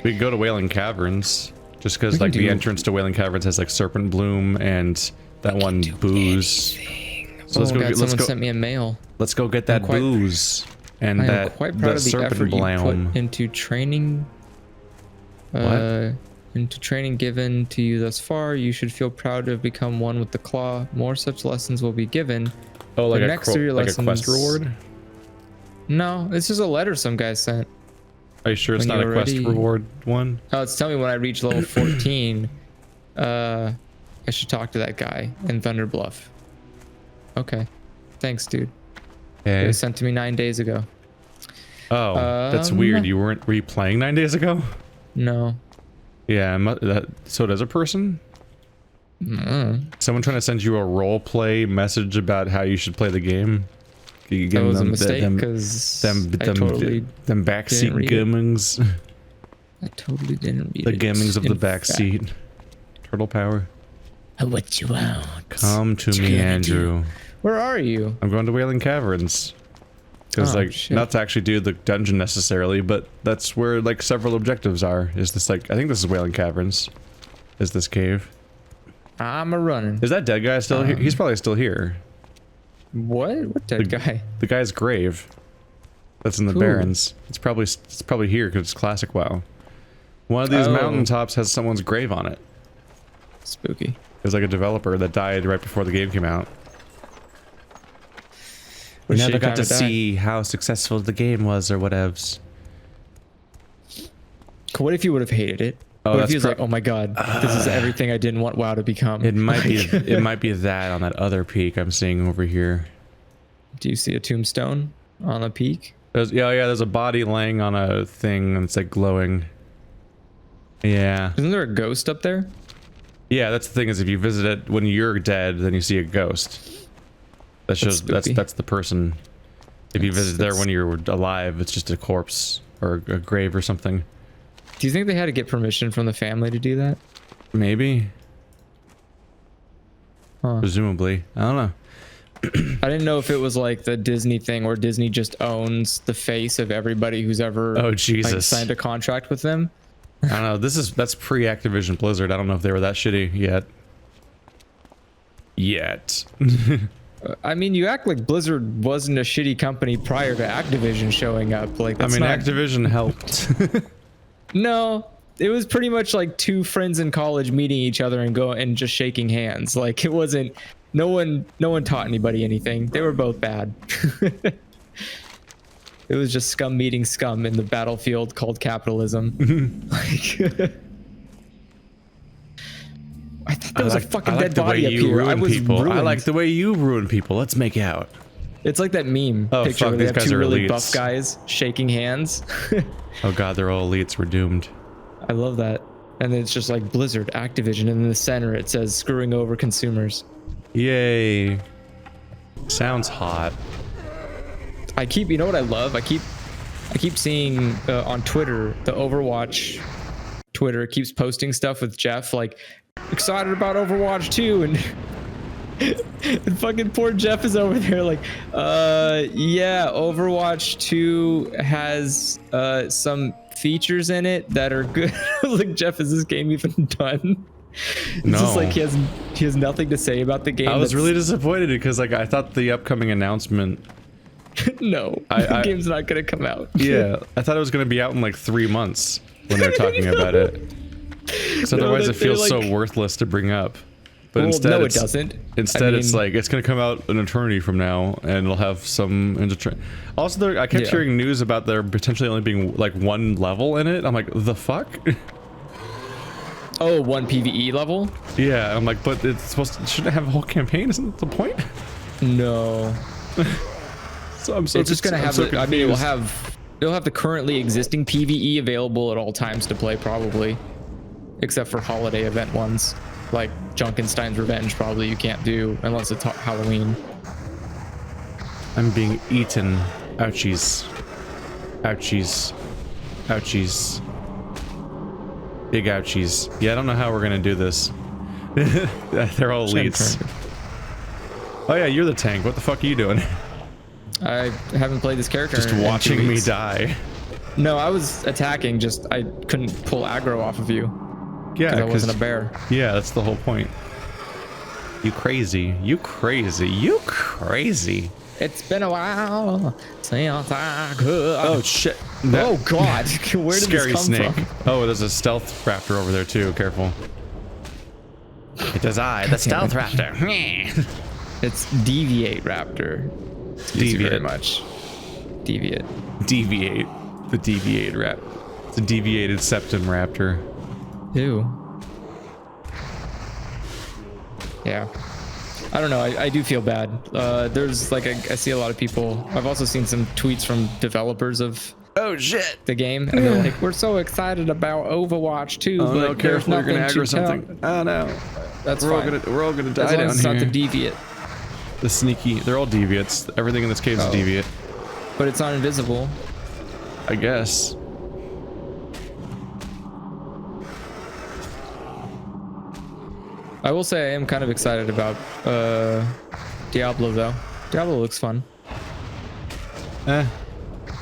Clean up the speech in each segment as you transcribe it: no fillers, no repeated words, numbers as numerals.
We could go to Wailing Caverns, just because We can like the do- entrance to Wailing Caverns has like serpent bloom and that one booze. So let's Oh go. God, Let's someone go. sent me a mail. Let's go get that quite- booze and I am that quite proud of the serpent effort you bloom. put into training. Into training given to you thus far. You should feel proud to have become one with the claw. More such lessons will be given. Oh, like The a next of your like a quest lessons- reward? No, this is a letter some guy sent. Are you sure it's When not a you're quest ready- reward one? Oh, it's telling me when I reach level 14, I should talk to that guy in Thunder Bluff. Okay. Thanks, dude. It Okay. was sent to me 9 days ago. Oh, that's weird. Were you playing 9 days ago? No. Yeah, so it is a person? Mm. Someone trying to send you a role play message about how you should play the game? You That was a them- mistake them- because them I totally backseat read it. gamings. didn't read The it. gamings of the In fact. backseat. Turtle power. What you want? Come to me, Andrew. Where are you? I'm going to Wailing Caverns. Because Oh, like shit. not to actually do the dungeon necessarily, but that's where like several objectives are. Is this like, I think this is Wailing Caverns. Is this cave? I'm a running. Is that dead guy still here? He's probably still here. What? What dead guy? The guy's grave. That's in the Who? Barrens. It's probably here because it's classic WoW. One of these Oh. mountaintops has someone's grave on it. Spooky. There's like a developer that died right before the game came out. We Wish never she'd got to never died. see how successful the game was or whatevs. What if you would have hated it? Oh, What if that's he was like, oh my god, this is everything I didn't want WoW to become? It might be it might be that on that other peak I'm seeing over here. Do you see a tombstone on a peak? There's a body laying on a thing and it's like glowing. Yeah. Isn't there a ghost up there? Yeah, that's the thing is if you visit it when you're dead, then you see a ghost. That shows spooky. that's the person. If you visit there when you're alive, it's just a corpse or a grave or something. Do you think they had to get permission from the family to do that? Maybe. Huh. Presumably. I don't know. I didn't know if it was like the Disney thing where Disney just owns the face of everybody who's ever Oh like, Jesus. signed a contract with them. I don't know. That's pre-Activision Blizzard. I don't know if they were that shitty yet. I mean, you act like Blizzard wasn't a shitty company prior to Activision showing up. Like, that's not... Activision helped. No, it was pretty much like two friends in college meeting each other and just shaking hands. Like, it wasn't. No one taught anybody anything. They were both bad. It was just scum meeting scum in the battlefield called capitalism. Like, I thought there was a fucking dead body up here. I was ruined. I like the way you ruin people. Let's make out. It's like that meme Oh, picture fuck, where they these have guys two are really elites. buff guys shaking hands. Oh god, they're all elites. We're doomed. I love that. And then it's just like Blizzard, Activision, and in the center it says screwing over consumers. Yay. Sounds hot. You know what I love? I keep seeing on Twitter, the Overwatch Twitter keeps posting stuff with Jeff, like, excited about Overwatch 2, and fucking poor Jeff is over there like, yeah, Overwatch 2 has some features in it that are good. I was like, Jeff, is this game even done? It's just like he has nothing to say about the game. I was really disappointed because like I thought the upcoming announcement. No, the game's not gonna come out. Yeah, I thought it was gonna be out in like 3 months when they're talking about it. So otherwise it feels so worthless to bring up. But Well, instead, no, it doesn't. Instead, I it's mean- like it's gonna come out an eternity from now, and it'll have some. Also, I kept hearing news about there potentially only being like one level in it. I'm like, the fuck? Oh, one PvE level? Yeah, I'm like, but it's supposed to shouldn't it have a whole campaign? Isn't that the point? No. So I'm so It's just gonna I'm have. so I mean, it'll confused. have the currently existing PvE available at all times to play, probably, except for holiday event ones, like Junkenstein's Revenge. Probably you can't do unless it's Halloween. I'm being eaten. Ouchies. Ouchies. Ouchies. Big ouchies. Yeah, I don't know how we're gonna do this. They're all elites. Oh yeah, you're the tank. What the fuck are you doing? I haven't played this character. Just in 2 watching me weeks. die. No, I was attacking. Just I couldn't pull aggro off of you. Yeah, because I wasn't a bear. Yeah, that's the whole point. You crazy. You crazy. You crazy. It's been a while since I could. Oh shit. Oh god. Where did this come snake. from? Oh, there's a stealth raptor over there too. Careful. It is I, the stealth raptor. It's deviate raptor. Deviate. Very much. Deviate. Deviate. The deviate raptor. It's a deviated septum raptor. Ew. Yeah. I don't know. I do feel bad. There's like I see a lot of people. I've also seen some tweets from developers of Oh shit. the game, and they're like, "We're so excited about Overwatch 2, Oh but no, careful, you're gonna aggro to tell." something. Oh no. That's We're fine. all gonna die As long down as it's here. not the deviate, The sneaky, they're all deviates. Everything in this cave is Oh. deviate, but it's not invisible. I guess. I will say I am kind of excited about Diablo though. Diablo looks fun.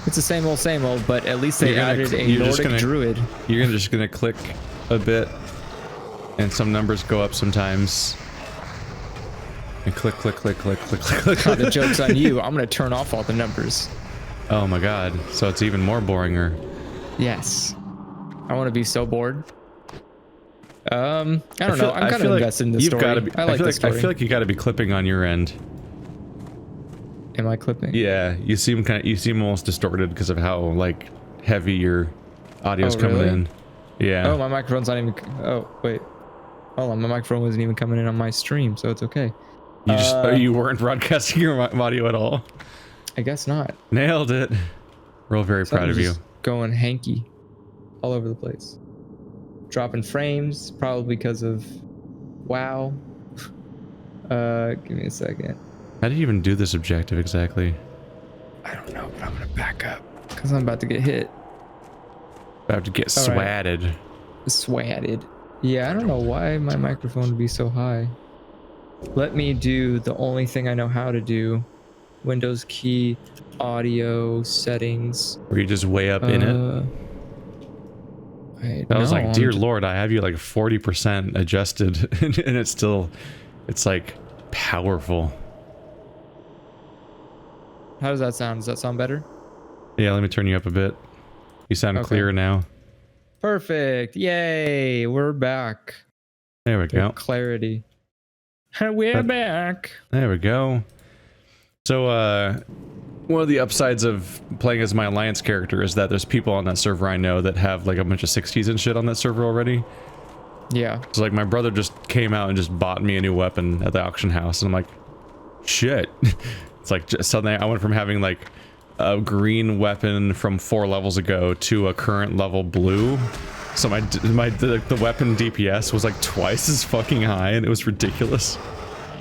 It's the same old, but at least they added a Nordic druid. You're just gonna click a bit, and some numbers go up sometimes. And click. The joke's on you. I'm gonna turn off all the numbers. Oh my god! So it's even more boringer. Yes. I want to be so bored. I don't know. I'm kind of invested in this story. I like this story. I feel like you gotta be clipping on your end. Am I clipping? Yeah, you seem almost distorted because of how like heavy your audio's coming really? in. Yeah. Oh, my microphone's not even. Oh, wait. Hold on. My microphone wasn't even coming in on my stream, so it's okay. You weren't broadcasting your audio at all. I guess not. Nailed it. We're all very proud of you. Going hanky all over the place. Dropping frames, probably because of WoW. Give me a second. How did you even do this objective exactly? I don't know, but I'm gonna back up because I'm about to get hit. About to get swatted. Right. Swatted. Yeah, I don't know why my microphone would be so high. Let me do the only thing I know how to do. Windows key, audio settings. Were you just way up in it? I was like, dear Lord, I have you like 40% adjusted, and it's like powerful. How does that sound? Does that sound better? Yeah, let me turn you up a bit. You sound clearer now. Perfect. Yay, we're back. There we go. Clarity. We're back. There we go. So, one of the upsides of playing as my Alliance character is that there's people on that server I know that have like a bunch of 60s and shit on that server already. Yeah. So like my brother just came out and just bought me a new weapon at the auction house, and I'm like, shit. It's like just suddenly I went from having like a green weapon from 4 levels ago to a current level blue. So the weapon DPS was like twice as fucking high, and it was ridiculous.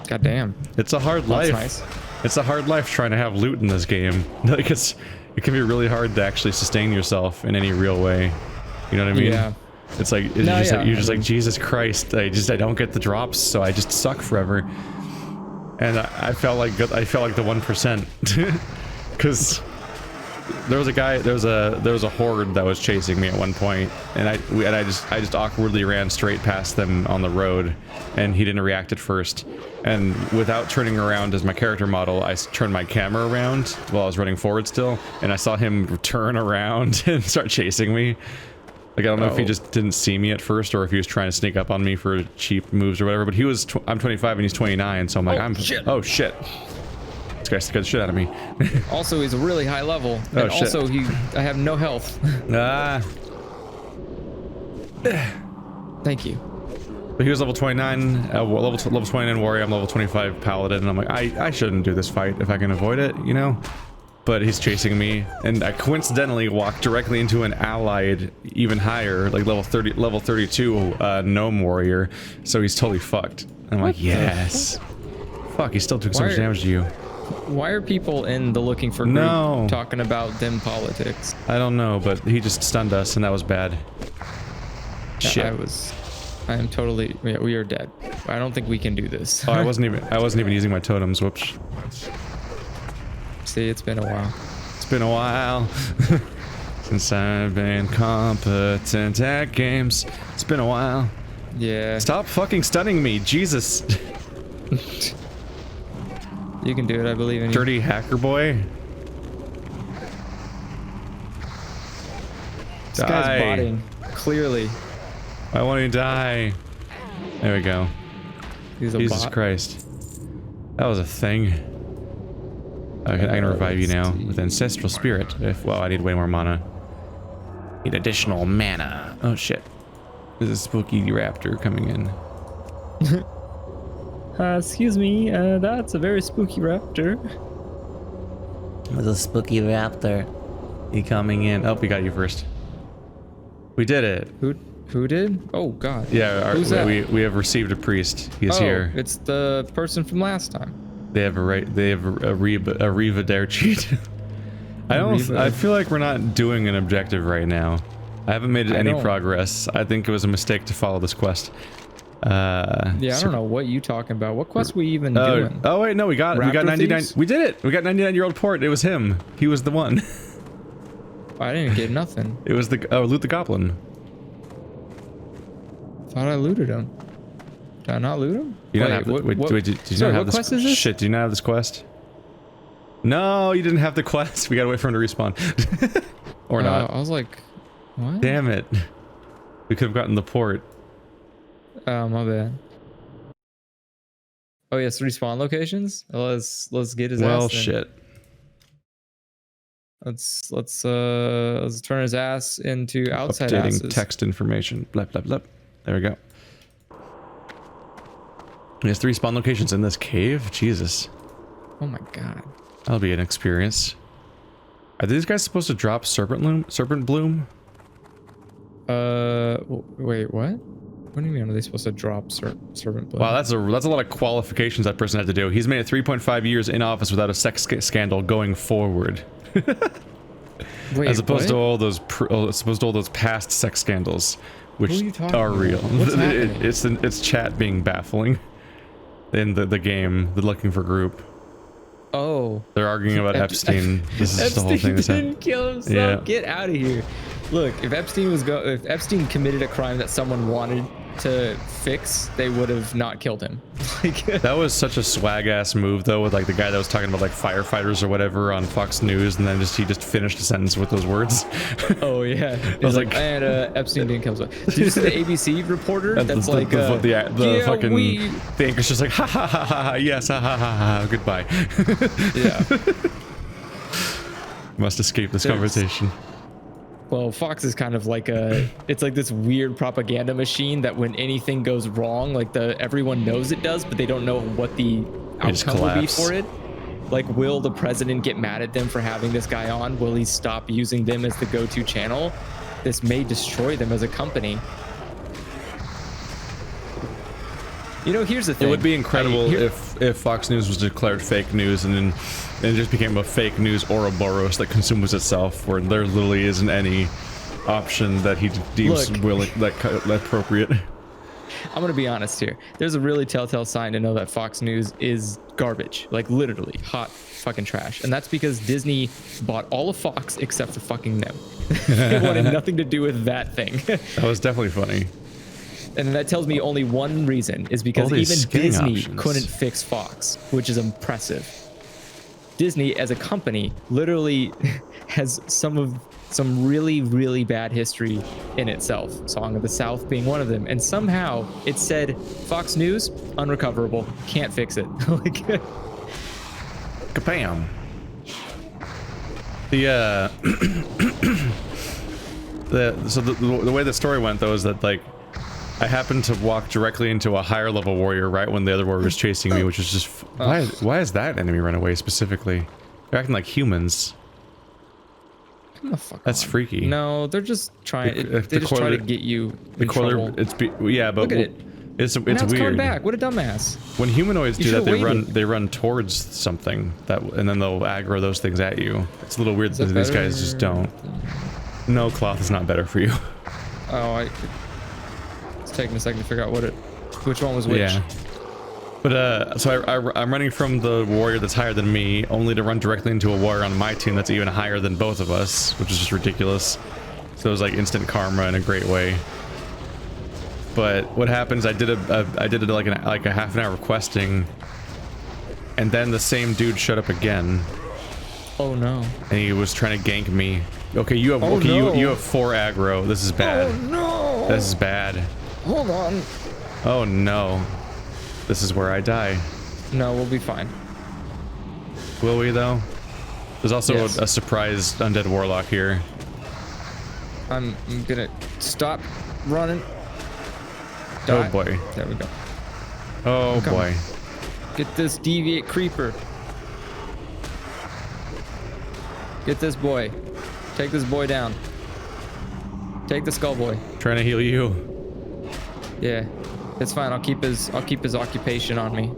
God damn. It's a hard life. That's nice. It's a hard life trying to have loot in this game. Like it can be really hard to actually sustain yourself in any real way. You know what I mean? Yeah. It's like you're just like Jesus Christ. I don't get the drops, so I just suck forever. And I felt like the 1%, because there was a horde that was chasing me at one point, and I just awkwardly ran straight past them on the road, and he didn't react at first. And without turning around as my character model, I turned my camera around while I was running forward still, and I saw him turn around and start chasing me. Like, I don't know if he just didn't see me at first, or if he was trying to sneak up on me for cheap moves or whatever, but he was, I'm 25 and he's 29, so I'm like, oh shit. This guy scared the shit out of me. Also, he's a really high level, and also I have no health. Thank you. But he was level 29, level 29 warrior, I'm level 25 paladin, and I'm like, I shouldn't do this fight if I can avoid it, you know? But he's chasing me, and I coincidentally walked directly into an allied, even higher, like level 32 gnome warrior, so he's totally fucked. And I'm like, yes. Fuck, he still took so much damage to you. Why are people in the looking for group talking about them politics? I don't know, but he just stunned us, and that was bad. Shit. I am totally. Yeah, we are dead. I don't think we can do this. Oh, I wasn't even using my totems. Whoops. See, it's been a while. It's been a while. Since I've been competent at games. It's been a while. Yeah. Stop fucking stunning me, Jesus. You can do it, I believe in you. Dirty hacker boy. This guy's botting, clearly. I want to die. There we go. He's a Jesus bot. Christ. That was a thing. I can revive you now with Ancestral Spirit. Well, I need way more mana. Need additional mana. Oh shit. There's a spooky raptor coming in. Excuse me, that's a very spooky raptor. There's a spooky raptor. He coming in. Oh, we got you first. We did it. Who did? Oh god. Yeah, Who's that? we have received a priest. He's here. It's the person from last time. They have a Riva dare cheat. I feel like we're not doing an objective right now. I haven't made any progress. I think it was a mistake to follow this quest. Yeah, I don't know what you talking about. What quest we even doing? Oh wait, no, we got 99. Thieves? We did it. We got 99-year-old port. It was him. He was the one. I didn't get nothing. It was the loot the goblin. Thought I looted him. Did I not loot him? You don't have. Did you not have this quest is this? Shit, do you not have this quest? No, you didn't have the quest. We gotta wait for him to respawn. Or not. I was like, what? Damn it. We could have gotten the port. Oh, my bad. Oh, yes, respawn locations? Let's get his ass. Well, then. shit. Let's turn his ass into outside Updating asses. text information. Blah, blah, blah. There we go. There's 3 spawn locations in this cave? Jesus. Oh my god. That'll be an experience. Are these guys supposed to drop serpent bloom? Wait, what? What do you mean? Are they supposed to drop serpent bloom? Wow, that's a lot of qualifications that person had to do. He's made it 3.5 years in office without a sex scandal going forward. Wait, as opposed what? to all those past sex scandals, which Who are you talking are about? real. What's happening? It's chat being baffling in the game, the looking for group. Oh. They're arguing about Epstein. This is just the whole thing. Epstein didn't kill himself. Yeah. Get out of here. Look, if Epstein committed a crime that someone wanted to fix, they would have not killed him. Like, that was such a swag ass move though, with like the guy that was talking about like firefighters or whatever on Fox News, and then he just finished the sentence with those words. Oh yeah. I was like, and Epstein didn't kill himself. Did you see the ABC reporter? That's like the anchor's just like ha ha ha ha yes ha ha ha ha goodbye. Yeah. Must escape this conversation. Well, Fox is kind of like it's like this weird propaganda machine that when anything goes wrong, like everyone knows it does, but they don't know what the outcome will be for it. Like, will the president get mad at them for having this guy on? Will he stop using them as the go-to channel? This may destroy them as a company. You know, here's the thing. It would be incredible if Fox News was declared fake news and then it just became a fake news Ouroboros that consumes itself, where there literally isn't any option that he deems appropriate. I'm gonna be honest here. There's a really telltale sign to know that Fox News is garbage, like literally hot fucking trash, and that's because Disney bought all of Fox except for fucking them. They wanted nothing to do with that thing. That was definitely funny. And that tells me only one reason is because even Disney couldn't fix Fox, which is impressive. Disney as a company literally has some really, really bad history in itself. Song of the South being one of them. And somehow it said Fox News, unrecoverable, can't fix it. Like, Kabam. The way the story went though is that like I happened to walk directly into a higher level warrior right when the other warrior was chasing me, which is just why is that enemy run away specifically? They're acting like humans. come the fuck That's on. freaky. No, they're just trying. They just try to get you in trouble. Yeah, but Look at it. It's Now it's coming weird. back. What a dumbass. When humanoids You do that, should've they run towards something and then they'll aggro those things at you. It's a little weird that these guys just don't. No, cloth is not better for you. Oh, it's taking a second to figure out which one was which. Yeah. But so I'm running from the warrior that's higher than me, only to run directly into a warrior on my team that's even higher than both of us, which is just ridiculous. So it was like instant karma in a great way. But what happens? I did like a half an hour questing, and then the same dude showed up again. Oh no! And he was trying to gank me. Okay, you have you have 4 aggro. This is bad. Oh no! This is bad. Hold on. Oh no! This is where I die. No, we'll be fine. Will we though? There's also Yes. a surprise undead warlock here. I'm gonna stop running. Oh Die. boy. There we go. Oh Come boy. Get this deviate creeper. Get this boy. Take this boy down. Take the skull boy. Trying to heal you. Yeah, it's fine. I'll keep his occupation on me.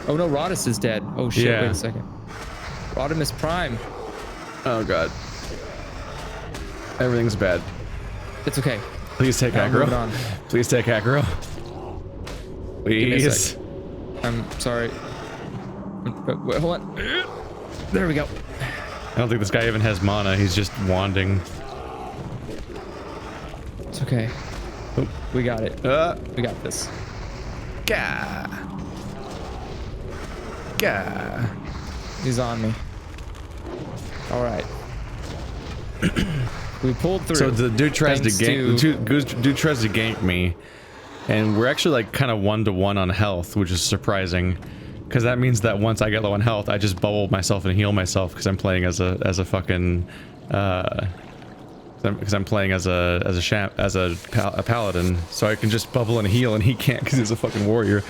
Oh no, Rodus is dead. Oh shit! Yeah. Wait a second. Rodimus Prime. Oh god. Everything's bad. It's okay. Please take Now moving aggro. on. Please take aggro. Give me a Please. sec. I'm sorry. Wait, hold on. There we go. I don't think this guy even has mana. He's just wanding. It's okay. Oh. We got it. We got this. Gah. Gah. He's on me. All right. We pulled through. So the dude tries to thanks gank. The dude tries to gank me, and we're actually like kind of 1-to-1 on health, which is surprising, because that means that once I get low on health, I just bubble myself and heal myself because I'm playing as a fucking because I'm playing as a paladin, so I can just bubble and heal, and he can't because he's a fucking warrior,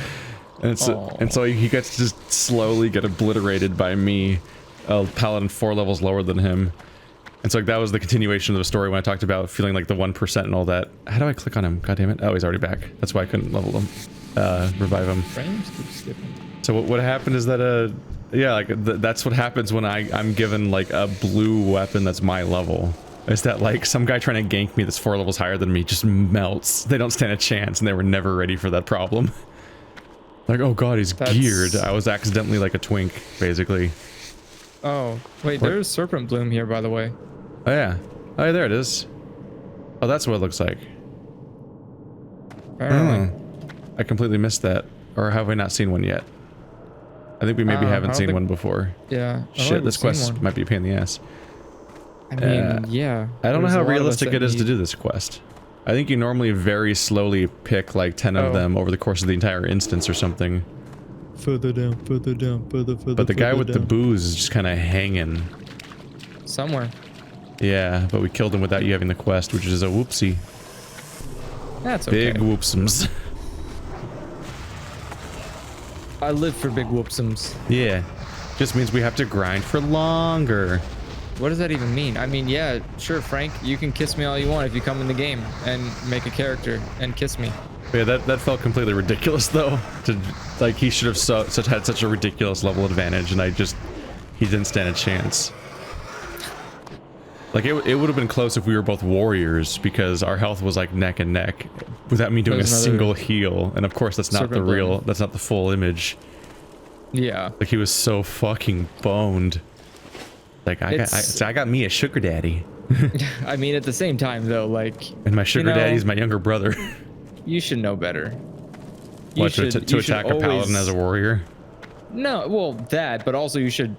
and so he gets to just slowly get obliterated by me, a paladin 4 levels lower than him. And so like, that was the continuation of the story when I talked about feeling like the 1% and all that. How do I click on him? God damn it. Oh, he's already back. That's why I couldn't level him, revive him. Frames keep skipping. So what happened is that, yeah, like that's what happens when I'm given like a blue weapon that's my level. Is that like some guy trying to gank me that's 4 levels higher than me just melts. They don't stand a chance, and they were never ready for that problem. Like, oh god, he's geared. I was accidentally like a twink, basically. Oh, wait, there's Serpent Bloom here, by the way. Oh yeah. Oh yeah, there it is. Oh, that's what it looks like. Apparently. I completely missed that. Or have I not seen one yet? I think we maybe haven't seen one before. Yeah. Shit, this quest might be a pain in the ass. I mean, yeah. I don't know there's how a lot of us realistic that it is to need- do this quest. I think you normally very slowly pick like 10 of them over the course of the entire instance or something. Further down, further down, further. But the guy with the booze is just kind of hanging. Somewhere. Yeah, but we killed him without you having the quest, which is a whoopsie. That's okay. Big whoopsums. I live for big whoopsums. Yeah. Just means we have to grind for longer. What does that even mean? I mean, yeah, sure, Frank, you can kiss me all you want if you come in the game and make a character and kiss me. Yeah, that felt completely ridiculous though. Like he should have had such a ridiculous level advantage, and he didn't stand a chance. Like it would have been close if we were both warriors, because our health was like neck and neck without me doing a single heal, and of course that's not the real, that's not the full image. Yeah. Like he was so fucking boned. Like I got me a sugar daddy. I mean, at the same time though, like, And my sugar daddy's my younger brother. You should know better. What, to attack a paladin as a warrior? No, well that, but also you should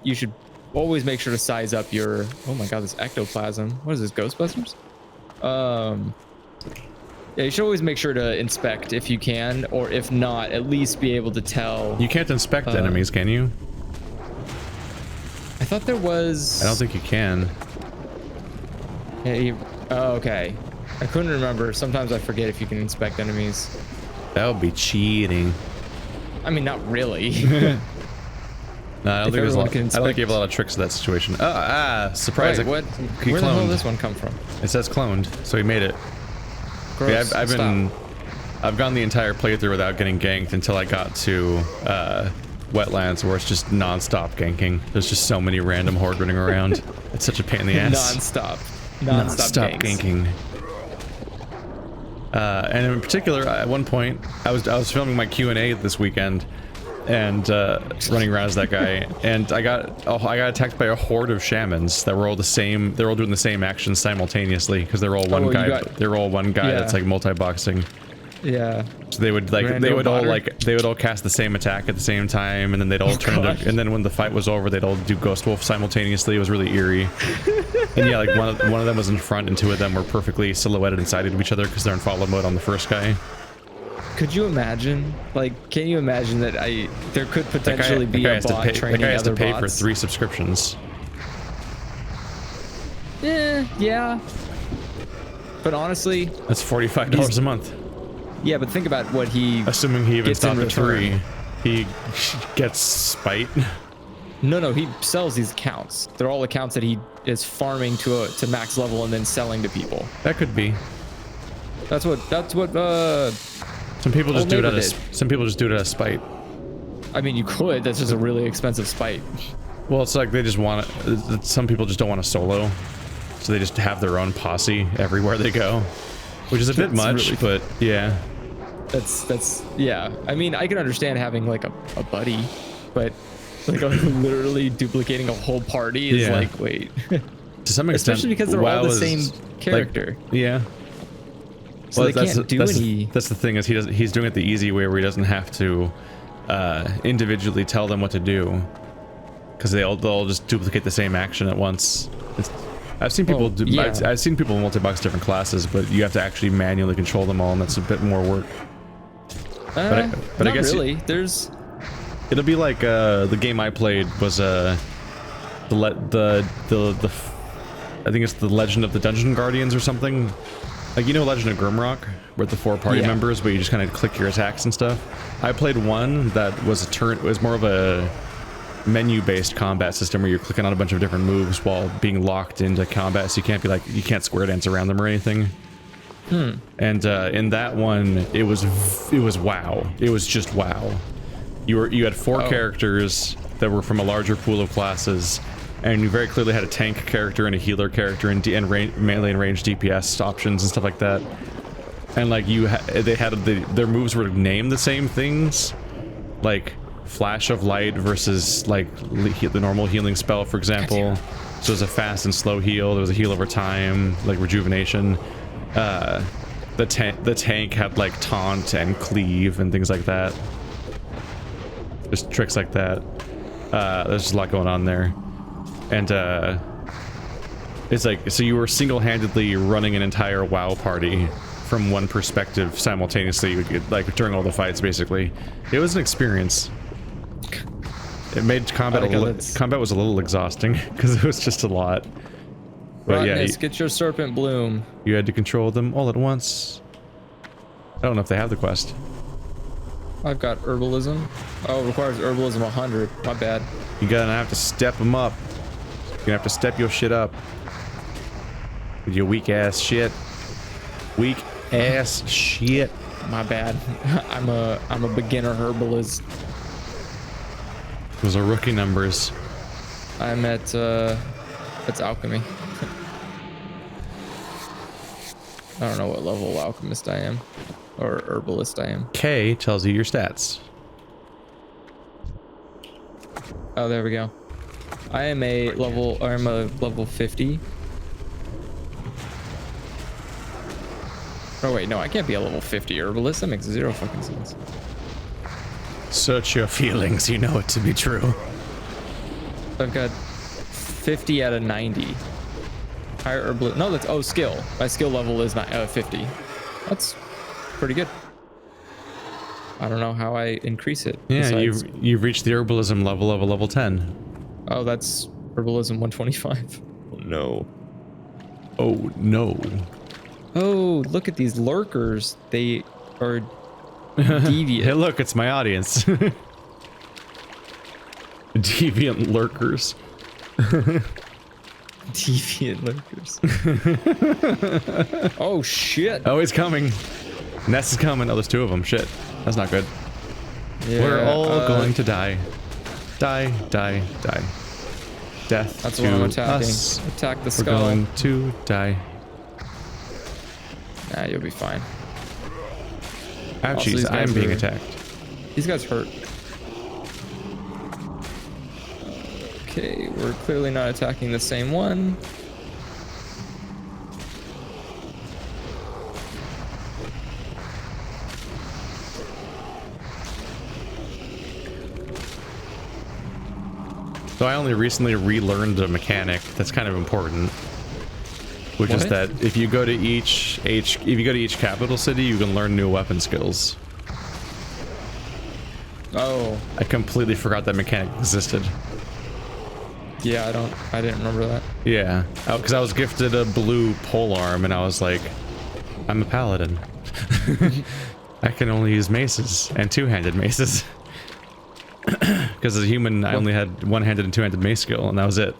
always make sure to size up your. Oh my god, this ectoplasm. What is this, Ghostbusters? Yeah, you should always make sure to inspect if you can, or if not, at least be able to tell. You can't inspect enemies, can you? I thought there was. I don't think you can. Yeah, oh, okay. I couldn't remember. Sometimes I forget if you can inspect enemies. That would be cheating. I mean, not really. No, I don't think there's a lot. I don't think you have a lot of tricks in that situation. Surprise! Wait, what? He Where the hell cloned. did this one come from? It says cloned, so he made it. Gross. Yeah, I've gone the entire playthrough without getting ganked until I got to wetlands, where it's just non-stop ganking. There's just so many random horde running around. It's such a pain in the ass. Non-stop ganking. And in particular, at one point, I was filming my Q&A this weekend, and running around as that guy, and I got attacked by a horde of shamans that were all the same. They're all doing the same actions simultaneously because they're all one guy. They're all one guy that's like multi-boxing. Yeah. So they would like they would all cast the same attack at the same time, and then they'd all turn into, and then when the fight was over, they'd all do Ghost Wolf simultaneously. It was really eerie. And yeah, like one of them was in front, and two of them were perfectly silhouetted inside of each other because they're in follow mode on the first guy. Could you imagine? Like, can you imagine that there could potentially be a bot training other bots? That guy has to pay for 3 subscriptions. Yeah. But honestly, that's $45 a month. Yeah, but think about what he assuming he even stopped at 3. He gets spite. No, he sells these accounts. They're all accounts that he is farming to max level and then selling to people. That could be. That's what some people just do it out of spite. I mean, you could. That's just a really expensive spite. Well, it's like they just want it. Some people just don't want to solo, so they just have their own posse everywhere they go, which is a bit much, really, but yeah. That's yeah. I mean, I can understand having like a buddy, but like literally duplicating a whole party is like, wait. To some extent, especially because they're all the same character. Like, yeah. So they can't do any. That's the thing, is he's doing it the easy way, where he doesn't have to individually tell them what to do, because they'll just duplicate the same action at once. I've seen people I've seen people multi-box different classes, but you have to actually manually control them all, and that's a bit more work. But I guess really. It'll be like the game I played was the I think it's the Legend of the Dungeon Guardians or something. Like, you know, Legend of Grimrock, with the 4 party members, but you just kind of click your attacks and stuff. I played one that was it was more of a menu-based combat system where you're clicking on a bunch of different moves while being locked into combat, so you can't square dance around them or anything. And in that one, it was wow. It was just wow. You had 4 characters that were from a larger pool of classes, and you very clearly had a tank character and a healer character and melee and range DPS options and stuff like that. And like they had their moves were named the same things, like Flash of Light versus like the normal healing spell, for example. So there's a fast and slow heal. There was a heal over time, like rejuvenation. The tank had like taunt and cleave and things like that. Just tricks like that. There's just a lot going on there. And it's like, so you were single-handedly running an entire WoW party from one perspective simultaneously, like during all the fights, basically. It was an experience. It made combat combat was a little exhausting because it was just a lot. But yeah, get your serpent bloom. You had to control them all at once. I don't know if they have the quest. I've got herbalism. Oh, it requires herbalism 100. My bad. You're gonna have to step them up. You're gonna have to step your shit up. With your weak ass shit. Weak ass shit. My bad. I'm a beginner herbalist. Those are rookie numbers. I'm at that's alchemy. I don't know what level alchemist I am, or herbalist I am. K tells you your stats. Oh, there we go. I'm a level 50. Oh wait, no, I can't be a level 50 herbalist. That makes 0 fucking sense. Search your feelings, you know it to be true. I've got 50 out of 90. Higher herbalist. No, that's skill. My skill level is not 50. That's pretty good. I don't know how I increase it. Yeah, you've reached the herbalism level of a level 10. Oh, that's herbalism 125. Oh no. Oh no. Oh, look at these lurkers. They are deviant. Hey, look, it's my audience. Deviant lurkers. Deviant lurkers. Oh shit. Oh, he's coming. Ness is coming. Oh, there's 2 of them. Shit. That's not good. Yeah, we're all going to die. Die, die, die. Death. That's to what I'm attacking. Us. Attack the skull. We're going to die. Nah, you'll be fine. Ouchies, I'm being attacked. These guys hurt. Okay, we're clearly not attacking the same one. So I only recently relearned a mechanic that's kind of important, which is that if you go to each capital city, you can learn new weapon skills. Oh. I completely forgot that mechanic existed. Yeah, I didn't remember that. Yeah, because I was gifted a blue polearm and I was like, I'm a paladin. I can only use maces and two-handed maces. Because as a human, I only had one-handed and two-handed mace skill, and that was it.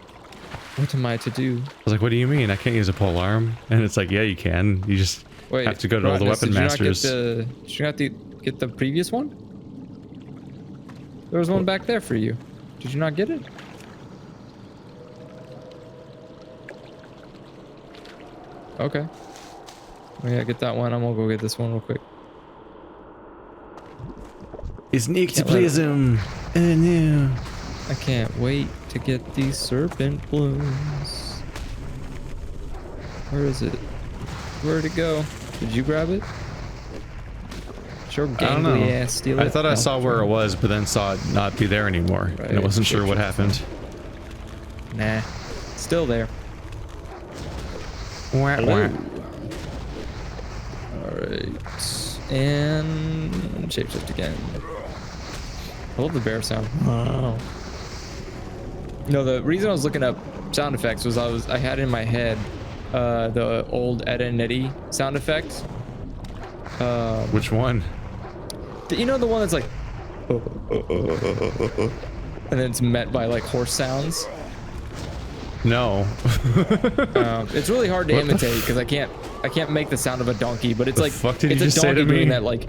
What am I to do? I was like, what do you mean? I can't use a polearm? And it's like, yeah, you can. You just have to go to all the weapon masters. Did you not get the previous one? There was one back there for you. Did you not get it? Okay. Oh, yeah, get that one. I'm gonna go get this one real quick. It's Nick to please him. Oh no. I can't wait to get these serpent blooms. Where is it? Where'd it go? Did you grab it? Sure, gangly ass steal it. I thought I saw where it was, but then saw it not be there anymore, and I wasn't sure what happened. Nah, still there. Hello. Alright. And shapeshift again. I love the bear sound. Wow. No, the reason I was looking up sound effects was I had in my head the old Ed and Eddie sound effect. Which one? You know, the one that's like and then it's met by like horse sounds. No. It's really hard to imitate because I can't make the sound of a donkey, but it's like fuck did it's you a just say donkey to me? doing that like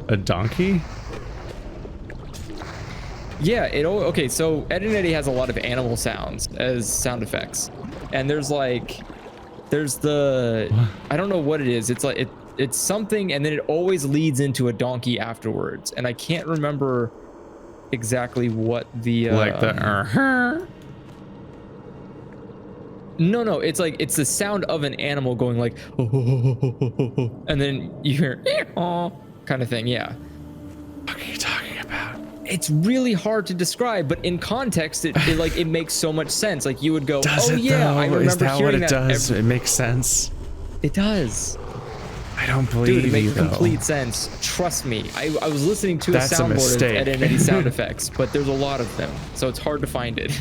A donkey? Yeah, okay, so Ed and Eddie has a lot of animal sounds as sound effects. And there's the I don't know what it is. It's like it's something, and then it always leads into a donkey afterwards. And I can't remember exactly what the like the No, it's like it's the sound of an animal going like and then you hear kind of thing. Yeah. What are you talking about? It's really hard to describe, but in context, it makes so much sense. Like you would go, does "Oh it yeah, though? I remember Is that hearing what it that." does? It makes sense. It does. I don't believe Dude, it makes you, complete sense. Trust me. I was listening to That's a soundboard of mistake. Ed and Eddie sound effects, but there's a lot of them, so it's hard to find it.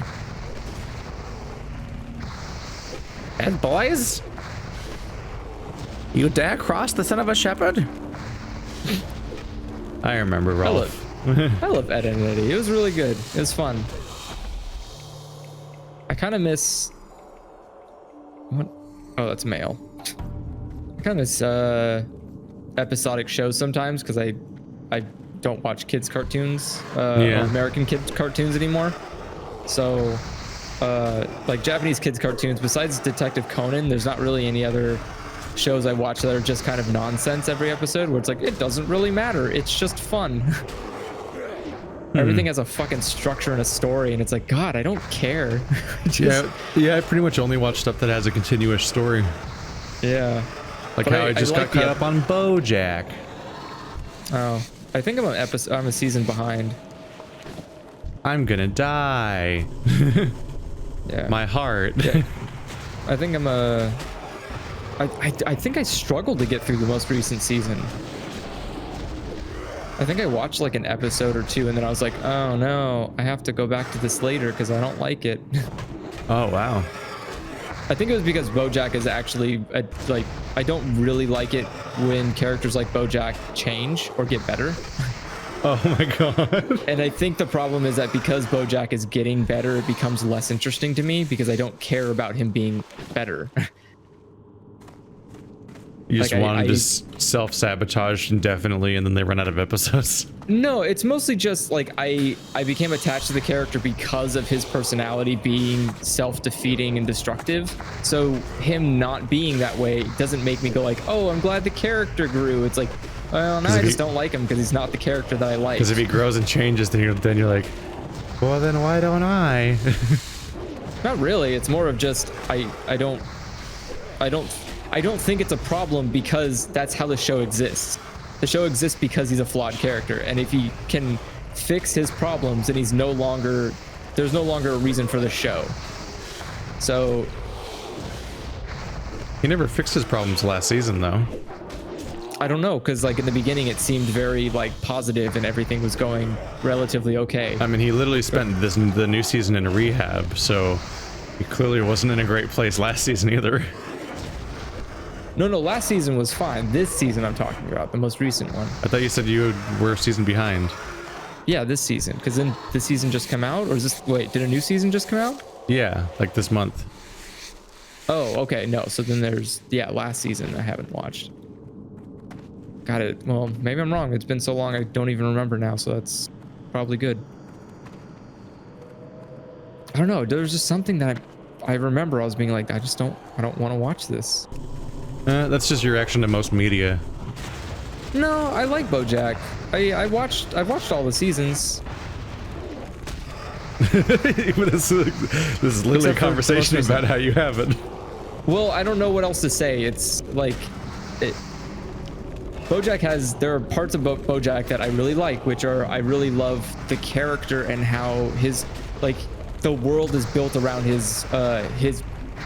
And boys, you dare cross the son of a shepherd? I remember Rolf. I love Ed and Eddie. It was really good. It was fun. I kind of miss. What? Oh, that's male. I kind of miss episodic shows sometimes because I don't watch kids cartoons, or American kids cartoons anymore. So, like Japanese kids cartoons, besides Detective Conan, there's not really any other shows I watch that are just kind of nonsense every episode where it's like, it doesn't really matter. It's just fun. Everything has a fucking structure and a story, and it's like, God, I don't care. Yeah, I pretty much only watch stuff that has a continuous story. Yeah. Like But how I just got caught up on BoJack. Oh, I think I'm a season behind. I'm gonna die. Yeah. My heart. Yeah. I think I think I struggled to get through the most recent season. I think I watched like an episode or two, and then I was like, oh no, I have to go back to this later because I don't like it. Oh wow. I think it was because BoJack is actually like, I don't really like it when characters like BoJack change or get better. Oh my god. And I think the problem is that because BoJack is getting better, it becomes less interesting to me because I don't care about him being better. You just want him to self-sabotage indefinitely and then they run out of episodes. No, it's mostly just like I became attached to the character because of his personality being self-defeating and destructive. So him not being that way doesn't make me go like, oh, I'm glad the character grew. It's like, Well, now I just don't like him because he's not the character that I like. Because if he grows and changes, then you're like, well, then why don't I? Not really. It's more of just I don't think it's a problem because that's how the show exists. The show exists because he's a flawed character, and if he can fix his problems, then there's no longer a reason for the show. So he never fixed his problems last season, though. I don't know, because like in the beginning it seemed very like positive and everything was going relatively okay. I mean, he literally spent the new season in rehab, so he clearly wasn't in a great place last season either. No, last season was fine. This season I'm talking about, the most recent one. I thought you said you were a season behind. Yeah, this season, because then this season just come out, or is this, wait, did a new season just come out? Yeah, like this month. Oh, okay, no, so then there's, yeah, last season I haven't watched. Got it. Well, maybe I'm wrong. It's been so long I don't even remember now, so that's probably good. I don't know. There's just something that I remember I was being like, I don't want to watch this. That's just your reaction to most media. No, I like BoJack. I watched all the seasons. this is literally a conversation about how you have it. Well, I don't know what else to say. It's like there are parts of BoJack that I really like, which are I really love the character and how his the world is built around his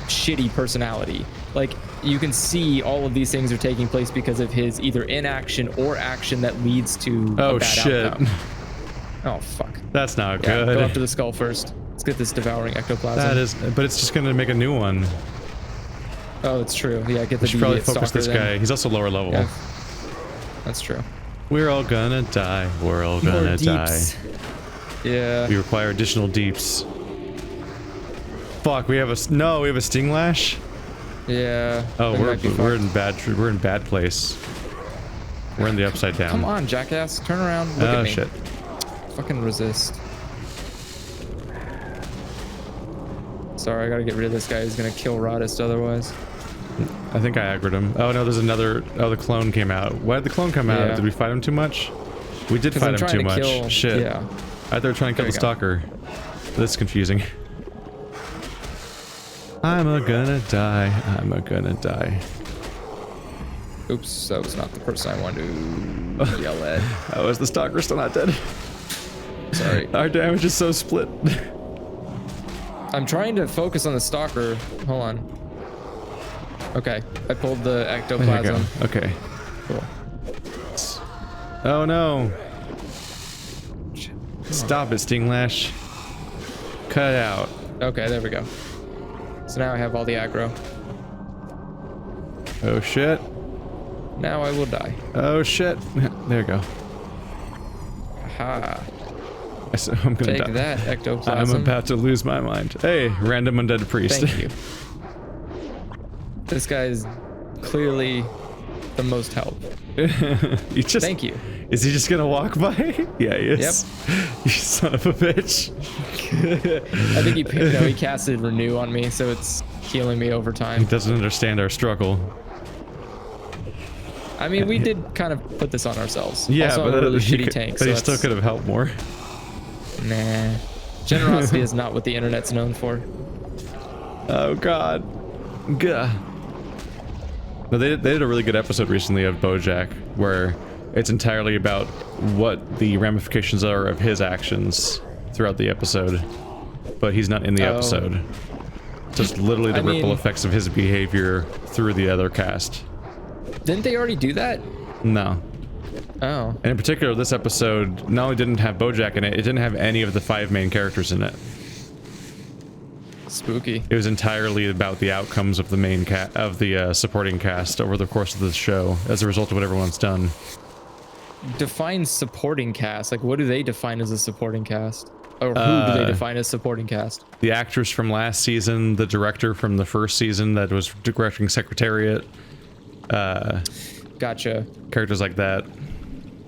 shitty personality. Like you can see all of these things are taking place because of his either inaction or action that leads to a bad outcome. Oh fuck. That's not Yeah, good. go after the skull first. Let's get this devouring ectoplasm. That is, but it's just gonna make a new one. Oh, it's true. Yeah, get the We should probably deviate focus stalker this then. guy. He's also lower level. Yeah, that's true. We're all gonna die. We're all More gonna die. deeps. Yeah. We require additional deeps. Fuck, we have a sting lash. Yeah. Oh, that might be we're fucked. in bad place. We're in the upside down. Come on, jackass. Turn around. Look at Oh me. shit. Fucking resist. Sorry, I gotta get rid of this guy. He's gonna kill Rodist otherwise. I think I aggroed him. Oh no, there's another. Oh, the clone came out. Why did the clone come out? Yeah. Did we fight him too much? We did 'Cause fight I'm him trying too to much. kill- Shit. Yeah. I thought they were trying to kill There the you go. stalker. This is confusing. I'm a gonna die. I'm a gonna die. Oops, that was not the person I wanted to yell at. Oh, is the stalker still not dead? Sorry. Our damage is so split. I'm trying to focus on the stalker. Hold on. Okay, I pulled the There you ectoplasm. go. Okay. Cool. Oh no. Stop it, Stinglash. Cut it out. Okay, there we go. So now I have all the aggro. Oh shit. Now I will die. Oh shit. There you go. Aha. I'm gonna Take die. that, ectoplasm. I'm about to lose my mind. Hey, random undead priest. Thank you. This guy is clearly the most help. You just, Thank you. Is he just gonna walk by? Yeah, he is. Yep. You son of a bitch. I think he casted renew on me, so it's healing me over He time. doesn't understand our struggle. I mean, we did kind of put this on ourselves. Yeah, also, but I'm a really he shitty could- tank. But So he still could have helped more. Nah. Generosity is not what the internet's known for. Oh god. Gah. No, they did a really good episode recently of BoJack where it's entirely about what the ramifications are of his actions throughout the episode, but he's not in the episode. Just literally the ripple effects of his behavior through the other cast. Didn't they already do that? No. Oh. And in particular, this episode not only didn't have BoJack in it, it didn't have any of the 5 main characters in it. Spooky. It was entirely about the outcomes of the main supporting cast over the course of the show as a result of what everyone's done. Define supporting cast. Like, what do they define as a supporting cast? Or who do they define as supporting cast? The actors from last season, the director from the first season that was directing Secretariat. Gotcha. Characters like that.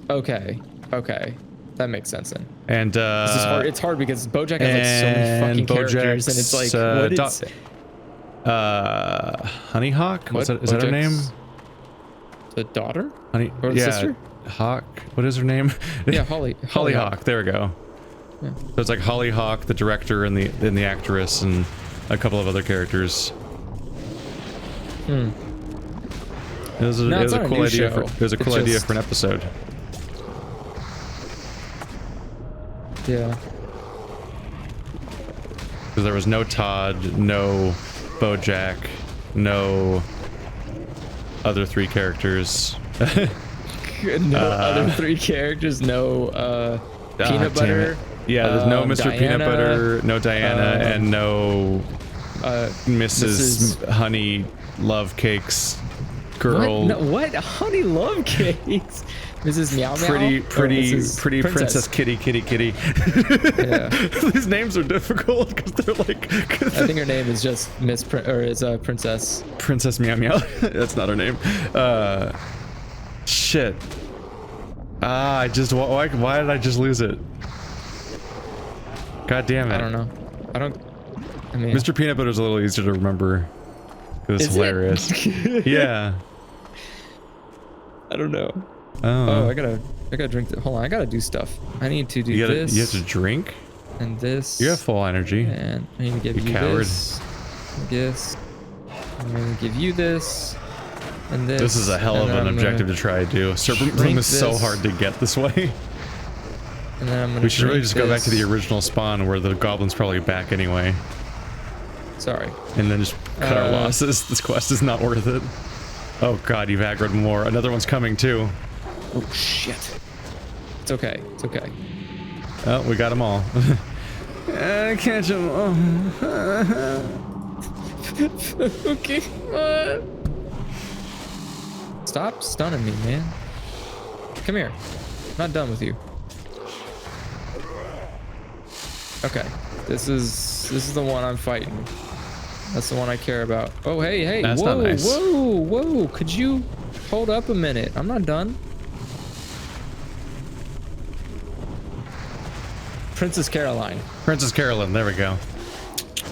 Okay. Okay. That makes sense then. And This is hard. It's hard because BoJack has like so many fucking characters, and it's like, what is Honeyhawk? Is that her name? The daughter? Honey, Or the yeah, sister? Hawk. What is her name? Yeah, Hollyhock. There we go. Yeah. So it's like Hollyhock, the director, and the actress, and a couple of other characters. Hmm. It was a cool idea. It was a cool idea for an episode. Yeah. Because there was no Todd, no BoJack, no other 3 characters. No other 3 characters. No peanut butter. Yeah, there's no Mr. Diana, Peanut Butter, no Diana, and no Mrs. Honey Love Cakes girl. What? No, what? Honey Love Cakes. Mrs. Meow Meow. Pretty Princess Kitty. Yeah. These names are difficult because they're like. I think her name is just Princess. Princess Meow Meow. That's not her name. Shit. Why did I just lose it? God damn it. I don't know. I mean, Mr. Peanut Butter is a little easier to remember. It's hilarious. Yeah. I don't know. Oh, I gotta drink. Hold on, I gotta do stuff. I need to do this. You have to drink? And this. You have full energy. And I need to give you coward. this. Yes. I'm gonna give you this. And this. This is a hell of an objective to try to do. Serpent Bloom is so hard to get this way. And then I'm gonna. We should really just go back to the original spawn where the goblin's probably back anyway. Sorry. And then just cut our losses. This quest is not worth it. Oh god, you've aggroed more. Another one's coming too. Oh shit. It's okay. It's okay. Oh, we got them all. I catch them all. Okay. Stop stunning me, man. Come here. I'm not done with you. Okay. This is the one I'm fighting. That's the one I care about. Oh, hey. That's whoa, not nice. whoa. Could you hold up a minute? I'm not done. Princess Caroline. Princess Caroline, there we go.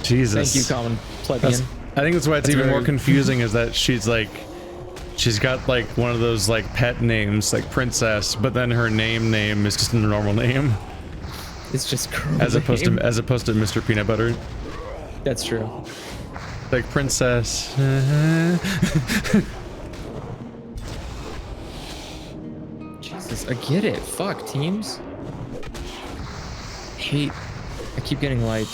Jesus. Thank you, common plebeian. I think that's why it's even more confusing is that she's got like one of those like pet names like Princess, but then her name is just a normal name. It's just as opposed to Mr. Peanut Butter. That's true. Like Princess. Jesus, I get it. Fuck teams. I keep getting like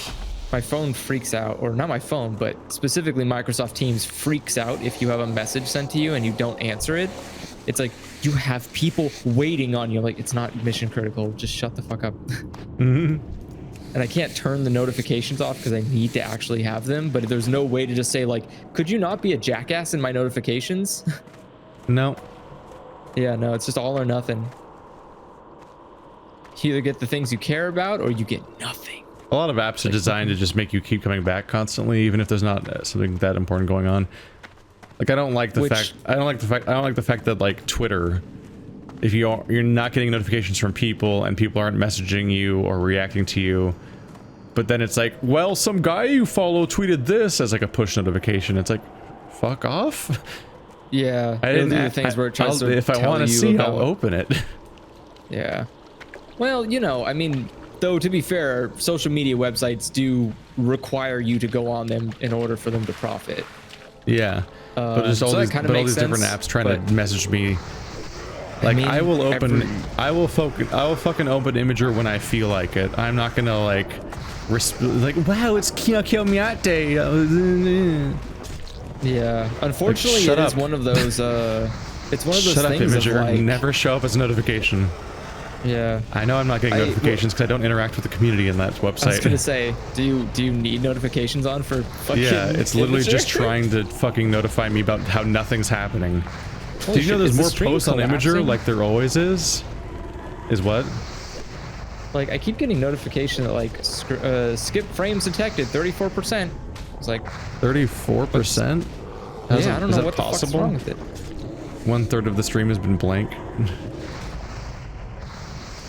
my phone freaks out, or not my phone, but specifically Microsoft Teams freaks out if you have a message sent to you and you don't answer it. It's like you have people waiting on you. Like, it's not mission critical. Just shut the fuck up. Mm-hmm. And I can't turn the notifications off because I need to actually have them. But there's no way to just say like, could you not be a jackass in my notifications? No. Yeah, no, it's just all or nothing. You either get the things you care about or you get nothing. A lot of apps are designed to just make you keep coming back constantly, even if there's not something that important going on. Like I don't like the fact that like Twitter, if you're not getting notifications from people and people aren't messaging you or reacting to you, but then it's like, well, some guy you follow tweeted this as like a push notification. It's like, fuck off. Yeah, I didn't. do the things where it tries to if I want to see, I'll open it. Yeah. Well, you know, I mean, though, to be fair, social media websites do require you to go on them in order for them to profit. Yeah. But there's all these different apps trying to message me. Like, I will fucking open Imager when I feel like it. I'm not gonna like wow, it's Kill Miate. Yeah. Unfortunately, like, it is one of those. It's one of those things Imager. of like, never show up as a notification. Yeah. I know I'm not getting notifications because I don't interact with the community in that website. I was gonna say, do you need notifications on for fucking? Yeah, it's literally just trying to fucking notify me about how nothing's happening. Holy Do you know there's more stream posts on Imager like there always is? Is what? Like I keep getting notification that like skip frames detected 34%. It's like 34%. Yeah, I don't know what the fuck's wrong with it. 1/3 of the stream has been blank.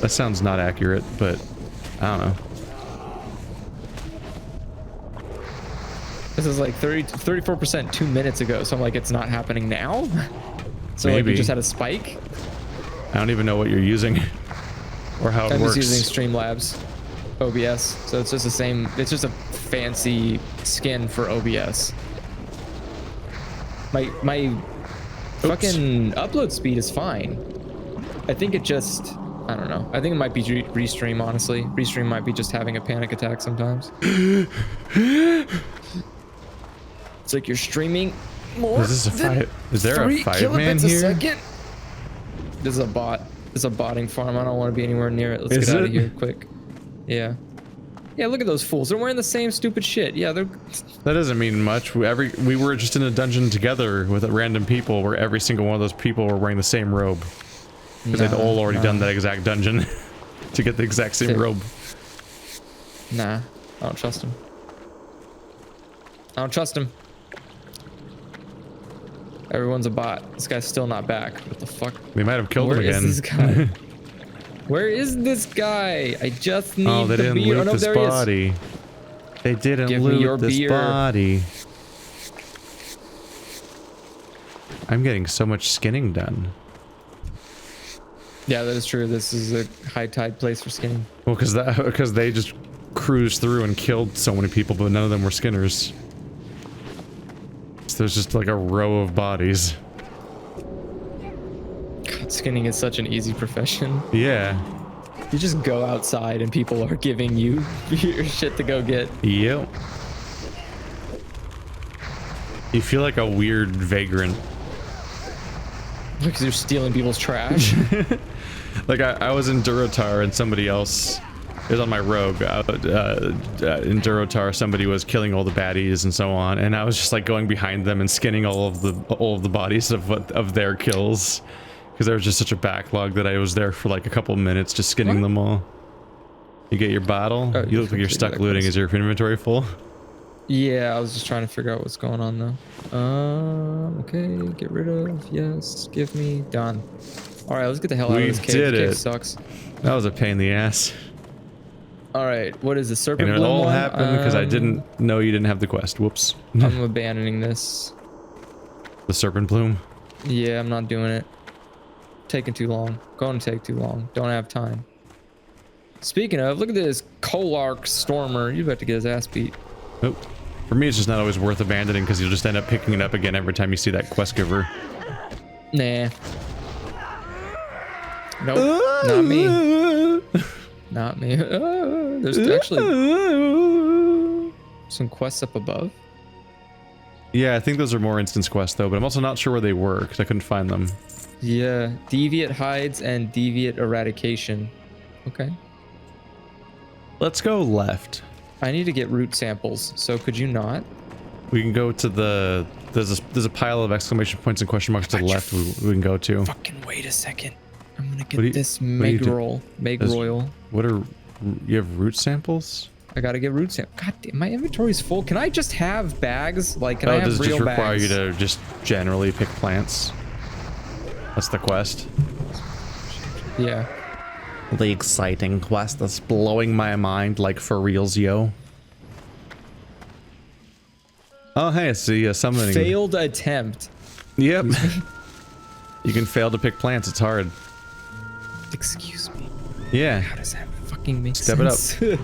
That sounds not accurate, but I don't know. This is like 34% 2 minutes ago, so I'm like, it's not happening now? So like Maybe. you just had a spike? I don't even know what you're using or how it I'm works. just using Streamlabs OBS. So it's just the same. It's just a fancy skin for OBS. My fucking upload speed is fine. I think it just, I don't know. I think it might be Restream, honestly. Restream might be just having a panic attack sometimes. It's like you're streaming more. Is this a fight? Is there a 5-man here? Second. This is a bot. This is a botting farm. I don't want to be anywhere near it. Let's Is get out it? of here quick. Yeah. Yeah, look at those fools. They're wearing the same stupid shit. Yeah, they're... That doesn't mean much. We were just in a dungeon together with random people where every single one of those people were wearing the same robe. Because they'd all already done that exact dungeon to get the exact same robe. Nah, I don't trust him. I don't trust him. Everyone's a bot. This guy's still not back. What the fuck? We might have killed him Where again. is this guy? Where is this guy? I just need Oh, they the didn't beer. loot Oh, no, this there he is. body. They didn't Give me your loot this beer. body. I'm getting so much skinning done. Yeah, that is true. This is a high tide place for skinning. Well, because they just cruised through and killed so many people, but none of them were skinners. So there's just like a row of bodies. God, skinning is such an easy profession. Yeah. You just go outside and people are giving you your shit to go get. Yep. You feel like a weird vagrant. Because you're stealing people's trash. Like I was in Durotar and somebody else is on my rogue. In Durotar, somebody was killing all the baddies and so on, and I was just like going behind them and skinning all of the bodies of their kills, because there was just such a backlog that I was there for like a couple minutes just skinning them all. You get your bottle. Oh, You look like you're stuck looting. Is your inventory full? Yeah, I was just trying to figure out what's going on though. Okay, get rid of. Yes, give me. Done. All right, let's get the hell out of this cave. did This cave it. sucks. That was a pain in the ass. All right, what is the serpent And it bloom all one? happened because I didn't know you didn't have the quest. Whoops. I'm abandoning this. The serpent plume. Yeah, I'm not doing it. Taking too long. Going to take too long. Don't have time. Speaking of, look at this Kolark Stormer. You about to get his ass beat. Oh. For me, it's just not always worth abandoning because you'll just end up picking it up again every time you see that quest giver. Nah. Nope. Not me. Not me. There's actually some quests up above. Yeah, I think those are more instance quests though, but I'm also not sure where they were because I couldn't find them. Yeah, deviate hides and deviate eradication. Okay. Let's go left. I need to get root samples, so could you not? We can go to the there's a pile of exclamation points and question marks to the left we can go to. Fucking wait a second. I'm gonna What do you- get this what do you Meg do? roll. Meg royal. What are you have root samples? I gotta get root samples. God damn, my inventory's full. Can I just have bags? Like, can I have does it real just require bags? you to just generally pick plants? That's the quest. Yeah. The exciting quest that's blowing my mind like for reals, yo. Oh, hey, I see a summoning. Failed attempt. Yep. You can fail to pick plants. It's hard. Excuse me. Yeah. How does that fucking make Step it up. sense?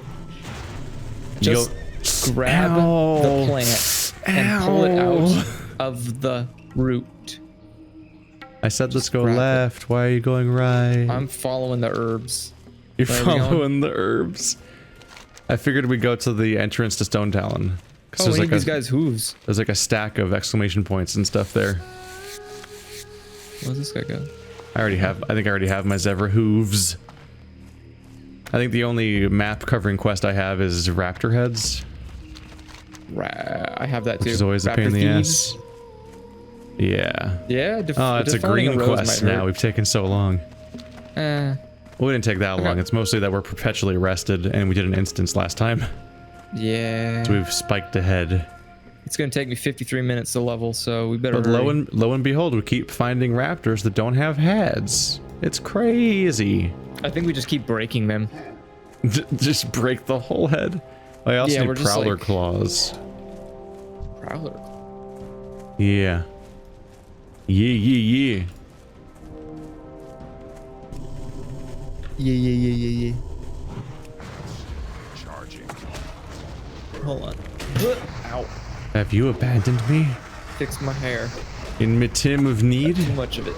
Just grab the plant and pull it out of the root. I said let's go grab it. left. Why are you going right? I'm following the herbs. You're Where are we going? following the herbs. I figured we'd go to the entrance to Stone Talon. Oh, we need these guys' hooves. There's like a stack of exclamation points and stuff there. Where's this guy go? I think I already have my Zevra hooves. I think the only map covering quest I have is Raptor Heads. I have that too. Which is always a pain in the Thieves. ass. Yeah. Yeah. Oh, it's a defining green rose quest might now. hurt. We've taken so long. Eh. Well, we didn't take that long. It's mostly that we're perpetually rested and we did an instance last time. Yeah. So we've spiked ahead. It's gonna take me 53 minutes to level, so we better. But hurry. lo and behold, we keep finding raptors that don't have heads. It's crazy. I think we just keep breaking them. Just break the whole head. I also Yeah, we're need just prowler like- claws. Prowler. Yeah. Yeah. Yeah. Charging. Hold on. Ow. Have you abandoned me? Fix my hair. In my time of need? Too much of it.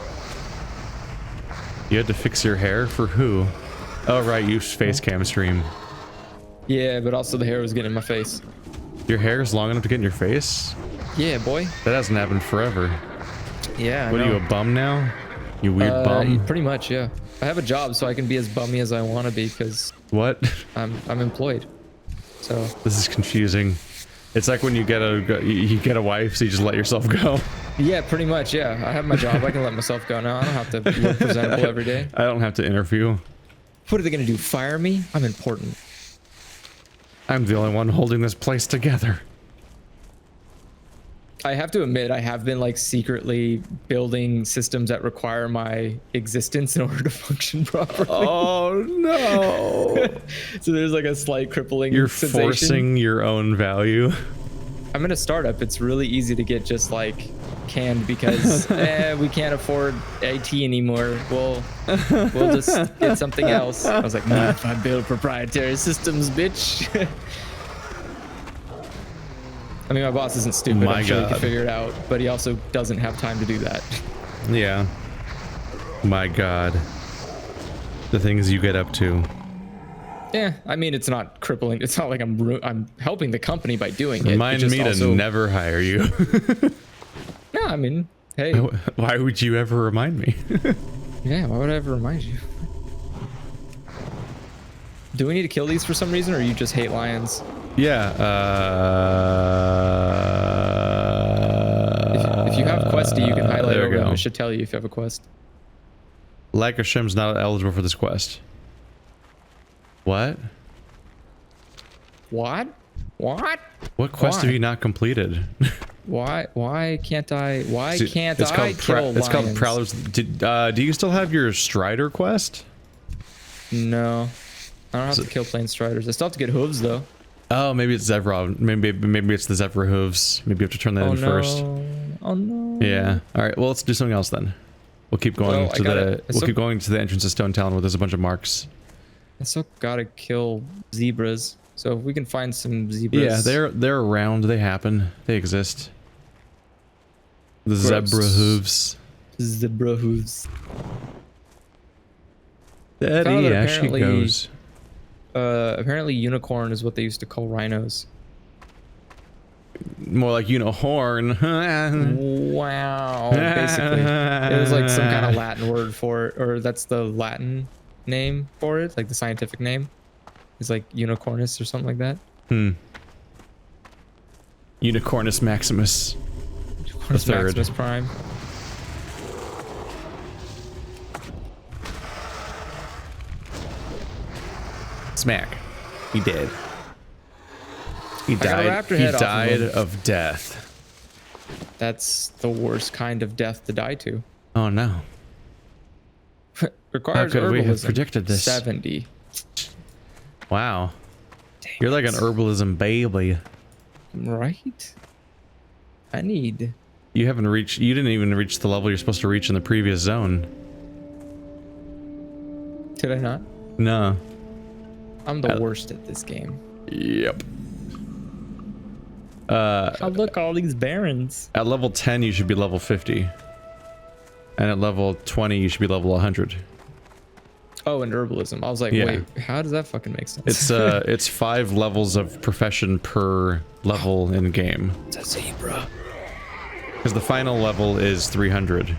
You had to fix your hair? For who? Oh, right, you face cam stream. Yeah, but also the hair was getting in my face. Your hair is long enough to get in your face? Yeah, boy. That hasn't happened forever. Yeah, What, are you a bum now? You weird bum? Pretty much, yeah. I have a job, so I can be as bummy as I want to be, because What? I'm employed. So This is confusing. It's like when you get a wife, so you just let yourself go. yeah, pretty much, yeah. I have my job. I can let myself go now. I don't have to look presentable every day. I don't have to interview. What are they gonna do? Fire me? I'm important. I'm the only one holding this place together. I have to admit, I have been like secretly building systems that require my existence in order to function properly. Oh no! So there's like a slight crippling You're sensation. forcing your own value. I'm in a startup. It's really easy to get just like canned because we can't afford IT anymore. We'll just get something else. I was like, not if I build proprietary systems, bitch. I mean, my boss isn't stupid. My I'm sure he God. can figure it out, but he also doesn't have time to do that. Yeah. My God. The things you get up to. Yeah, I mean, it's not crippling. It's not like I'm helping the company by doing it. Remind me to never hire you. No, I mean, hey. Why would you ever remind me? Yeah, why would I ever remind you? Do we need to kill these for some reason, or you just hate lions? Yeah. If you have questy, you can highlight there we over them. go. It should tell you if you have a quest. Lancashire's not eligible for this quest. What? What? What? What quest Why? have you not completed? Why can't I? Why can't it's I called kill It's called lions? Prowler's. Do you still have your Strider quest? No, I don't have to kill plain striders. I still have to get hooves though. Oh, maybe it's Zevra. Maybe it's the Zevra hooves. Maybe you have to turn that in first. Oh no. Yeah. All right. Well, let's do something else then. We'll keep going keep going to the entrance of Stone Town where there's a bunch of marks. I still gotta kill zebras. So if we can find some zebras. Yeah, they're around. They happen. They exist. The Gross. zebra hooves. Zebra hooves. Daddy, as she goes. Apparently unicorn is what they used to call rhinos. More like horn. Wow. Basically, it was like some kind of Latin word for it, or that's the Latin name for it, like the scientific name. It's like unicornus or something like that. Unicornus maximus. Unicornus third. Maximus Prime. Smack. He did. He got a died. raptor He head off of died him. of death. That's the worst kind of death to die to. Oh no. Requires How could we have herbalism. predicted this? 70. Wow. You're like an herbalism baby. Right? I need. You didn't even reach the level you're supposed to reach in the previous zone. Did I not? No. I'm the worst at this game. Yep. Oh, look, all these barons. At level 10, you should be level 50. And at level 20, you should be level 100. Oh, and herbalism. I was like, Yeah. wait, how does that fucking make sense? It's 5 levels of profession per level in game. It's a zebra. Because the final level is 300,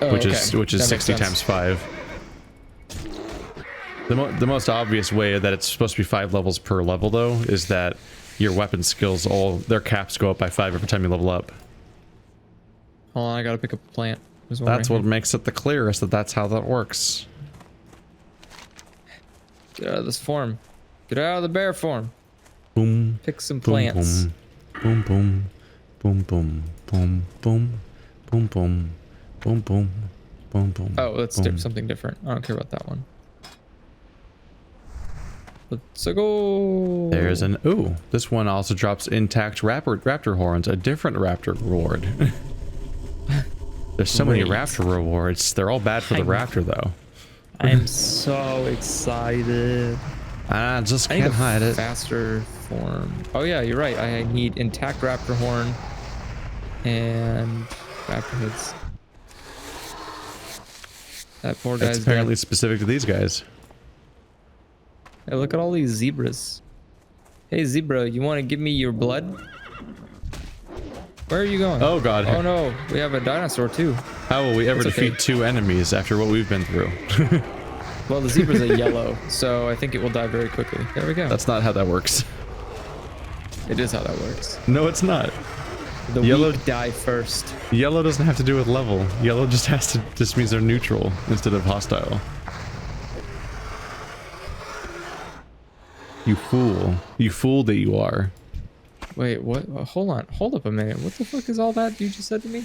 Oh, which okay. is That makes 60 sense. times 5. The most obvious way that it's supposed to be 5 levels per level, though, is that your weapon skills, their caps go up by 5 every time you level up. Hold on, I gotta pick up a plant. There's one That's right what makes it the clearest, that's how that works. here. Get out of this form. Get out of the bear form. Boom. Pick some Boom, plants. boom. Boom, boom. Boom, boom. Boom, boom. Boom, boom. Boom, boom. Boom, boom. Oh, that's boom. something different. I don't care about that one. Let's go. There's an... Ooh, this one also drops intact raptor horns, a different raptor reward. There's so many Great. raptor rewards. They're all bad for the raptor, though. I'm so excited. I just I need can't a hide it. faster form. Oh yeah, you're right. I need intact raptor horn and raptor hoods. That poor guy's It's apparently dead. specific to these guys. Hey, look at all these zebras. Hey zebra, you want to give me your blood? Where are you going? Oh god. Oh no, we have a dinosaur too. How will we ever It's okay. defeat two enemies after what we've been through? Well, the zebra's a yellow, so I think it will die very quickly. There we go. That's not how that works. It is how that works. No, it's not. The Yellow- weak die first. Yellow doesn't have to do with level. Yellow just means they're neutral instead of hostile. You fool. You fool that you are. Wait, what? Hold on. Hold up a minute. What the fuck is all that you just said to me?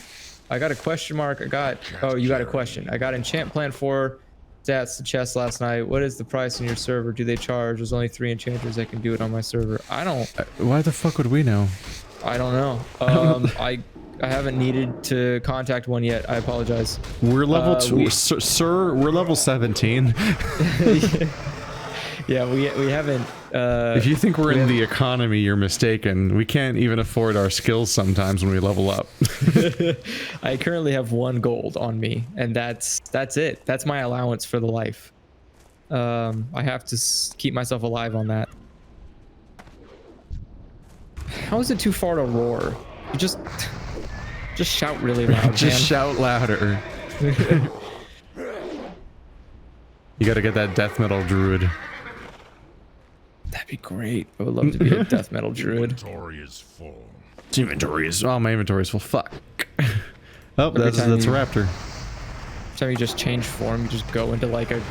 I got a question mark. I got... Oh, you got a question. I got enchant plan 4 stats to chest last night. What is the price on your server? Do they charge? There's only 3 enchanters that can do it on my server. I don't Why the fuck would we know? know. I haven't needed to contact one yet. I apologize. We're level sir, we're level 17. Yeah, we haven't. If you think we're in the economy, you're mistaken. We can't even afford our skills sometimes when we level up. I currently have 1 gold on me, and that's it. That's my allowance for the life. I have to keep myself alive on that. How is it too far to roar? You just shout really loud. Just man. shout louder. You gotta get that death metal druid. That'd be great. I would love to be a death metal druid. Inventory is full. Inventory is... Oh, my inventory is full. Fuck. Oh, Every that's a time you- raptor. Every time you just change form, you just go into like a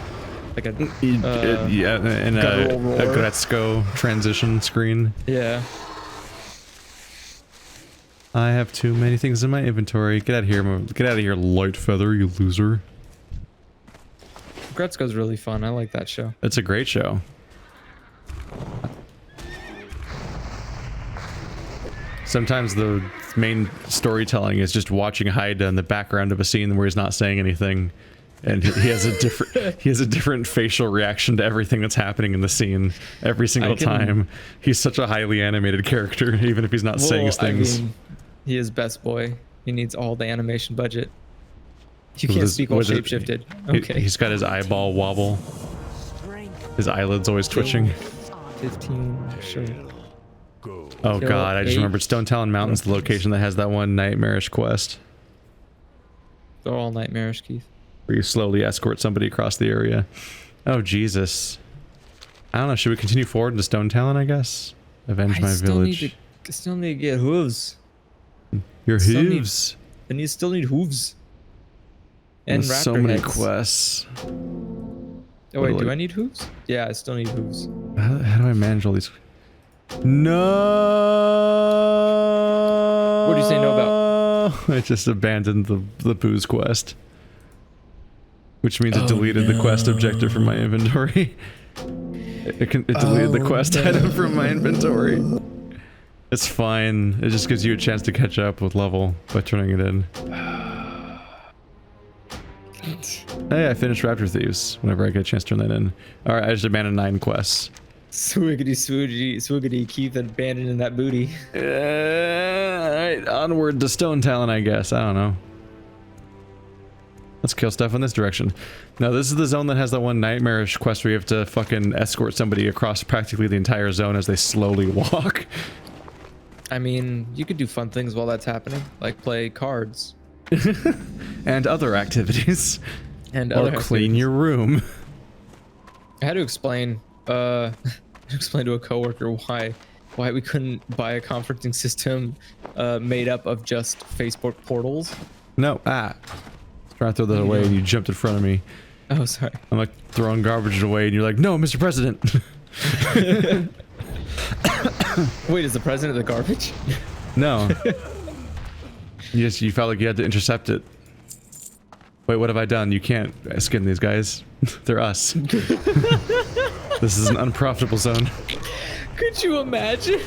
Yeah, and guttural roar. a Gretzko transition screen. yeah. I have too many things in my inventory. Get out of here. Get out of here, light feather, you loser. Gretzko's really fun. I like that show. It's a great show. Sometimes the main storytelling is just watching Haida in the background of a scene where he's not saying anything, and he has a different facial reaction to everything that's happening in the scene every single time. He's such a highly animated character, even if he's not saying things. I mean, he is best boy. He needs all the animation budget. You can't speak while shapeshifted. Okay. He's got his eyeball wobble. His eyelids always twitching. 15, sure. Oh Kill god, I just 8. remembered Stone Talon Mountain's the location that has that one nightmarish quest. They're all nightmarish, Keith. Where you slowly escort somebody across the area. Oh Jesus. I don't know, should we continue forward into Stone Talon, I guess? Avenge my village. I still need to get hooves. Your still need- hooves. And you still need hooves. And There's raptor so many heads. quests. Oh wait, What, do I need hooves? Yeah, I still need hooves. How do I manage all these? No. What do you say no about? I just abandoned the booze quest, which means it deleted the quest objective from my inventory. It deleted the quest item from my inventory. It's fine. It just gives you a chance to catch up with level by turning it in. Hey, I finished Raptor Thieves whenever I get a chance to turn that in. Alright, I just abandoned 9 quests. Swiggity swiggity, Keith abandoning that booty. Alright, onward to Stone Talon, I guess. I don't know. Let's kill stuff in this direction. No, this is the zone that has that one nightmarish quest where you have to fucking escort somebody across practically the entire zone as they slowly walk. I mean, you could do fun things while that's happening, like play cards. And other activities. And Or other clean your room. I had to explain to a coworker why we couldn't buy a conferencing system made up of just Facebook portals. No, I was trying to throw that away and you jumped in front of me. Oh, sorry. I'm like throwing garbage away and you're like, no, Mr. President. Wait, is the president the garbage? No. Yes, you felt like you had to intercept it. Wait, what have I done? You can't skin these guys. They're us. This is an unprofitable zone. Could you imagine?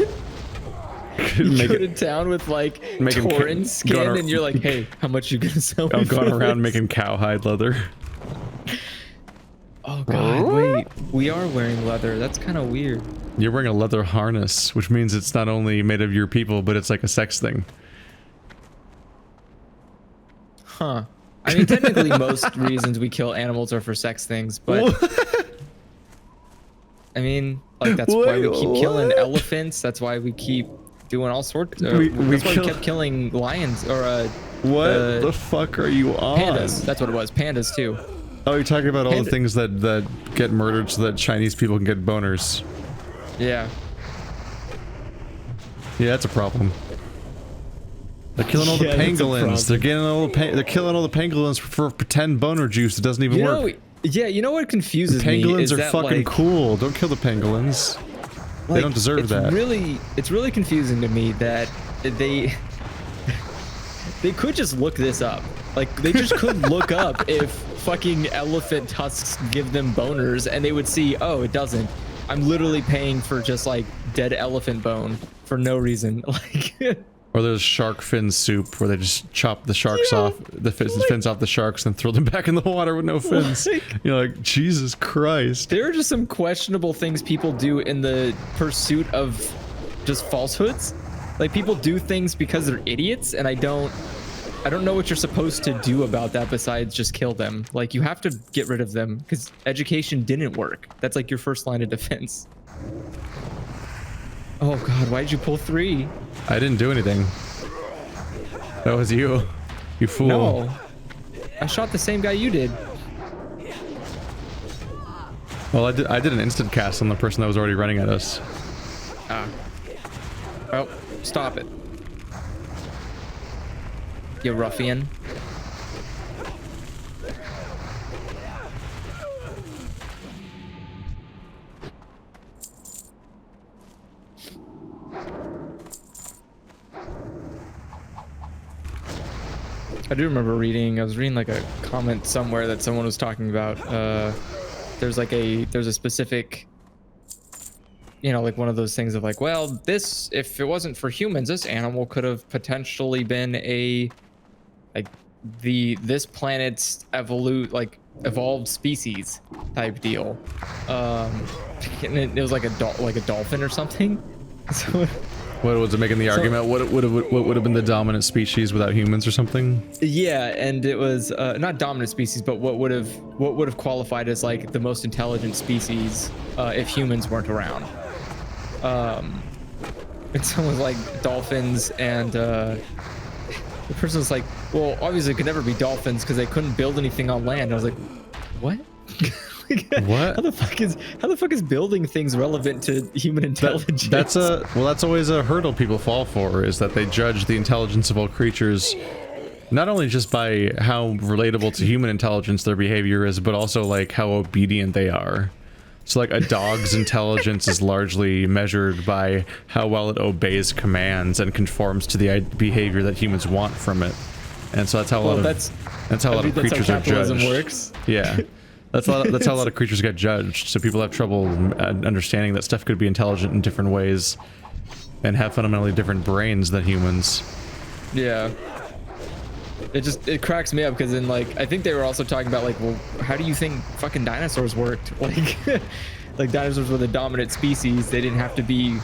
You Make go it, to town with like making Tauren skin going and you're like, hey, how much you gonna sell me I'm going for around this? making cowhide leather. Oh god, wait. We are wearing leather. That's kind of weird. You're wearing a leather harness, which means it's not only made of your people, but it's like a sex thing. Huh. I mean, technically most reasons we kill animals are for sex things, but I mean, like that's why we keep killing elephants. That's why we keep doing all sorts. That's why we kept killing lions or what the fuck are you on? Pandas. That's what it was. Pandas too. Oh, you're talking about all the things that get murdered so that Chinese people can get boners. Yeah. Yeah, that's a problem. They're killing all the pangolins. They're getting all they're killing all the pangolins for pretend boner juice. It doesn't even work. Yeah, you know what confuses me? Pangolins are fucking cool. Don't kill the pangolins. They don't deserve that. It's really confusing to me that they could just look this up. Like they just could look up if fucking elephant tusks give them boners, and they would see, oh, it doesn't. I'm literally paying for just like dead elephant bone for no reason. Like. Or there's shark fin soup where they just chop the sharks off, the fins off the sharks and throw them back in the water with no fins. You're like, Jesus Christ. There are just some questionable things people do in the pursuit of just falsehoods. Like people do things because they're idiots, and I don't know what you're supposed to do about that besides just kill them. Like you have to get rid of them because education didn't work. That's like your first line of defense. Oh god, why did you pull 3? I didn't do anything. That was you. You fool. No. I shot the same guy you did. Well, I did an instant cast on the person that was already running at us. Ah. Oh, stop it. You ruffian. I do remember I was reading like a comment somewhere that someone was talking about, there's a specific, you know, like one of those things of like, well, if it wasn't for humans, this animal could have potentially been this planet's evolved species type deal. And it was like a dolphin or something. So what was it making the argument? What would have been the dominant species without humans or something? Yeah, and it was not dominant species, but what would have qualified as like the most intelligent species if humans weren't around. And someone was like dolphins, and the person was like, well, obviously it could never be dolphins because they couldn't build anything on land. And I was like, what? What? How the fuck is building things relevant to human intelligence? That's always a hurdle people fall for, is that they judge the intelligence of all creatures not only just by how relatable to human intelligence their behavior is, but also like how obedient they are. So like a dog's intelligence is largely measured by how well it obeys commands and conforms to the behavior that humans want from it. And so that's how a lot of creatures are judged. Works. Yeah. That's how a lot of creatures get judged. So people have trouble understanding that stuff could be intelligent in different ways and have fundamentally different brains than humans. Yeah. It cracks me up because then like I think they were also talking about like, well, how do you think fucking dinosaurs worked? Like like dinosaurs were the dominant species. They didn't have to be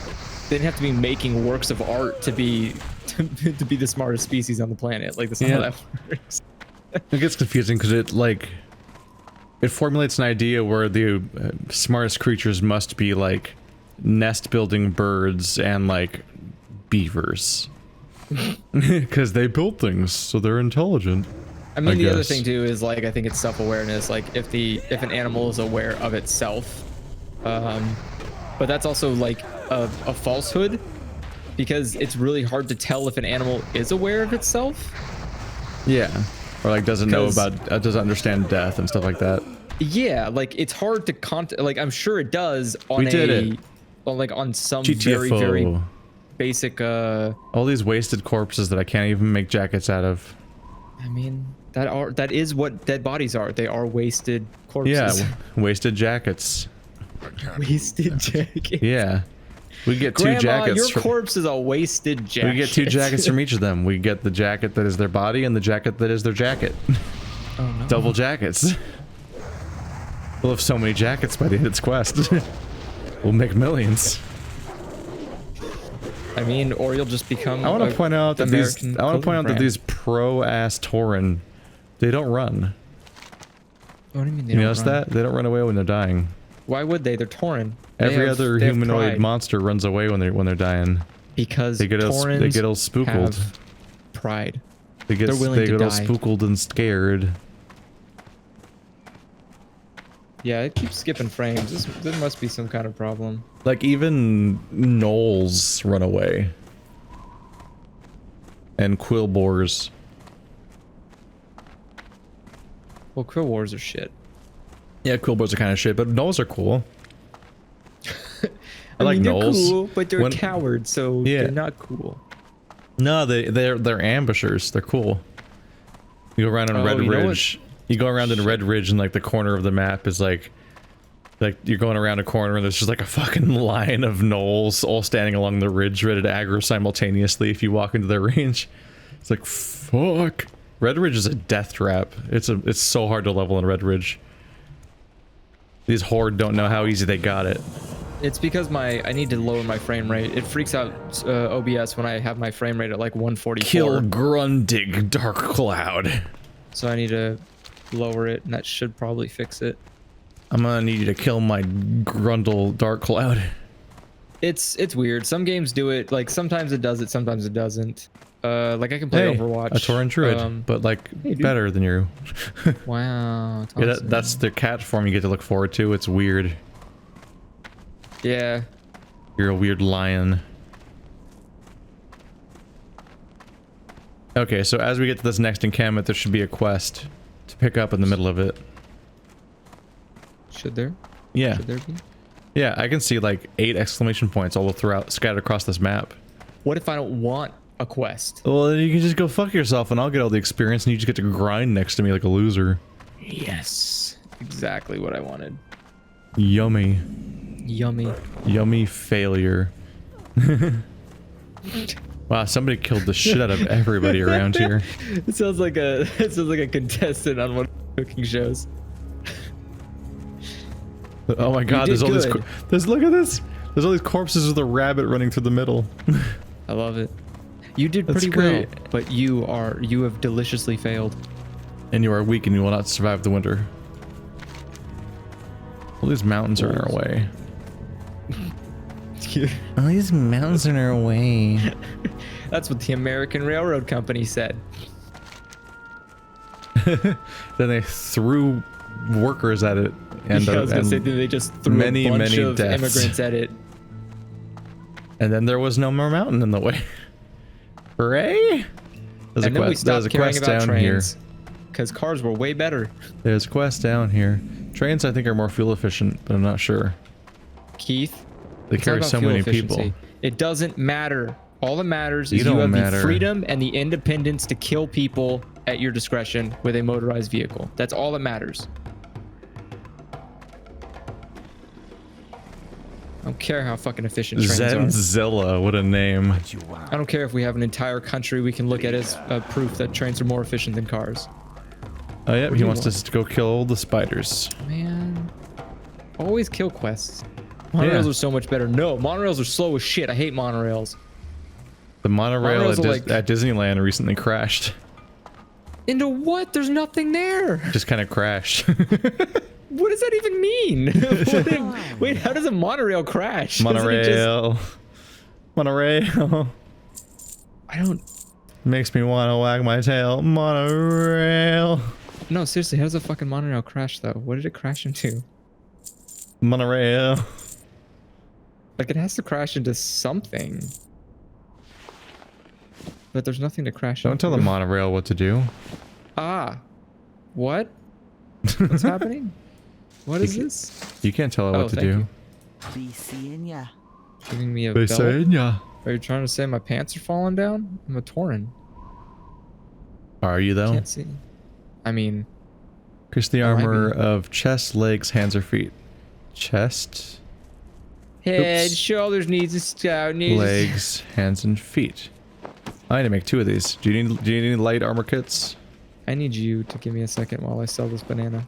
making works of art to be the smartest species on the planet. Like that's not how that works. It gets confusing because it formulates an idea where the smartest creatures must be like nest building birds and like beavers because they build things, so they're intelligent. I mean, the other thing too is like I think it's self-awareness. Like if an animal is aware of itself, but that's also like a falsehood because it's really hard to tell if an animal is aware of itself. Yeah. Or like doesn't understand death and stuff like that. Yeah, like it's hard to like I'm sure it does on on some GTFO. very basic all these wasted corpses that I can't even make jackets out of. I mean, that is what dead bodies are. They are wasted corpses. Yeah, wasted jackets. Wasted jackets. Yeah. We get two jackets. Your corpse is a wasted jacket. We get 2 jackets from each of them. We get the jacket that is their body and the jacket that is their jacket. Oh, no. Double jackets. We'll have so many jackets by the end of this quest. We'll make millions. I mean, or you'll just become. I want to point out that these pro-ass Tauren, they don't run. What do you mean they You don't notice run? that? They don't run away when they're dying. Why would they? They're Tauren. Every other they have humanoid pride. monster runs away when they're dying. Because They get all spooked. have pride. They get They're willing all to die. spooked and scared. Yeah, it keeps skipping frames. There must be some kind of problem. Like even gnolls run away. And quillboars. Well, Quill Wars are shit. Yeah, quillboars are kind of shit, but gnolls are cool. I like mean, they're gnolls. cool, but they're cowards, so Yeah. they're not cool. No, they're ambushers. They're cool. You go around in Red you know Ridge. You go around in Red Ridge and like the corner of the map is like you're going around a corner and there's just like a fucking line of gnolls all standing along the ridge ready to aggro simultaneously if you walk into their range. It's like fuck. Red Ridge is a death trap. It's so hard to level in Red Ridge. These Horde don't know how easy they got it. It's because I need to lower my frame rate. It freaks out OBS when I have my frame rate at like 144. Kill Grundig Dark Cloud. So I need to lower it, and that should probably fix it. I'm gonna need you to kill my Grundle Dark Cloud. It's weird. Some games do it. Like sometimes it does it, sometimes it doesn't. Like I can play Overwatch. A Tauren Druid, but like better than you. Wow. Yeah, that's the cat form you get to look forward to. It's weird. Yeah. You're a weird lion. Okay, so as we get to this next encampment, there should be a quest to pick up in the middle of it. Should there? Yeah. Should there be? Yeah, I can see like 8 exclamation points all throughout, scattered across this map. What if I don't want a quest? Well, then you can just go fuck yourself and I'll get all the experience and you just get to grind next to me like a loser. Yes. Exactly what I wanted. Yummy. Yummy. Yummy failure. Wow, somebody killed the shit out of everybody around here. It sounds like a contestant on one of the cooking shows. Oh my god, there's all these look at this. There's all these corpses with a rabbit running through the middle. I love it. You did That's pretty great. well, but you have deliciously failed. And you are weak and you will not survive the winter. All these mountains are in our way. All these mountains are in our way. That's what the American Railroad Company said. Then they threw workers at it, and, I was gonna say they just threw many, a bunch many of deaths. immigrants at it. And then there was no more mountain in the way. Hooray! There's And then we stopped caring about trains because cars were way better. There's a quest down here. Trains, I think, are more fuel efficient, but I'm not sure. Keith, They it's not carry about so fuel many efficiency. people. It doesn't matter. All that matters You is you don't have matter. the freedom and the independence to kill people at your discretion with a motorized vehicle. That's all that matters. I don't care how fucking efficient trains are. Zenzilla, what a name. I don't care if we have an entire country we can look at as proof that trains are more efficient than cars. Oh yeah, do he you wants want? us to go kill all the spiders. Man, always kill quests. Monorails are so much better. No, monorails are slow as shit. I hate monorails. The monorail Monorails are at Disneyland recently crashed. Into what? There's nothing there. Just kind of crashed. What does that even mean? Wait, how does a monorail crash? Doesn't it just- Monorail. I don't. Makes me want to wag my tail. Monorail. No, seriously, how does a fucking monorail crash though? What did it crash into? Monorail. Like it has to crash into something. But there's nothing to crash Don't into. tell the monorail what to do. Ah. What? What's happening? What is this? You can't tell it what to thank do. you. Be seeing ya. Giving me a They belt? saying ya. Are you trying to say my pants are falling down? I'm a Tauren. Are you though? Can't see. I mean, Increase the I might armor be. of chest, legs, hands, or feet. Chest, head, Oops. shoulders, knees, and scout, knees. legs, hands, and feet. I need to make 2 of these. Do you need light armor kits? I need you to give me a second while I sell this banana.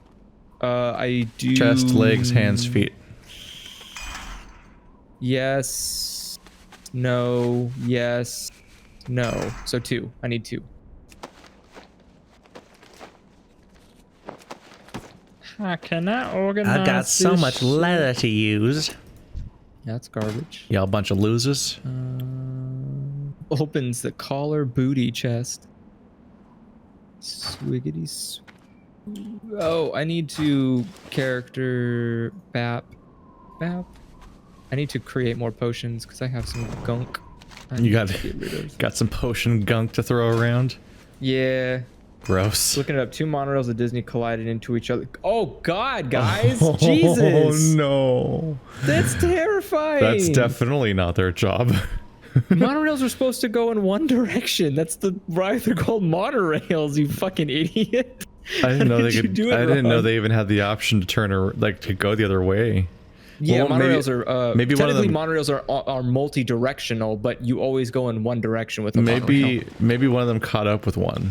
I do. Chest, legs, hands, feet. Yes. No. Yes. No. So 2. I need 2. How can I organize? I got so much leather to use. That's garbage. Y'all a bunch of losers. Opens the collar booty chest. Swiggity. Oh, I need to character Bap. I need to create more potions because I have some gunk. You got some potion gunk to throw around. Yeah. Gross. Looking it up, 2 monorails at Disney collided into each other. Oh God, guys! Jesus! Oh no! That's terrifying. That's definitely not their job. Monorails are supposed to go in one direction. That's why they're called monorails. You fucking idiot! I didn't know they could. I didn't know wrong? they even had the option to turn or like to go the other way. Yeah, Well, monorails are maybe one of technically them. monorails are multi-directional, but you always go in one direction with a monorail. Maybe one of them caught up with one.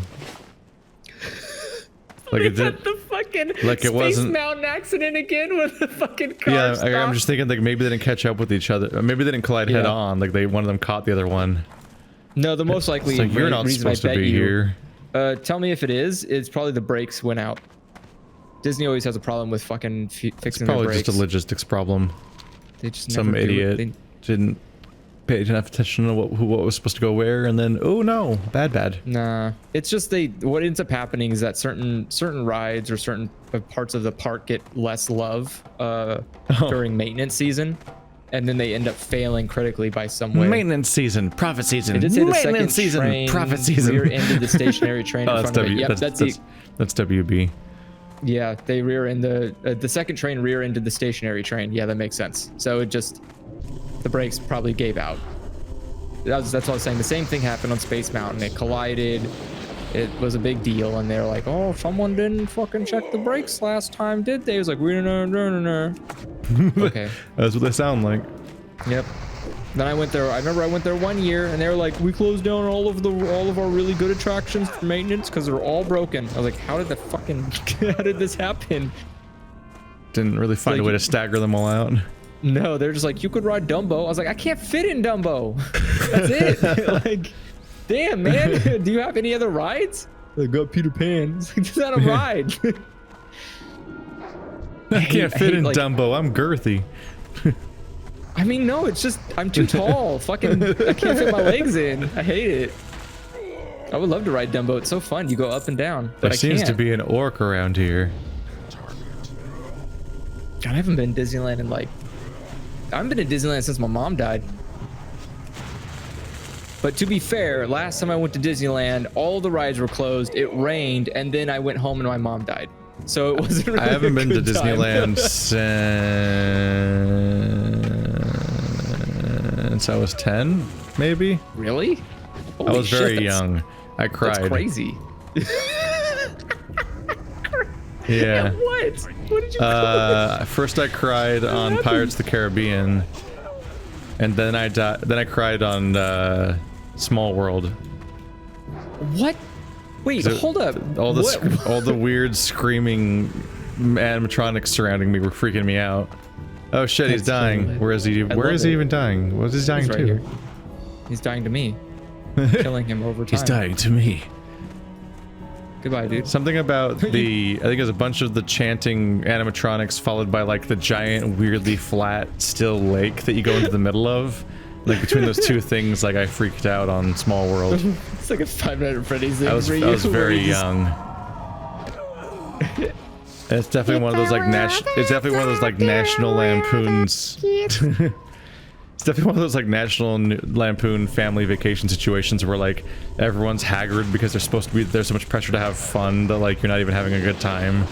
Like it did. The fucking Like it Space wasn't. Mountain accident again with the fucking car. Yeah, stopped. I'm just thinking like maybe they didn't catch up with each other. Or maybe they didn't collide head on. Like one of them caught the other one. No, the most likely So you're not reason supposed I to bet be here. Tell me if it is. It's probably the brakes went out. Disney always has a problem with fucking fixing their Probably brakes. just a logistics problem. They just Some never do it. idiot didn't pay enough attention to what was supposed to go where, and then oh no, bad. Nah, it's just what ends up happening is that certain rides or certain parts of the park get less love during maintenance season, and then they end up failing critically by some way. Maintenance season, profit season. It did say the second Maintenance season, train profit season. rear-ended the stationary train in Oh, front of it. Yep, that's WB. Yeah, they rear-end the second train rear-ended the stationary train. Yeah, that makes sense. So it just the brakes probably gave out. That's what I was saying. The same thing happened on Space Mountain. It collided. It was a big deal, and they're like, "Oh, someone didn't fucking check the brakes last time, did they?" It was like, "We no." Okay. That's what they sound like. Yep. Then I went there. I remember I went there 1 year, and they were like, "We closed down all of our really good attractions for maintenance because they're all broken." I was like, "How did how did this happen?" Didn't really find a way to stagger them all out. No, they're just like, "You could ride Dumbo." I was like, "I can't fit in Dumbo." That's it. Like, damn, man. Do you have any other rides? I got Peter Pan. It's like, that's not a ride. I can't fit in like, Dumbo. I'm girthy. I mean, no, it's just I'm too tall. Fucking, I can't fit my legs in. I hate it. I would love to ride Dumbo. It's so fun. You go up and down. But There seems to can't. be an orc around here. God, I haven't been to Disneyland in like. I haven't been to Disneyland since my mom died. But to be fair, last time I went to Disneyland, all the rides were closed. It rained, and then I went home and my mom died. So it wasn't really I haven't a been to good time. Disneyland since I was 10, maybe. Really? I Holy was shit, very that's- young. I cried. That's crazy. Yeah. What? What did you cry? First I cried on Pirates of the Caribbean, and then I cried on Small World. What? Wait, hold up. All the What? all the weird screaming animatronics surrounding me were freaking me out. Oh shit, he's That's so dying. lit. Where is he? I Where love is he it. even dying? What is he dying He's right to? here. He's dying to me. Killing him over time. He's dying to me. Goodbye, dude. Something about the, I think it was a bunch of the chanting animatronics followed by like the giant, weirdly flat, still lake that you go into the middle of. Like between those two things, like I freaked out on Small World. It's like a 5 Nights at Freddy's thing. I was very young. It's definitely one of those like it's definitely one of those like National Lampoons. It's definitely one of those like National Lampoon family vacation situations where like everyone's haggard because they're supposed to be, there's so much pressure to have fun that like you're not even having a good time.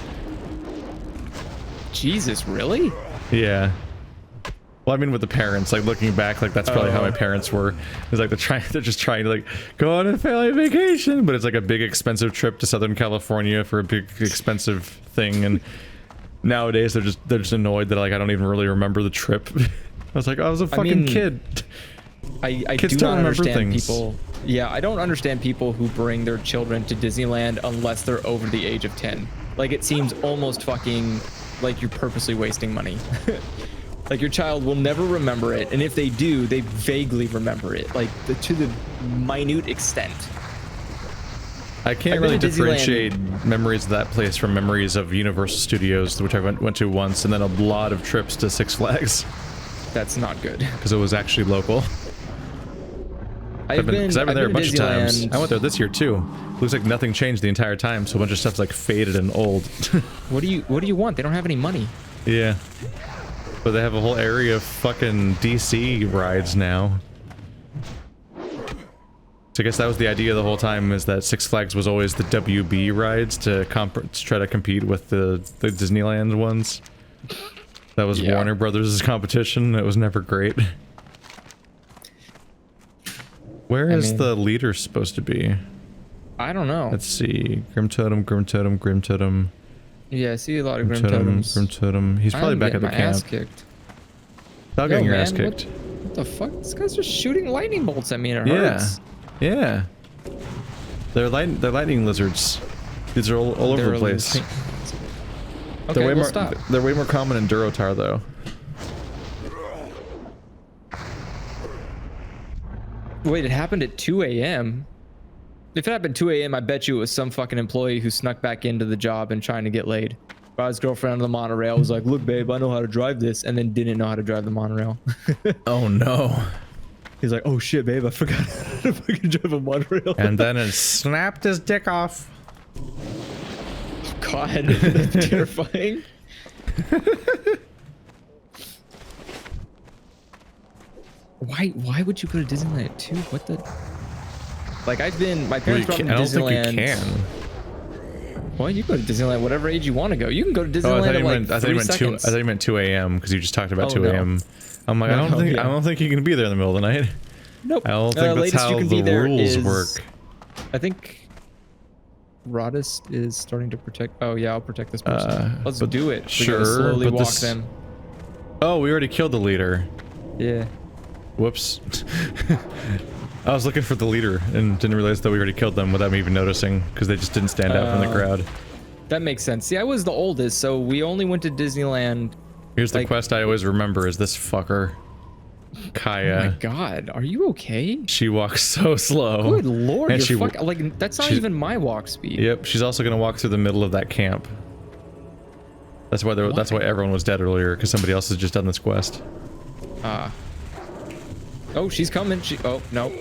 Jesus, really? Yeah. Well, I mean with the parents, like looking back, like that's probably how my parents were. It's like they're just trying to like go on a family vacation, but it's like a big expensive trip to Southern California for a big expensive thing, and nowadays they're just annoyed that like I don't even really remember the trip. I was like, I was a fucking kid. I Kids do don't not remember understand things. people. Yeah, I don't understand people who bring their children to Disneyland unless they're over the age of 10. Like it seems almost fucking like you're purposely wasting money. Like your child will never remember it, and if they do, they vaguely remember it, like to the minute extent. I can't really differentiate memories of that place from memories of Universal Studios, which I went to once, and then a lot of trips to Six Flags. That's not good. Because it was actually local. I've been there a bunch of times. I went there this year too. Looks like nothing changed the entire time, so a bunch of stuff's like faded and old. What do you want? They don't have any money. Yeah. But they have a whole area of fucking DC rides now. So I guess that was the idea the whole time, is that Six Flags was always the WB rides to try to compete with the Disneyland ones. That was Warner Brothers' competition. It was never great. Where is the leader supposed to be? I don't know. Let's see. Grim Totem, Grim Totem, Grim Totem. Yeah, I see a lot of Grim Totems. Grim Totem. He's probably back at the camp. Ass kicked. Without getting your ass kicked. What the fuck? This guy's just shooting lightning bolts at me and it hurts. Yeah. They're lightning lizards. These are all over the place. Okay, stop. They're way more common in Durotar though. Wait, it happened at 2 a.m. If it happened 2 a.m., I bet you it was some fucking employee who snuck back into the job and trying to get laid. Brought his girlfriend on the monorail, was like, look, babe, I know how to drive this, and then didn't know how to drive the monorail. Oh, no. He's like, oh, shit, babe, I forgot how to fucking drive a monorail. And then it snapped his dick off. Oh, God, that's terrifying. Why would you go to Disneyland at 2? What the? Like, my parents brought me to Disneyland. I don't think you can. Well, you go to Disneyland whatever age you want to go. You can go to Disneyland at like 3 seconds. I thought you meant 2 a.m. because you just talked about 2 no. a.m. I'm like, I don't think you can be there in the middle of the night. Nope. I don't think that's how the rules work. I think Rodis is starting to protect. Oh yeah, I'll protect this person. Let's do it. Sure. We're gonna slowly walk them. Oh, we already killed the leader. Yeah. Whoops. I was looking for the leader and didn't realize that we already killed them without me even noticing because they just didn't stand out from the crowd. That makes sense. See, I was the oldest, so we only went to Disneyland. Here's the quest I always remember is this fucker. Kaya. Oh my God, are you okay? She walks so slow. Good Lord, and you're like, that's not even my walk speed. Yep, she's also gonna walk through the middle of that camp. That's why that's why everyone was dead earlier, because somebody else has just done this quest. Oh, she's coming. Oh no.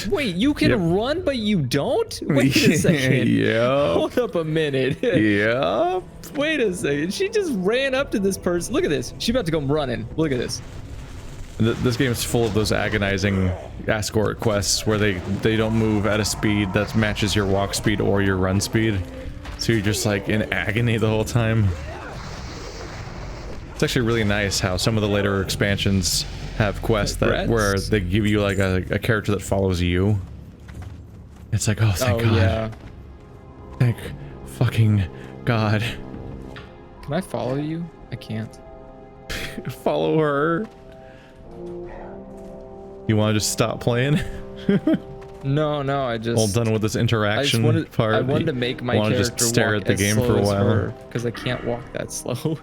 Wait, you can run, but you don't? Wait a second. Yep. Hold up a minute. Yep. Wait a second. She just ran up to this person. Look at this. She's about to go running. Look at this. This game is full of those agonizing escort quests where they don't move at a speed that matches your walk speed or your run speed. So you're just like in agony the whole time. It's actually really nice how some of the later expansions have quests where they give you like a character that follows you. It's like, oh, thank God. Yeah. Thank fucking God. Can I follow you? I can't. Follow her. You want to just stop playing? No, I just... All done with this interaction part. I wanted to make my character just stare walk at the game for a while. Because I can't walk that slow.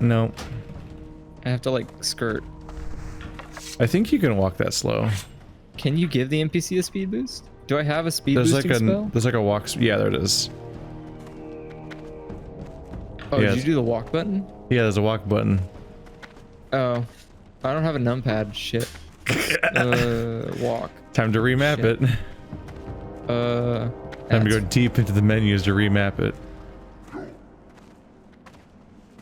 No. I have to like skirt. I think you can walk that slow. Can you give the NPC a speed boost? Do I have a speed boosting spell? There's like a walk... Yeah, there it is. Oh, did you do the walk button? Yeah, there's a walk button. Oh. I don't have a numpad. Shit. Walk. Time to remap it. Time to go deep into the menus to remap it.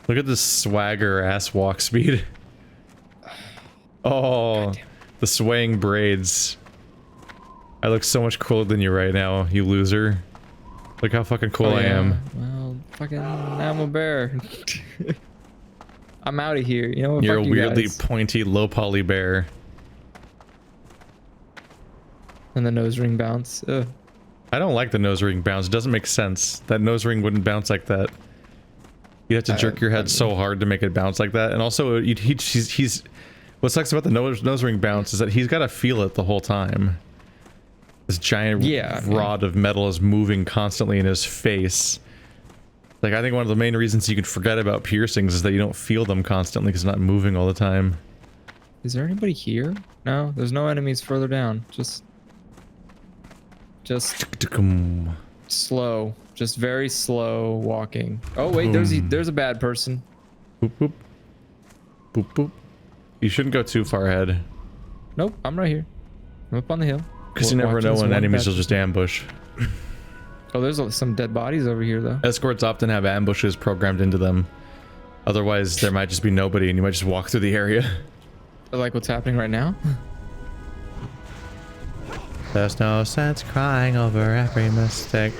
Look at this swagger ass walk speed. Oh, the swaying braids. I look so much cooler than you right now, you loser. Look how fucking cool I am. Well, fucking, I'm a bear. I'm out of here. You know what? You're a weirdly pointy, low poly bear. And the nose ring bounce. Ugh. I don't like the nose ring bounce. It doesn't make sense. That nose ring wouldn't bounce like that. You have to jerk your head so hard to make it bounce like that. And also, he's what sucks about the nose ring bounce is that he's got to feel it the whole time. This giant rod of metal is moving constantly in his face. Like, I think one of the main reasons you can forget about piercings is that you don't feel them constantly because it's not moving all the time. Is there anybody here? No, there's no enemies further down. Just slow. Just very slow walking. Oh wait, there's a bad person. Boop boop. Boop boop. You shouldn't go too far ahead. Nope, I'm right here. I'm up on the hill. Because you never know when enemies will just ambush. Oh, there's some dead bodies over here though. Escorts often have ambushes programmed into them. Otherwise, there might just be nobody and you might just walk through the area. Like what's happening right now? There's no sense crying over every mistake.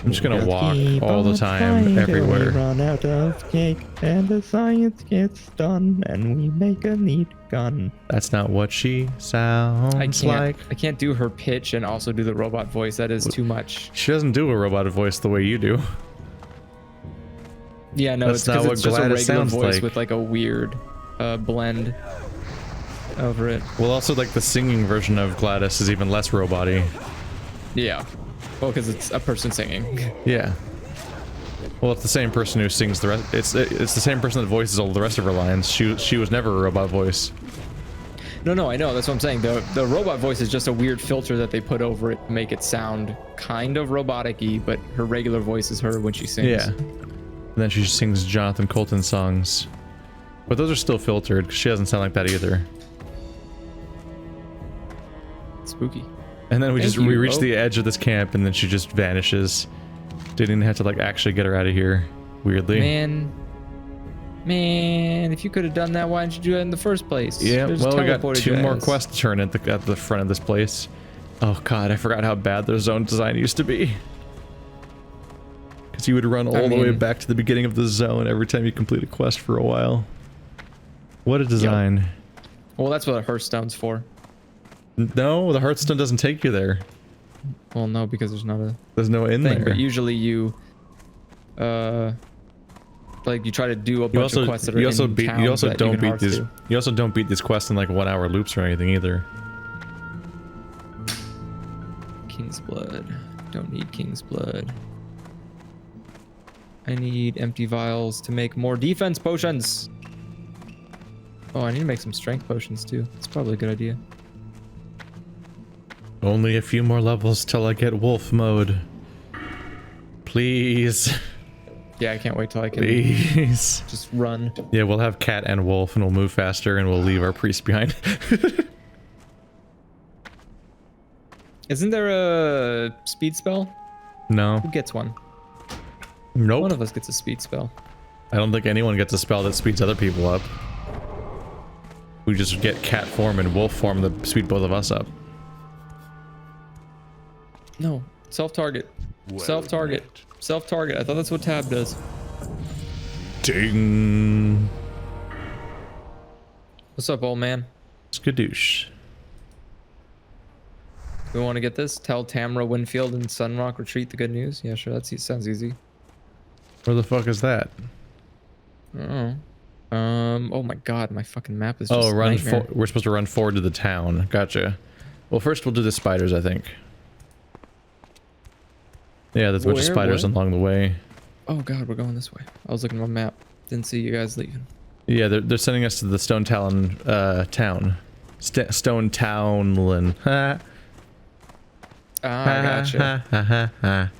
I'm just gonna walk all the time, everywhere. We run out of cake and the science gets done and we make a neat gun. That's not what she sounds like. I can't do her pitch and also do the robot voice. That is too much. She doesn't do a robot voice the way you do. Yeah, no, That's it's because not it's what just a Gladys regular sounds voice like. with like a weird blend over it. Well, also like the singing version of Gladys is even less robot-y. Yeah. Well, because it's a person singing. Yeah. Well, it's the same person who sings the rest. It's the same person that voices all the rest of her lines. She was never a robot voice. No, I know. That's what I'm saying. The robot voice is just a weird filter that they put over it to make it sound kind of robotic-y, but her regular voice is her when she sings. Yeah. And then she sings Jonathan Colton songs. But those are still filtered, because she doesn't sound like that either. Spooky. And then we Thank reach you. the edge of this camp, and then she just vanishes. Didn't have to like actually get her out of here. Weirdly. Man, if you could have done that, why didn't you do it in the first place? Yeah. Should've just Well, we got teleported 2 your more ass. quests to turn at the front of this place. Oh god, I forgot how bad their zone design used to be. Because you would run all the way back to the beginning of the zone every time you complete a quest for a while. What a design. Yep. Well, that's what a Hearthstone's for. No, the Hearthstone doesn't take you there. Well, no, because there's not a There's no in thing. there. But usually you, like you try to do a bunch of quests that are you also in beat towns you also that don't even beat Hearts these do. you also don't beat these quests in like 1-hour loops or anything either. King's Blood. Don't need King's Blood. I need empty vials to make more defense potions. Oh, I need to make some strength potions too. It's probably a good idea. Only a few more levels till I get wolf mode. Please. Yeah, I can't wait till I can Please. just run. Yeah, we'll have cat and wolf and we'll move faster and we'll leave our priest behind. Isn't there a speed spell? No. Who gets one? Nope. One of us gets a speed spell. I don't think anyone gets a spell that speeds other people up. We just get cat form and wolf form that speed both of us up. No, self-target. Self-target. Self-target. I thought that's what tab does. Ding. What's up, old man? Skadoosh. We want to get this? Tell Tamra, Winfield, and Sunrock retreat the good news? Yeah, sure. That sounds easy. Where the fuck is that? Oh. Oh my god, my fucking map is just Oh, nightmare. we're supposed to run forward to the town. Gotcha. Well, first we'll do the spiders, I think. Yeah, there's a bunch of Where? spiders What? along the way. Oh god, we're going this way. I was looking at my map. Didn't see you guys leaving. Yeah, they're sending us to the Stone Talon town. Stone Townland. Ha. Ah, I gotcha. Ha, ha, ha.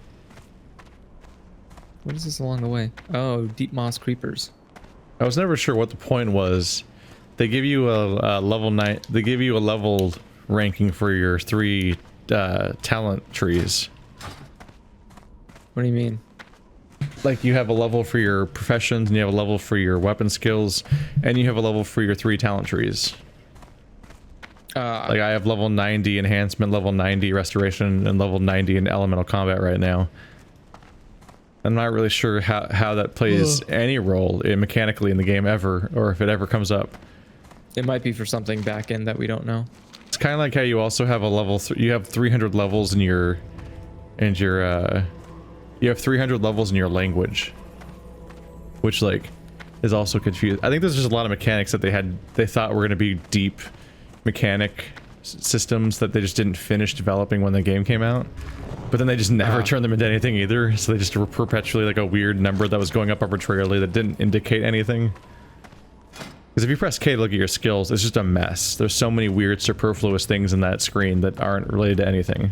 What is this along the way? Oh, deep moss creepers. I was never sure what the point was. They give you a level 9. They give you a level ranking for your 3 talent trees. What do you mean? Like you have a level for your professions, and you have a level for your weapon skills, and you have a level for your 3 talent trees. Like I have level 90 enhancement, level 90 restoration, and level 90 in elemental combat right now. I'm not really sure how that plays any role mechanically in the game ever, or if it ever comes up. It might be for something back end that we don't know. It's kind of like how you also have a level. You have 300 levels in your, you have 300 levels in your language, which like is also confused. I think there's just a lot of mechanics that they thought were going to be deep mechanic systems that they just didn't finish developing when the game came out. But then they just never turned them into anything either. So they just were perpetually like a weird number that was going up arbitrarily that didn't indicate anything. Because if you press K to look at your skills, it's just a mess. There's so many weird superfluous things in that screen that aren't related to anything.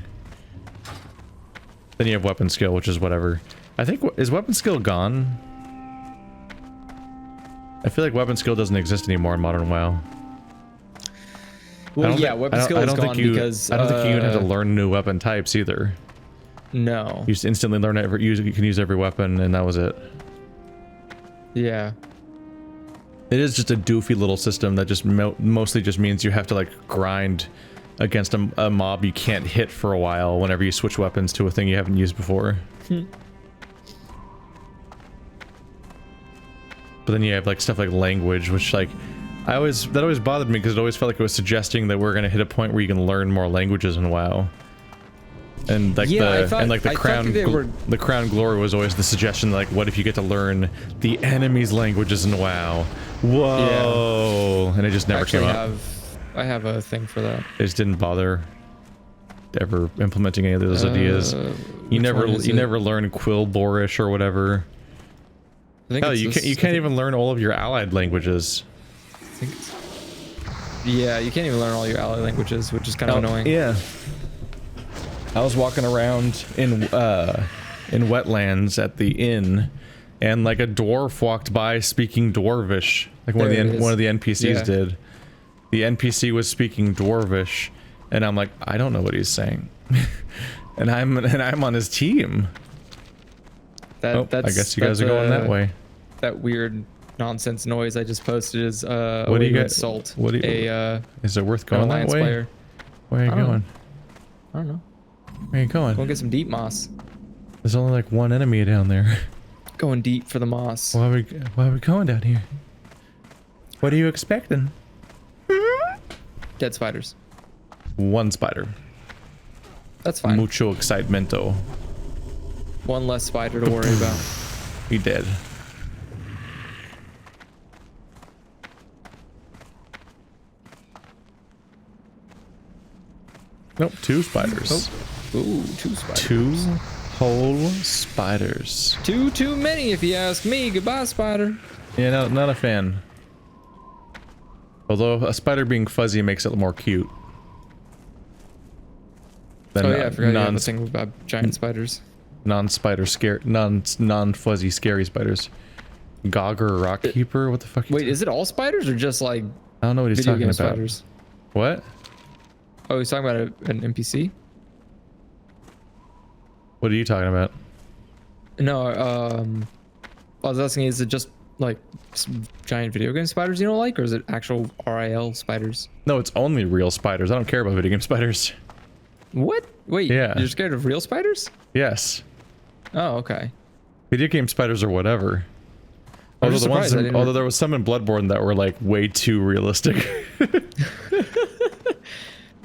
Then you have weapon skill, which is whatever. I think, is weapon skill gone? I feel like weapon skill doesn't exist anymore in Modern WoW. Well, yeah, weapon skill is gone because... I don't think you even have to learn new weapon types either. No. You just instantly learn you can use every weapon, and that was it. Yeah. It is just a doofy little system that just mostly just means you have to like grind against a mob you can't hit for a while whenever you switch weapons to a thing you haven't used before. But then you have like stuff like language, which like that always bothered me because it always felt like it was suggesting that we're gonna hit a point where you can learn more languages in WoW. And like the crown glory was always the suggestion, like, what if you get to learn the enemy's languages in WoW? Whoa! Yeah. And it just never came up. I have a thing for that. It just didn't bother ever implementing any of those ideas. You never learn Quillborish or whatever. Hell, you can't even learn all of your allied languages. Yeah, you can't even learn all your allied languages, which is kind of annoying. Yeah. I was walking around in wetlands at the inn, and like a dwarf walked by speaking Dwarvish. Like one of the NPCs did. The NPC was speaking Dwarvish, and I'm like, I don't know what he's saying, and I'm on his team. I guess you guys are going that way. That weird nonsense noise I just posted is what do you get? Salt. What do you? Is it worth going that way? Player. Where are you going? I don't know. Where are you going? Go get some deep moss. There's only like one enemy down there. Going deep for the moss. Why are we going down here? What are you expecting? Dead spiders. One spider. That's fine. Mucho excitemento. One less spider to worry about. He dead. Nope, two spiders. Oh. Ooh, two spiders. Two whole spiders. Too many if you ask me. Goodbye, spider. Yeah, no, not a fan. Although a spider being fuzzy makes it more cute. Oh yeah, I forgot you have the thing about giant spiders. Non-fuzzy scary spiders. Gogger Rockkeeper? What the fuck? Wait, is it all spiders or just like I don't know what he's talking about. Spiders? What? Oh, he's talking about an NPC? What are you talking about? No, I was asking, is it just like giant video game spiders you don't like, or is it actual RIL spiders? No, it's only real spiders. I don't care about video game spiders. What? Wait, yeah. You're scared of real spiders? Yes. Oh, okay. Video game spiders are whatever. Although there was some in Bloodborne that were like way too realistic.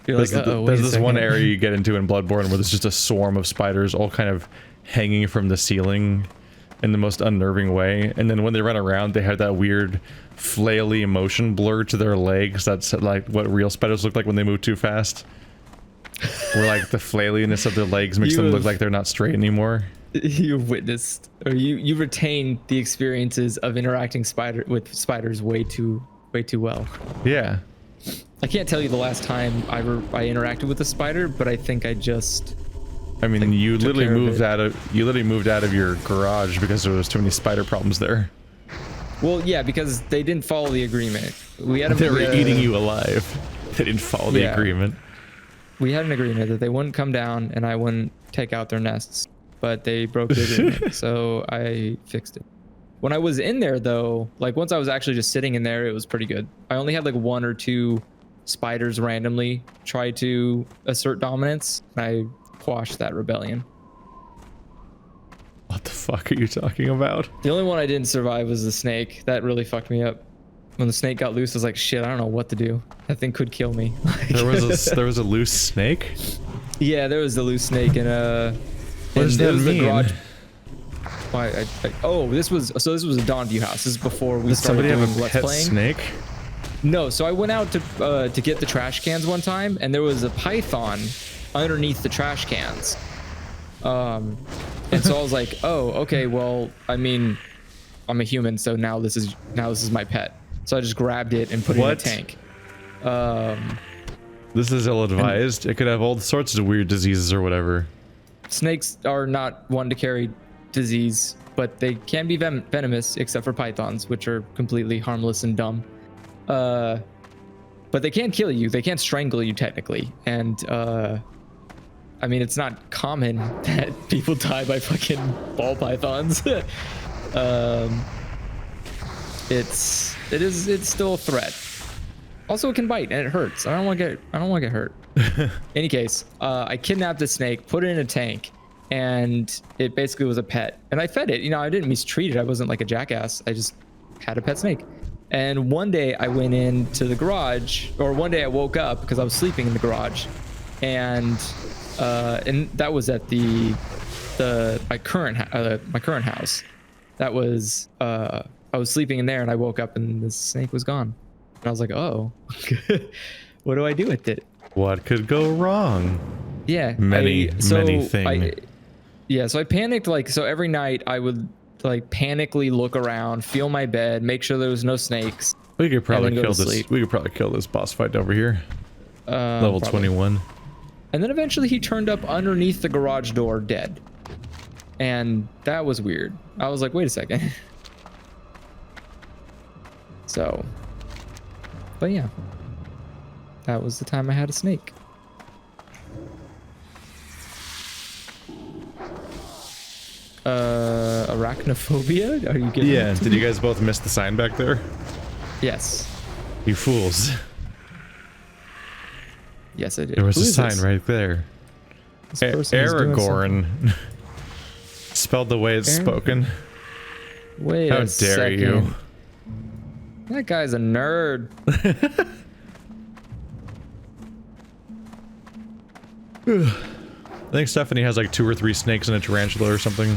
There's this one area you get into in Bloodborne where there's just a swarm of spiders all kind of hanging from the ceiling in the most unnerving way, and then when they run around they have that weird flaily motion blur to their legs. That's like what real spiders look like when they move too fast, where like the flailiness of their legs makes them look like they're not straight anymore. You've witnessed, or you retained the experiences of interacting with spiders way too well. Yeah. I can't tell you the last time I interacted with a spider, but I think I just. I mean, like, you literally moved out of your garage because there was too many spider problems there. Well, yeah, because they didn't follow the agreement. They were eating you alive. They didn't follow the agreement. We had an agreement that they wouldn't come down and I wouldn't take out their nests, but they broke the agreement, so I fixed it. When I was in there, though, like once I was actually just sitting in there, it was pretty good. I only had like one or two spiders randomly try to assert dominance, and I quashed that rebellion. What the fuck are you talking about? The only one I didn't survive was the snake. That really fucked me up. When the snake got loose, I was like, shit, I don't know what to do. That thing could kill me. There was a loose snake? Yeah, there was a loose snake in a... What does that mean? This was a Dawnview house. This is before we started doing Let's Playing. Snake? No, so I went out to get the trash cans one time, and there was a python underneath the trash cans. And so I was like, oh, okay, well, I mean, I'm a human, so now this is my pet. So I just grabbed it and put it in a tank. This is ill-advised. It could have all sorts of weird diseases or whatever. Snakes are not one to carry disease, but they can be venomous, except for pythons, which are completely harmless and dumb. But they can kill you. They can't strangle you technically. And I mean, it's not common that people die by fucking ball pythons. It's still a threat. Also, it can bite and it hurts. I don't want to get hurt. Any case, I kidnapped the snake, put it in a tank, and it basically was a pet. And I fed it. You know, I didn't mistreat it. I wasn't like a jackass. I just had a pet snake. And one day I went into the garage, or one day I woke up because I was sleeping in the garage, and that was at my current house. That was I was sleeping in there, and I woke up and the snake was gone. And I was like, oh, what do I do with it? What could go wrong? Yeah, many things. So I panicked. So every night I would panically look around, feel my bed, make sure there was no snakes. We could probably kill this. We could probably kill this boss fight over here. Level probably. 21. And then eventually he turned up underneath the garage door dead. And that was weird. I was like, wait a second. So, but yeah, that was the time I had a snake. Arachnophobia? Are you getting? Yeah. Did you guys both miss the sign back there? Yes. You fools. Yes, I did. There was a sign right there. Aragorn. Spelled the way it's spoken. Wait How a dare second. you? That guy's a nerd. I think Stephanie has like 2 or 3 snakes and a tarantula or something.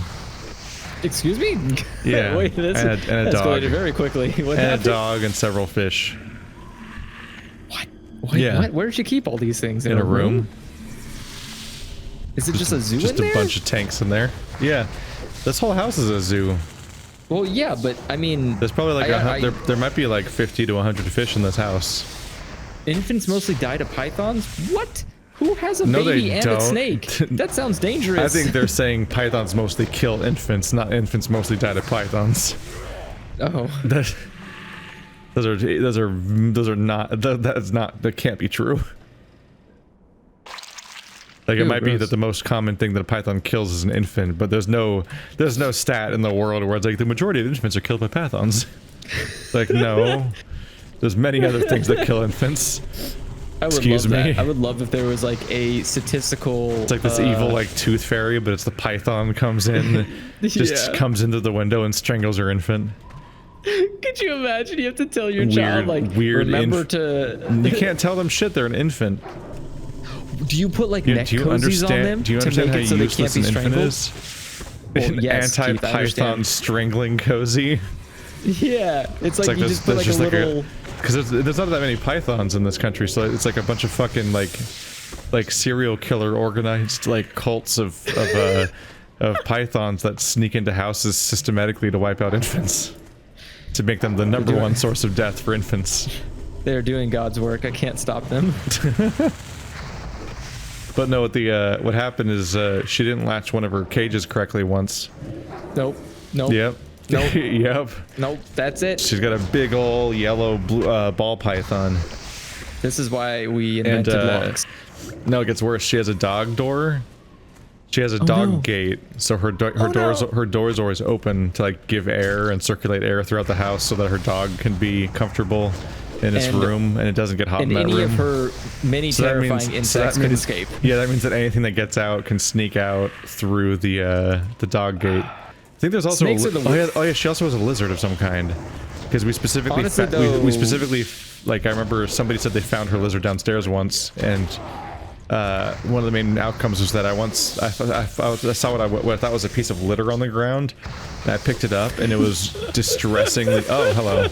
Excuse me? Yeah. Wait, and a dog. Escalated very quickly. What and happened? a dog and several fish. What? Wait, Yeah. what? Where did you keep all these things? In a room. Is it just a zoo Just in there? a bunch of tanks in there. Yeah. This whole house is a zoo. Well, yeah, but I mean... There's probably like there might be like 50 to 100 fish in this house. Infants mostly die to pythons? What? Who has a No, baby they and don't. a snake? That sounds dangerous. I think they're saying pythons mostly kill infants, not infants mostly die to pythons. Oh. That can't be true. Like it might be that the most common thing that a python kills is an infant, but there's no stat in the world where it's like the majority of infants are killed by pythons. Like no, there's many other things that kill infants. Excuse me. I would love if there was like a statistical. It's like this evil like tooth fairy, but it's the python comes in, just comes into the window and strangles your infant. Could you imagine? You have to tell your child like remember to. You can't tell them shit. They're an infant. Do you put like neck cozies on them do you understand to make it so they can't be strangled? An anti-python strangling cozy. Yeah, it's like you just put like a little. Because there's not that many pythons in this country, so it's like a bunch of fucking like serial killer organized like cults of pythons that sneak into houses systematically to wipe out infants, to make them the number one source of death for infants. They're doing God's work. I can't stop them. But no, what happened is she didn't latch one of her cages correctly once. Nope. Yep. Nope. Yep. Nope. That's it. She's got a big old yellow blue, ball python. This is why we invented locks. No, it gets worse. She has a dog door. She has a dog gate, so her door's always open to like give air and circulate air throughout the house, so that her dog can be comfortable in its room and it doesn't get hot in that room. And any of her many terrifying insects can escape. Yeah, that means that anything that gets out can sneak out through the dog gate. I think there's also oh yeah, she also has a lizard of some kind, because we specifically like I remember somebody said they found her lizard downstairs once, and one of the main outcomes was that I saw what I thought was a piece of litter on the ground, and I picked it up and it was distressingly hello.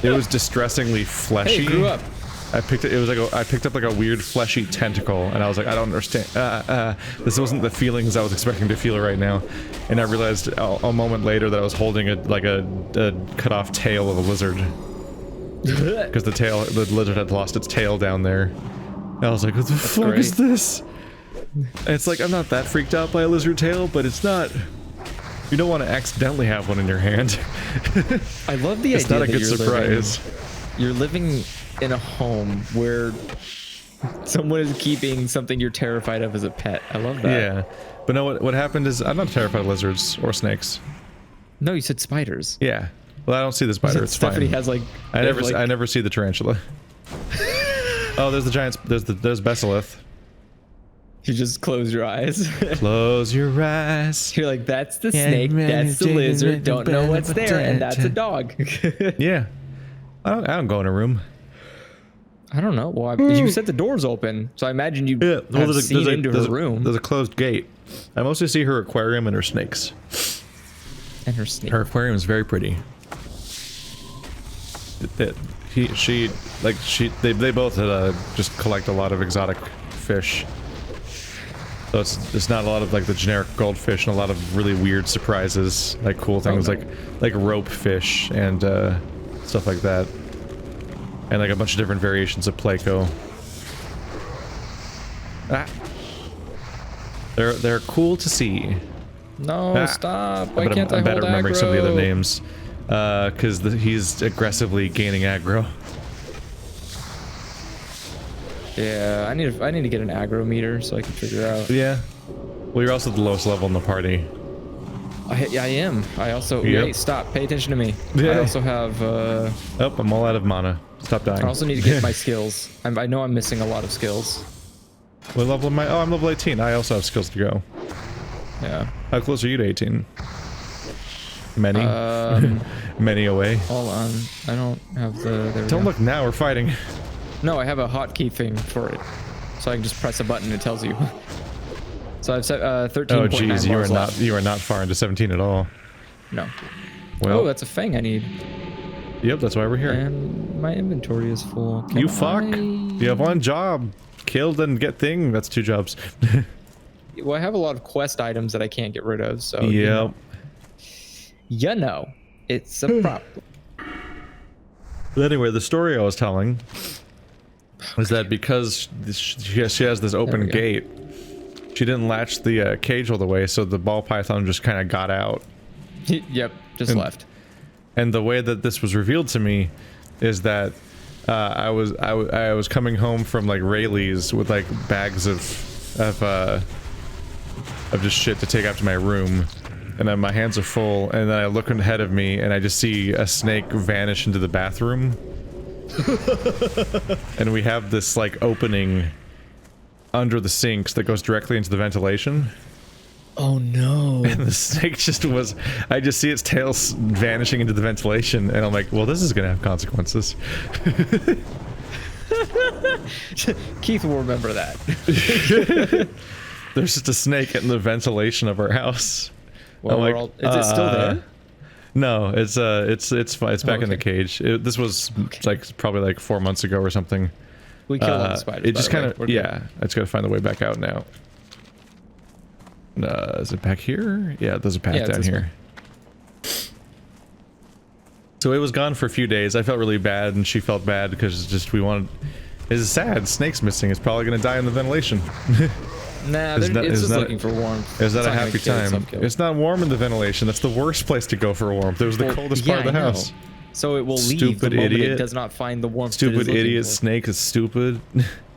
It was distressingly fleshy. Hey, it grew up. I picked it. It was like I picked up like a weird fleshy tentacle, and I was like, I don't understand. This wasn't the feelings I was expecting to feel right now. And I realized a moment later that I was holding a cut off tail of a lizard, because the lizard had lost its tail down there. And I was like, what the fuck is this? And it's like, I'm not that freaked out by a lizard tail, but it's not. You don't want to accidentally have one in your hand. I love the idea. It's not a good surprise. You're living in a home where someone is keeping something you're terrified of as a pet. I love that. Yeah, but no, what happened is I'm not terrified of lizards or snakes. No, you said spiders. Yeah. Well, I don't see the spider. It's Stephanie fine. has like. I never see the tarantula. Oh, there's the giant. There's Basilith. You just close your eyes. Close your eyes. You're like, that's the snake, that's the lizard, don't know what's there, and that's a dog. Yeah. I don't go in a room. I don't know. Well, you said the door's open, so I imagine you have seen into her room. There's a closed gate. I mostly see her aquarium and her snakes. And her snake. Her aquarium is very pretty. They both just collect a lot of exotic fish. So it's not a lot of like the generic goldfish and a lot of really weird surprises, like cool things like rope fish and stuff like that. And like a bunch of different variations of Pleco. They're cool to see. No, stop. Why can't I I'm hold better remembering some of the other aggro? names. Because he's aggressively gaining aggro. Yeah, I need to get an aggro meter so I can figure out. Yeah. Well, you're also the lowest level in the party. I am. I also. Yep. Wait, stop. Pay attention to me. Yeah. I also have. Oh, I'm all out of mana. Stop dying. I also need to get my skills. I know I'm missing a lot of skills. What level am I? Oh, I'm level 18. I also have skills to go. Yeah. How close are you to 18? Many. Many away. Hold on. I don't have the. There we Don't go. look now. We're fighting. No, I have a hotkey thing for it, so I can just press a button. It tells you. So I've set 13.9 Oh, geez, bars you are not far into 17 at all. No. Well, Oh, that's a fang I need. Yep, that's why we're here. And my inventory is full. Can You fuck. I- You have one job. Kill and get thing. That's 2 jobs. Well, I have a lot of quest items that I can't get rid of, so. Yep. You know, it's a problem. But anyway, the story I was telling was that because she has this open go. gate, she didn't latch the cage all the way, so the ball python just kind of got out. Yep, just left. And the way that this was revealed to me is that I was coming home from like Rayleigh's with like bags of just shit to take out to my room, and then my hands are full, and then I look ahead of me and I just see a snake vanish into the bathroom. And we have this like opening under the sinks that goes directly into the ventilation. Oh no. And the snake just was, I just see its tail vanishing into the ventilation, and I'm like, well, this is gonna have consequences. Keith will remember that. There's just a snake in the ventilation of our house. Well, I'm is it still there? No, it's back in the okay. cage. This was like probably like 4 months ago or something. We killed all the spiders. It just by the kind way. of, yeah, it's got to find the way back out now. Is it back here? Yeah, there's a path Yeah, it's down this here. So it was gone for a few days. I felt really bad, and she felt bad because it's just it's sad. Snake's missing. It's probably gonna die in the ventilation. Nah, Is that- it's is just that- looking for warmth. Is that It's a not gonna happy kill time? itself, kill. It's not warm in the ventilation. That's the worst place to go for warmth. It was the Well, coldest part of the I know. house. So it will leave Stupid the moment it idiot. does not find the warmth. it is Stupid looking idiot for. snake is stupid.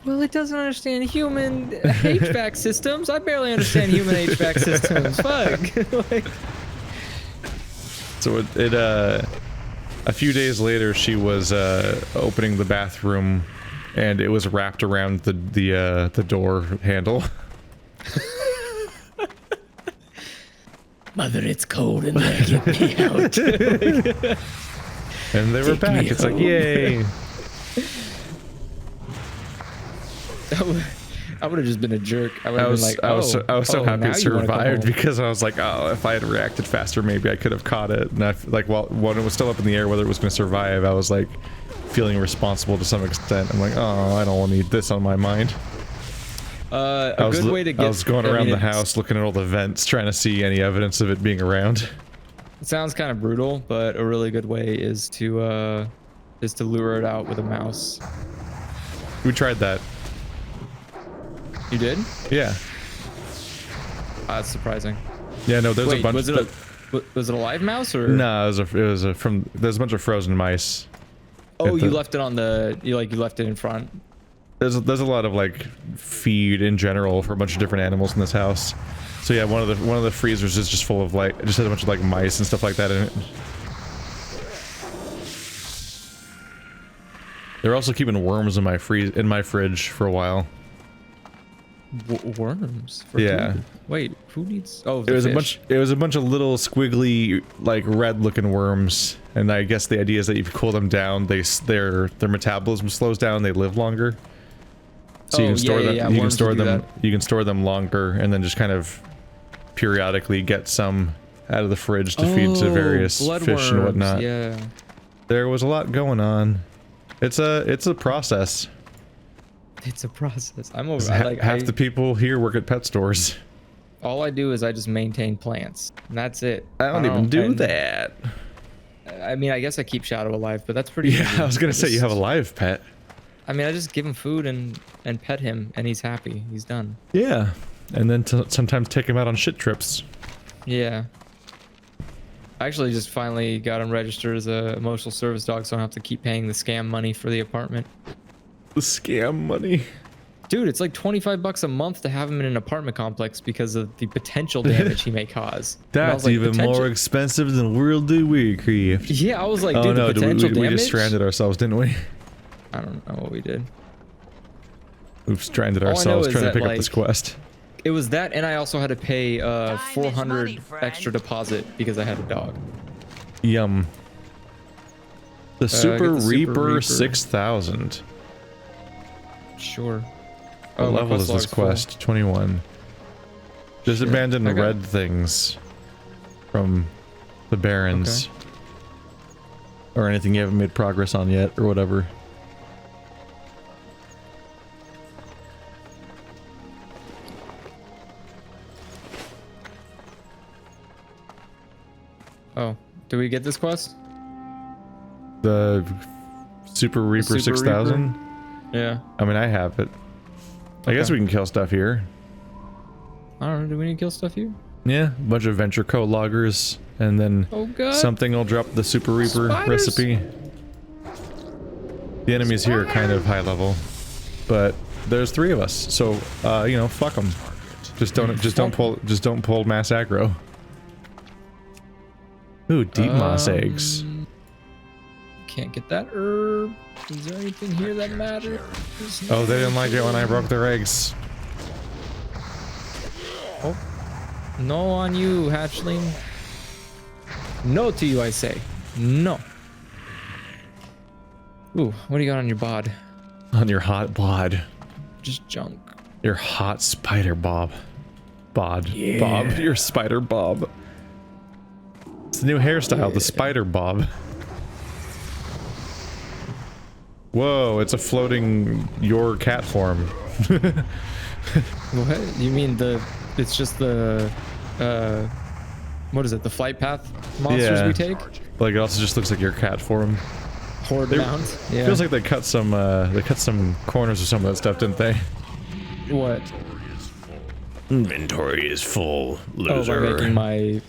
Well, it doesn't understand human HVAC systems. I barely understand human HVAC systems. Fuck. Like, So a few days later, she was opening the bathroom, and it was wrapped around the door handle. Mother, it's cold in there. Get me out. And they were Take back. me It's like, home. yay. I would have just been a jerk. I would I have been was, like, I was so happy now it you wanna come survived home. because I was like, oh, if I had reacted faster, maybe I could have caught it. And I like, well, when it was still up in the air, whether it was going to survive, I was like feeling responsible to some extent. I'm like, oh, I don't need this on my mind. A good way to get. I was going around the house looking at all the vents, trying to see any evidence of it being around. It sounds kind of brutal, but a really good way is to lure it out with a mouse. We tried that. You did? Yeah. That's surprising. Yeah, no, there's Wait, a bunch. was it a live mouse or? No, it was a from. There's a bunch of frozen mice. Oh, you left it on the. You left it in front. There's a lot of like feed in general for a bunch of different animals in this house. So yeah, one of the freezers is just full of like just has a bunch of like mice and stuff like that in it. They're also keeping worms in my fridge for a while. Worms. Yeah. Food? Wait, who needs? Oh, It was a bunch of little squiggly like red looking worms, and I guess the idea is that if you cool them down, their metabolism slows down, they live longer. So you can store them. You can store them. You can store them longer, and then just kind of periodically get some out of the fridge to feed to various fish and whatnot. Yeah. There was a lot going on. It's a process. It's a process. I'm over. Half the people here work at pet stores. All I do is I just maintain plants, and that's it. I don't even do that. I mean, I guess I keep Shadow alive, but that's pretty. Yeah, easy. I was gonna say you have a live pet. I mean, I just give him food and pet him, and he's happy. He's done. Yeah, and then sometimes take him out on shit trips. Yeah. I actually just finally got him registered as a emotional service dog, so I don't have to keep paying the scam money for the apartment. The scam money. Dude, it's like 25 bucks a month to have him in an apartment complex because of the potential damage he may cause. That's like, even more expensive than World of Warcraft. Yeah, I was like, oh, dude, no, the potential damage. We just stranded ourselves, didn't we? I don't know what we did. We've stranded ourselves trying to pick up this quest. It was that, and I also had to pay 400 extra deposit because I had a dog. Yum. The Super Reaper Reaper 6000. Sure. What level is this quest? 21. Just abandon the red things from the Barrens. Okay. Or anything you haven't made progress on yet, or whatever. Oh, do we get this quest? The Super Reaper 6000? Yeah. I mean, I have it. I guess we can kill stuff here. I don't know. Do we need to kill stuff here? Yeah, a bunch of Venture Co loggers, and then something will drop the Super Reaper recipe. The enemies here are kind of high level, but there's 3 of us, so you know, fuck them. Just don't pull mass aggro. Ooh, deep moss eggs. Can't get that herb. Is there anything here that matters? Oh, they didn't like it when I broke their eggs. Oh. No on you, hatchling. No to you, I say. No. Ooh, what do you got on your bod? On your hot bod. Just junk. Your hot spider bob. Bod. Yeah. Bob. Your spider bob. It's the new hairstyle, the spider bob. Whoa, it's a floating your cat form. What? You mean it's just the, what is it, the flight path monsters we take? Like, it also just looks like your cat form. Horde mount? Yeah. Feels like they cut some corners of some of that stuff, didn't they? What? Inventory is full, loser. Oh, by making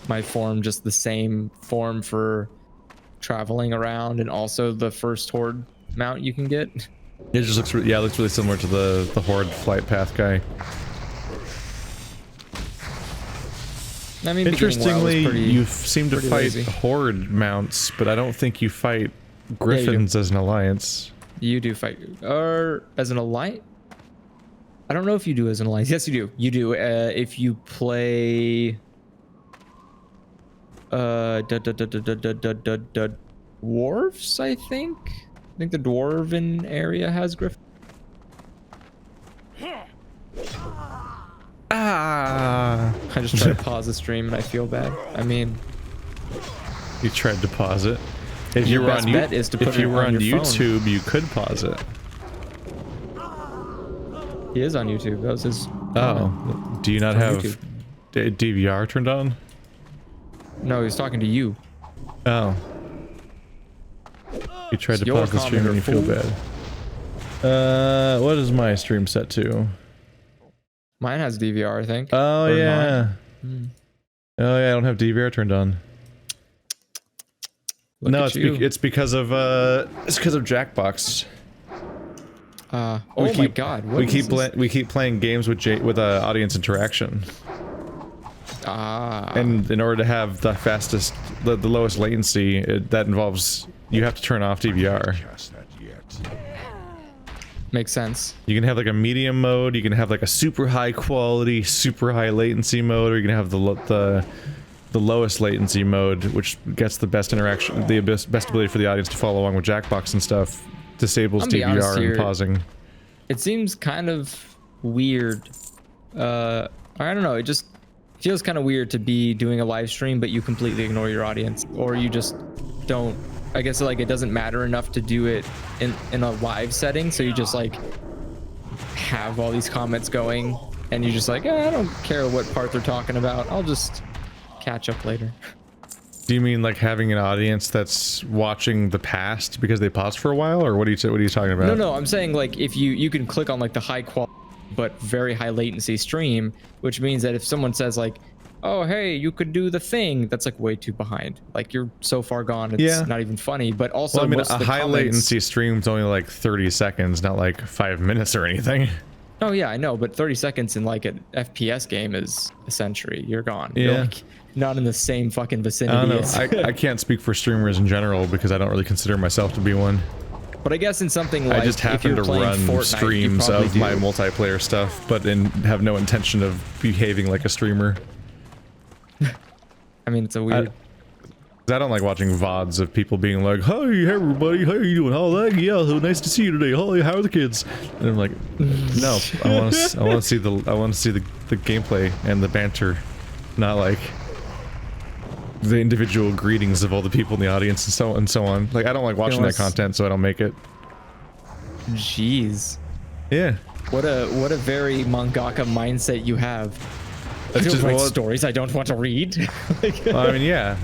my form just the same form for traveling around, and also the first Horde mount you can get. It just looks it looks really similar to the Horde flight path guy. I mean, interestingly, you seem to fight Horde mounts, but I don't think you fight Griffins as an alliance. You do fight, or as an alliance? I don't know if you do as an alliance. Yes, you do. You do. If you play dwarves, I think. I think the dwarven area has Griffin. I just tried to pause the stream and I feel bad. I mean, You tried to pause it. If Your you were best on, bet is to put if you it were on on your phone. YouTube, you could pause it. he is on YouTube. That was his. Oh, do you not From have YouTube. DVR turned on? No, he was talking to you. Oh. You tried to Your pause the stream and you feel commenter, bad. What is my stream set to? Mine has DVR, I think. Oh Or yeah. not. Oh yeah, I don't have DVR turned on. Look No, at it's because of Jackbox. oh my god, what we is keep this? we keep playing games with audience interaction. And in order to have the fastest, the lowest latency, that involves you have to turn off DVR. Makes sense. You can have like a medium mode, you can have like a super high quality, super high latency mode, or you can have the lowest latency mode, which gets the best interaction, the best ability for the audience to follow along with Jackbox and stuff. Disables I'll be honest DVR here. and pausing. It seems kind of weird. I don't know. It just feels kind of weird to be doing a live stream, but you completely ignore your audience, or you just don't. I guess like it doesn't matter enough to do it in a live setting, so you just like have all these comments going, and you're just like, I don't care what part they're talking about. I'll just catch up later. Do you mean like having an audience that's watching the past because they paused for a while, or what are you talking about? No, I'm saying like if you can click on like the high quality but very high latency stream, which means that if someone says like, oh hey, you could do the thing, that's like way too behind. Like you're so far gone, it's not even funny. But also, well, I mean, most a of the high comments- latency stream's only like 30 seconds, not like 5 minutes or anything. Oh yeah, I know, but 30 seconds in like an FPS game is a century. You're gone. Yeah. You're like not in the same fucking I vicinity. don't know. as- I can't speak for streamers in general because I don't really consider myself to be one. But I guess in something like I just if happen you're to playing run Fortnite, you streams probably of do. my multiplayer stuff, but have no intention of behaving like a streamer. I mean, it's a weird. I don't like watching VODs of people being like, "Hey everybody, how are you doing? Oh, yeah, so nice to see you today. Oh, how are the kids?" And I'm like, "No, I want to see the gameplay and the banter, not like the individual greetings of all the people in the audience and so on. Like, I don't like watching that content, so I don't make it." Jeez. Yeah. What a very mangaka mindset you have. I It's don't just- write well, stories I don't want to read. Well, I mean, yeah.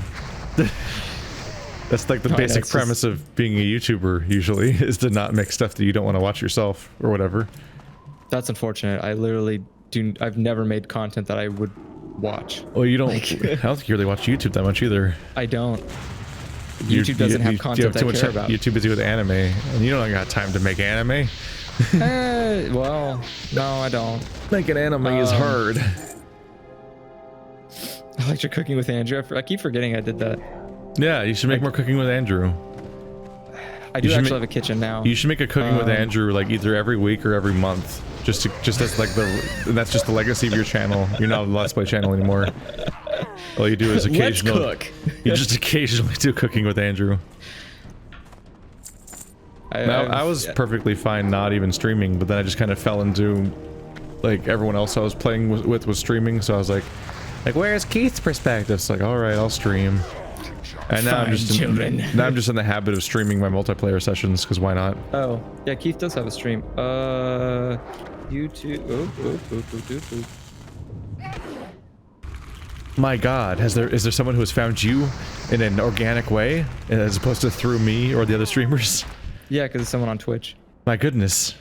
That's like the basic that's premise of being a YouTuber, usually, is to not make stuff that you don't want to watch yourself, or whatever. That's unfortunate. I literally I've never made content that I would watch. Well, you don't... I don't think you really watch YouTube that much, either. I don't. YouTube doesn't have content I care about. You're too busy with anime, and you don't got time to make anime. Well, no, I don't. Making anime is hard. I liked your cooking with Andrew. I keep forgetting I did that. Yeah, you should make more cooking with Andrew. I do should actually have a kitchen now. You should make a cooking with Andrew like either every week or every month, just as like and that's just the legacy of your channel. You're not a Let's Play channel anymore. All you do is occasional. Let's cook. You just occasionally do cooking with Andrew. I was perfectly fine not even streaming, but then I just kind of fell into like everyone else I was playing with was streaming, so I was like where's Keith's perspective? It's like, all right, I'll stream. And now I'm just in the habit of streaming my multiplayer sessions because why not? Oh yeah, Keith does have a stream. YouTube. My God, is there someone who has found you in an organic way as opposed to through me or the other streamers? Yeah, because it's someone on Twitch. My goodness.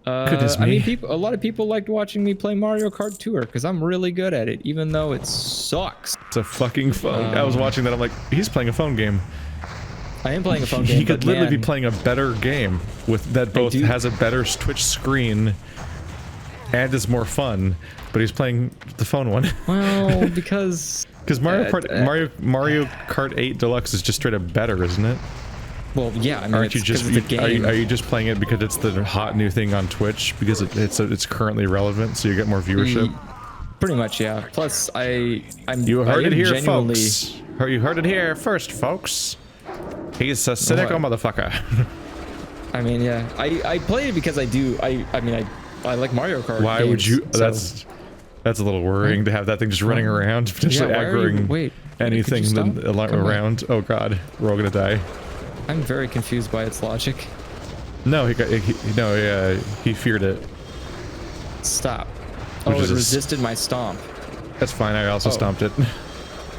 Goodness me. I mean, a lot of people liked watching me play Mario Kart Tour because I'm really good at it, even though it sucks. It's a fucking phone. I was watching that. I'm like, he's playing a phone game. I am playing a phone game. He could but literally man, be playing a better game with that both has a better Twitch screen and is more fun, but he's playing the phone one. Well, because Mario Kart 8 Deluxe is just straight up better, isn't it? Well, yeah. I mean, Aren't you just it's a game. are you just playing it because it's the hot new thing on Twitch because it's currently relevant, so you get more viewership? Pretty much, yeah. Plus, you heard it here, folks. You heard it here first, folks. He's a cynical motherfucker. I mean, yeah. I play it because I do. I mean, I like Mario Kart. Why games, would you? so- That's a little worrying to have that thing just running around, potentially aggroing anything around. Oh god, we're all gonna die. I'm very confused by its logic. No, he feared it. Stop. Oh, it resisted my stomp. That's fine, I also stomped it.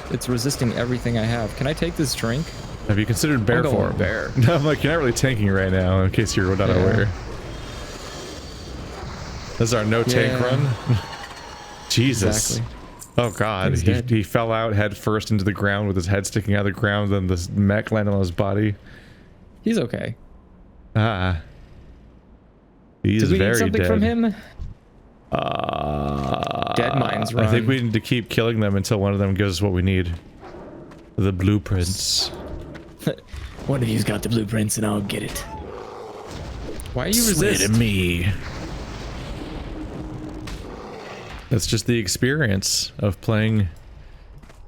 It's resisting everything I have. Can I take this drink? Have you considered bear form? Bear. No, I'm like, you're not really tanking right now, in case you're not aware. This is our no tank run. Jesus. Exactly. Oh god, he fell out head first into the ground with his head sticking out of the ground, then this mech landed on his body. He's okay. Ah. He's Did we very need something dead. from him? Dead mines run. I think we need to keep killing them until one of them gives us what we need. The blueprints. One of you's got the blueprints and I'll get it. Why are you resisting me? That's just the experience of playing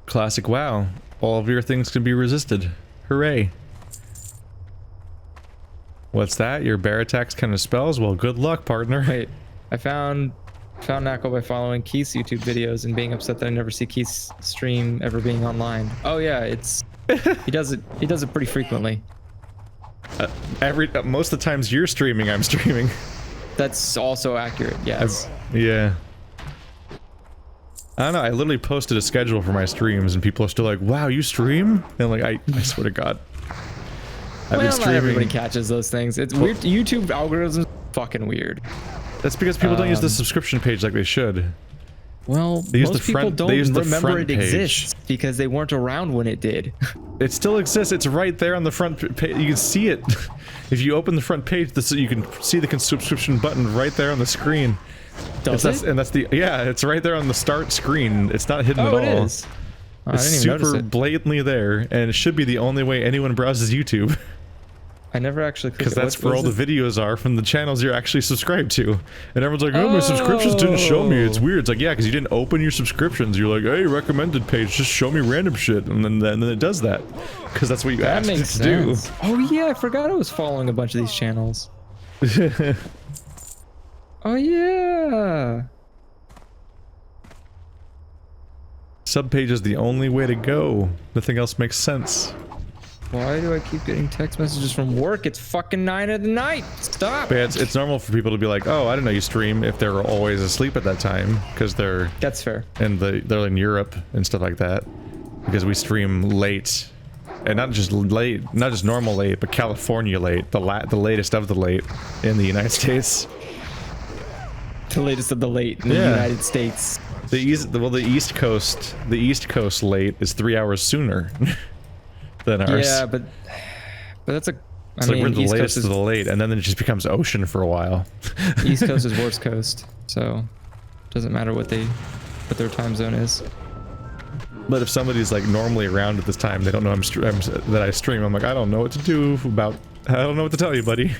classic WoW. All of your things can be resisted. Hooray. What's that? Your bear attacks kind of spells? Well, good luck, partner. Wait, I found Knuckle by following Keith's YouTube videos and being upset that I never see Keith's stream ever being online. Oh yeah, it's he does it pretty frequently. Most of the times you're streaming, I'm streaming. That's also accurate. Yes. Yeah. I don't know, I literally posted a schedule for my streams and people are still like, wow, you stream? And I'm like, I swear to God. I've been streaming. Not everybody catches those things. It's weird. YouTube algorithms fucking weird. That's because people don't use the subscription page like they should. Well, most people don't remember it exists because they weren't around when it did. It still exists. It's right there on the front page. You can see it. If you open the front page, you can see the subscription button right there on the screen. Does it? And that's the it's right there on the start screen. It's not hidden at all. It is. Oh, it's I didn't even notice super it. blatantly there, and it should be the only way anyone browses YouTube. I never actually clicked. Because that's where all the videos are from the channels you're actually subscribed to. And everyone's like, oh, my subscriptions didn't show me. It's weird. It's like, yeah, because you didn't open your subscriptions. You're like, hey, recommended page, just show me random shit. And then it does that. Because that's what you asked it to do. Oh yeah, I forgot I was following a bunch of these channels. Oh yeah. Subpage is the only way to go. Nothing else makes sense. Why do I keep getting text messages from work? It's fucking 9 at night. Stop. But it's normal for people to be like, oh, I didn't know you stream if they're always asleep at that time because they're that's fair. And they're in Europe and stuff like that because we stream late, and not just late, not just normal late, but California late, the latest of the late in the United States. The latest of the late in the United States. The East Coast late is 3 hours sooner than ours. Yeah, but that's a. It's like we're the latest of the late, and then it just becomes ocean for a while. East Coast is worst coast, so doesn't matter what their time zone is. But if somebody's like normally around at this time, they don't know that I stream. I'm like, I don't know what to do about. I don't know what to tell you, buddy.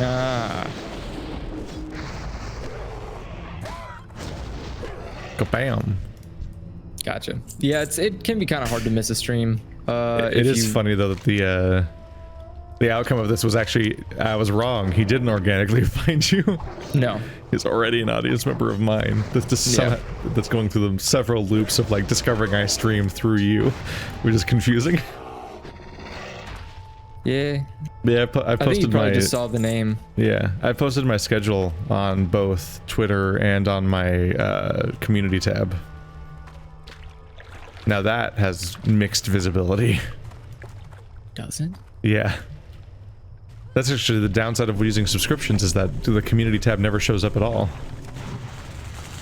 Ah. Kabam. Gotcha. Yeah, it can be kind of hard to miss a stream. It is funny though that the outcome of this was actually I was wrong. He didn't organically find you. No. He's already an audience member of mine. That's going through the several loops of like discovering I streamed through you, which is confusing. Yeah. Yeah, I posted think you probably just saw the name. Yeah, I posted my schedule on both Twitter and on my community tab. Now that has mixed visibility. Does it? Yeah. That's actually the downside of using subscriptions is that the community tab never shows up at all.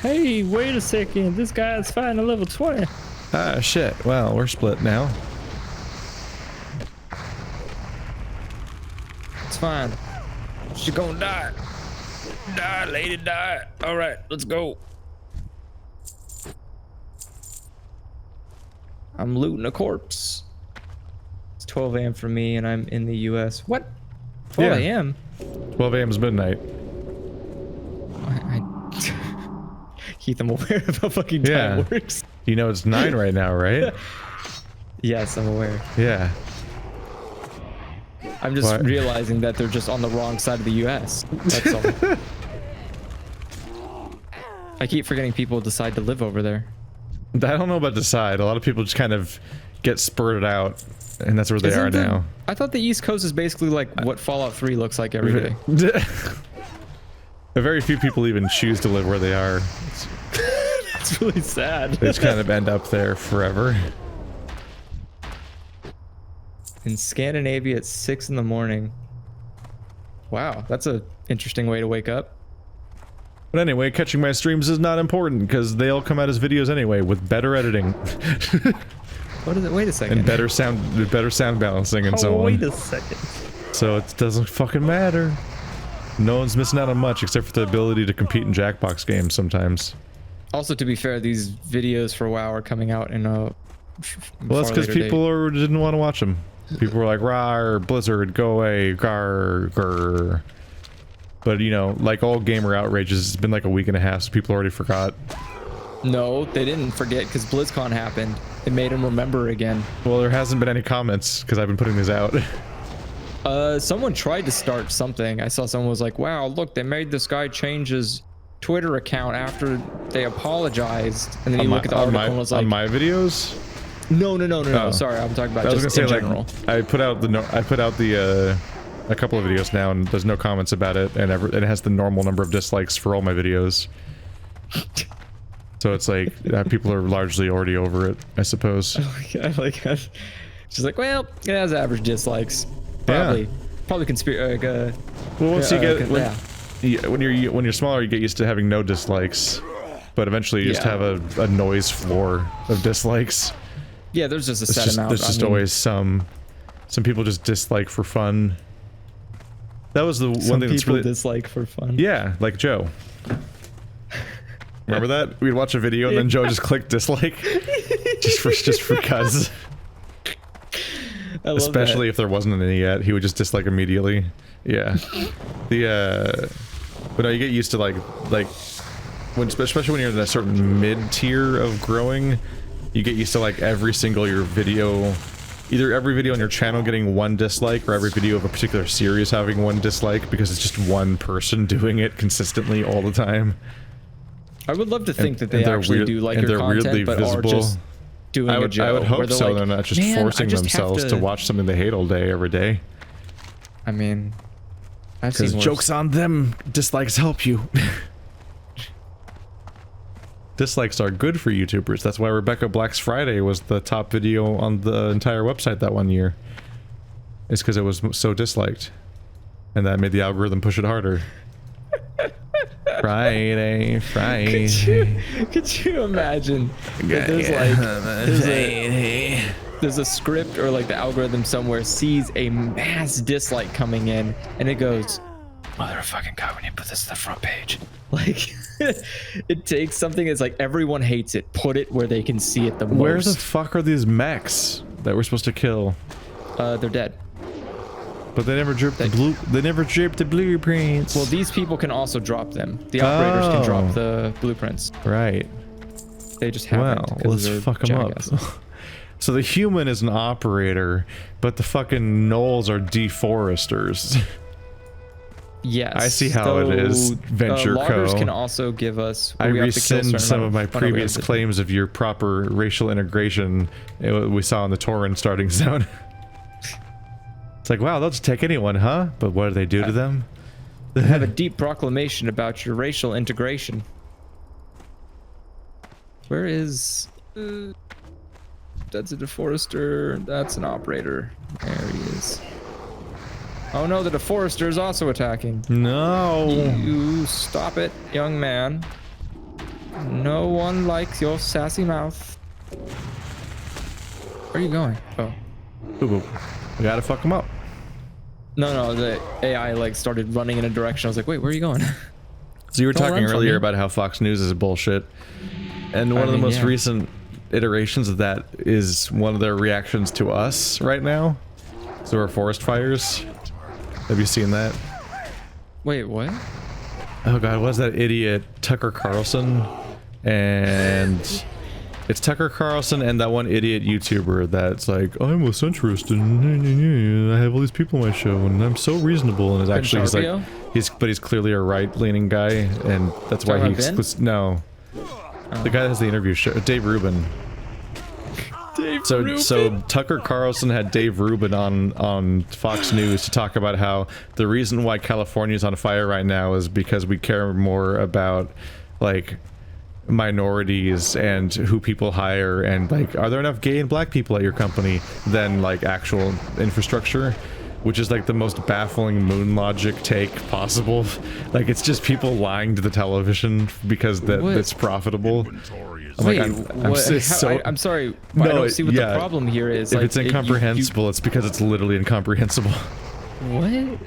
Hey, wait a second. This guy's fighting a level 20. Ah, shit. Well, we're split now. It's fine. She gonna die. Die, lady, die. All right, let's go. I'm looting a corpse. It's 12 a.m. for me, and I'm in the U.S. What? 12 a.m.? 12 a.m. is midnight. Keith, I'm aware of how fucking time works. You know it's 9 right now, right? Yes, I'm aware. Yeah. I'm just What? realizing that they're just on the wrong side of the U.S. That's all. I keep forgetting people decide to live over there. I don't know about decide. A lot of people just kind of get spurted out, and that's where they are now. I thought the East Coast is basically like what Fallout 3 looks like every day. Very few people even choose to live where they are. It's really sad. They just kind of end up there forever. In Scandinavia at 6 in the morning. Wow, that's a interesting way to wake up. But anyway, catching my streams is not important because they all come out as videos anyway with better editing. What is it? Wait a second. And better sound balancing and so on. Wait a second. So it doesn't fucking matter. No one's missing out on much except for the ability to compete in Jackbox games sometimes. Also, to be fair, these videos for WoW are coming out in a Well, that's because people didn't want to watch them. People were like, "Rawr, Blizzard, go away, gar, grr." But you know, like all gamer outrages, it's been like a week and a half, so people already forgot. No, they didn't forget because BlizzCon happened. It made them remember again. Well, there hasn't been any comments because I've been putting these out. Someone tried to start something. I saw someone was like, "Wow, look, they made this guy change his Twitter account after they apologized." And then you look at the article and was like, on my videos. No. Oh. Sorry, I'm talking about I was just gonna say, in general. like, I put out a couple of videos now, and there's no comments about it, and it has the normal number of dislikes for all my videos. So it's like people are largely already over it, I suppose. She's like, well, it has average dislikes. Probably conspiracy. Well, once you get yeah. when you're smaller, you get used to having no dislikes, but eventually you just have a noise floor of dislikes. Yeah, there's just a set amount. There's just always some people just dislike for fun. That was the one thing that's really dislike for fun. Yeah, like Joe. Remember that? We'd watch a video and then Joe just clicked dislike, just for cuz. Especially if there wasn't any yet, he would just dislike immediately. Yeah. But no, you get used to like especially when you're in a certain mid tier of growing, you get used to like every single either every video on your channel getting one dislike or every video of a particular series having one dislike because it's just one person doing it consistently all the time. I would love to think that they actually do like your content, but are just doing a joke. I would hope so. Like, they're not just forcing themselves to watch something they hate all day, every day. I mean, I've seen worse. Joke's on them. Dislikes help you. Dislikes are good for YouTubers. That's why Rebecca Black's Friday was the top video on the entire website that one year. It's because it was so disliked. And that made the algorithm push it harder. Friday. Could you imagine that there's a script or like the algorithm somewhere sees a mass dislike coming in and it goes, motherfucking God, we need to put this to the front page. Like, it takes something that's like everyone hates it, put it where they can see it the most. Where the fuck are these mechs that we're supposed to kill? They're dead. But they never dripped the blueprints. Well, these people can also drop them. The operators can drop the blueprints. Right. They just haven't. Well, let's fuck them up. So the human is an operator, but the fucking gnolls are deforesters. Yes. I see how it is, Venture loggers Co. can also give us... I rescind some of my previous claims of your proper racial integration we saw in the Tauren starting zone. It's like, wow, they'll just take anyone, huh? But what do they do to them? I have a deep proclamation about your racial integration. Where is... that's a deforester. That's an operator. There he is. Oh no, the deforester is also attacking. No. You stop it, young man. No one likes your sassy mouth. Where are you going? Oh. Boop, boop. We gotta fuck them up. No, the AI like started running in a direction. I was like, wait, where are you going? So you were talking earlier about how Fox News is bullshit. And one of the most recent iterations of that is one of their reactions to us right now. So our forest fires. Have you seen that? Wait, what? Oh god, was that idiot Tucker Carlson and It's Tucker Carlson and that one idiot YouTuber that's like, I'm a centrist and I have all these people on my show and I'm so reasonable, and it's actually he's clearly a right-leaning guy, and that's why he no. The guy that has the interview show, Dave Rubin. So Tucker Carlson had Dave Rubin on Fox News to talk about how the reason why California is on fire right now is because we care more about like minorities and who people hire, and like, are there enough gay and black people at your company, than like actual infrastructure, which is like the most baffling moon logic take possible. Like, it's just people lying to the television because it's profitable. I'm sorry, but I don't see what the problem here is. If it's incomprehensible, it's because it's literally incomprehensible. What?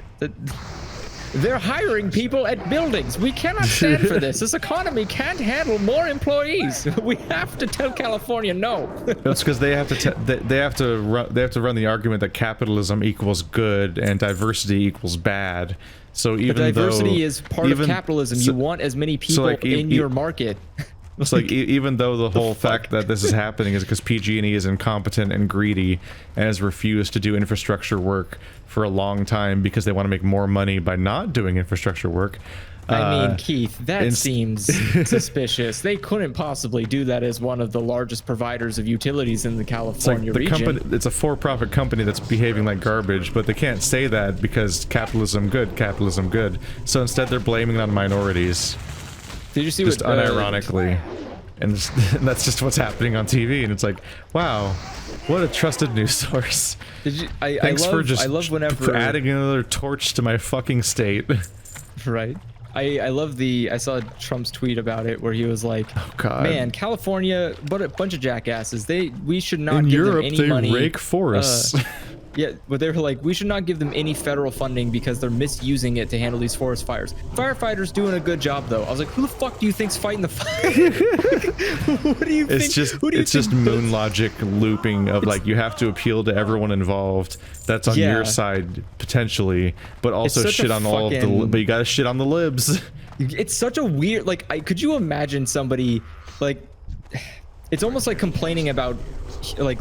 They're hiring people at buildings. We cannot stand for this. This economy can't handle more employees. We have to tell California no. That's because they have to run the argument that capitalism equals good and diversity equals bad. So even though diversity is part of capitalism, you want as many people in your market. It's like, even though the whole fact that this is happening is because PG&E is incompetent and greedy and has refused to do infrastructure work for a long time because they want to make more money by not doing infrastructure work. I mean, Keith, that seems suspicious. They couldn't possibly do that as one of the largest providers of utilities in the California region. It's a for-profit company that's behaving like garbage, but they can't say that because capitalism good. So instead they're blaming it on minorities. Did you see just unironically, and that's just what's happening on TV, and it's like, wow, what a trusted news source. Thanks for adding another torch to my fucking state. Right. I saw Trump's tweet about it where he was like, oh god, man, California, but a bunch of jackasses. We should not give them any money. In Europe, they rake forests. Yeah, but they were like, we should not give them any federal funding because they're misusing it to handle these forest fires. Firefighters doing a good job, though. I was like, who the fuck do you think's fighting the fire? What do you think? It's just moon logic looping of like, you have to appeal to everyone involved. That's on your side potentially, but also shit on all of the. But you gotta shit on the libs. It's such a weird. Like, could you imagine somebody like? It's almost like complaining about like.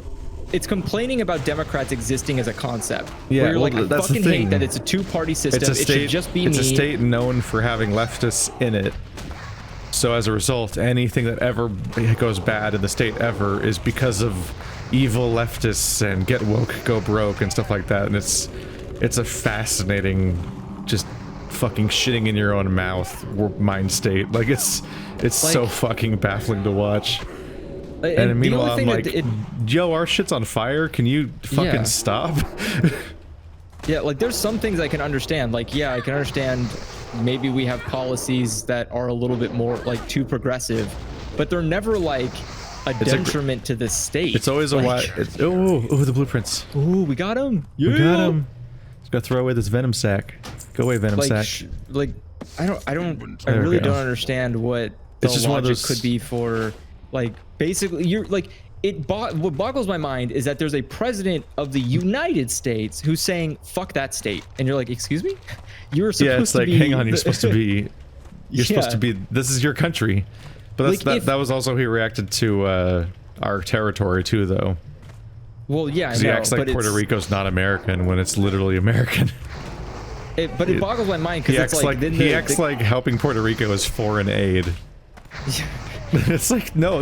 It's complaining about Democrats existing as a concept. Yeah, where you're like, I fucking hate that it's a two-party system. It should just be me. It's a state known for having leftists in it. So as a result, anything that ever goes bad in the state ever is because of evil leftists and get woke, go broke, and stuff like that. And it's a fascinating, just fucking shitting in your own mouth mind state. Like, it's like, so fucking baffling to watch. And meanwhile, I'm like, yo, our shit's on fire. Can you fucking stop? Yeah, like, there's some things I can understand. Like, yeah, I can understand maybe we have policies that are a little bit more, like, too progressive. But they're never, like, a detriment to the state. It's always like, oh, the blueprints. Ooh, we got him. Yeah. We got him. Just gotta throw away this venom sack. Go away, venom sack. I really don't understand what the logic could be for... Like, basically, you're like, what boggles my mind is that there's a president of the United States who's saying, fuck that state. And you're like, excuse me? You're supposed to be... hang on, you're supposed to be... You're supposed to be... This is your country. But that was also he reacted to our territory, too, though. Well, yeah, I know. He acts like Puerto Rico's not American when it's literally American. But it boggles my mind because it's like... He acts like helping Puerto Rico is foreign aid. It's like, no,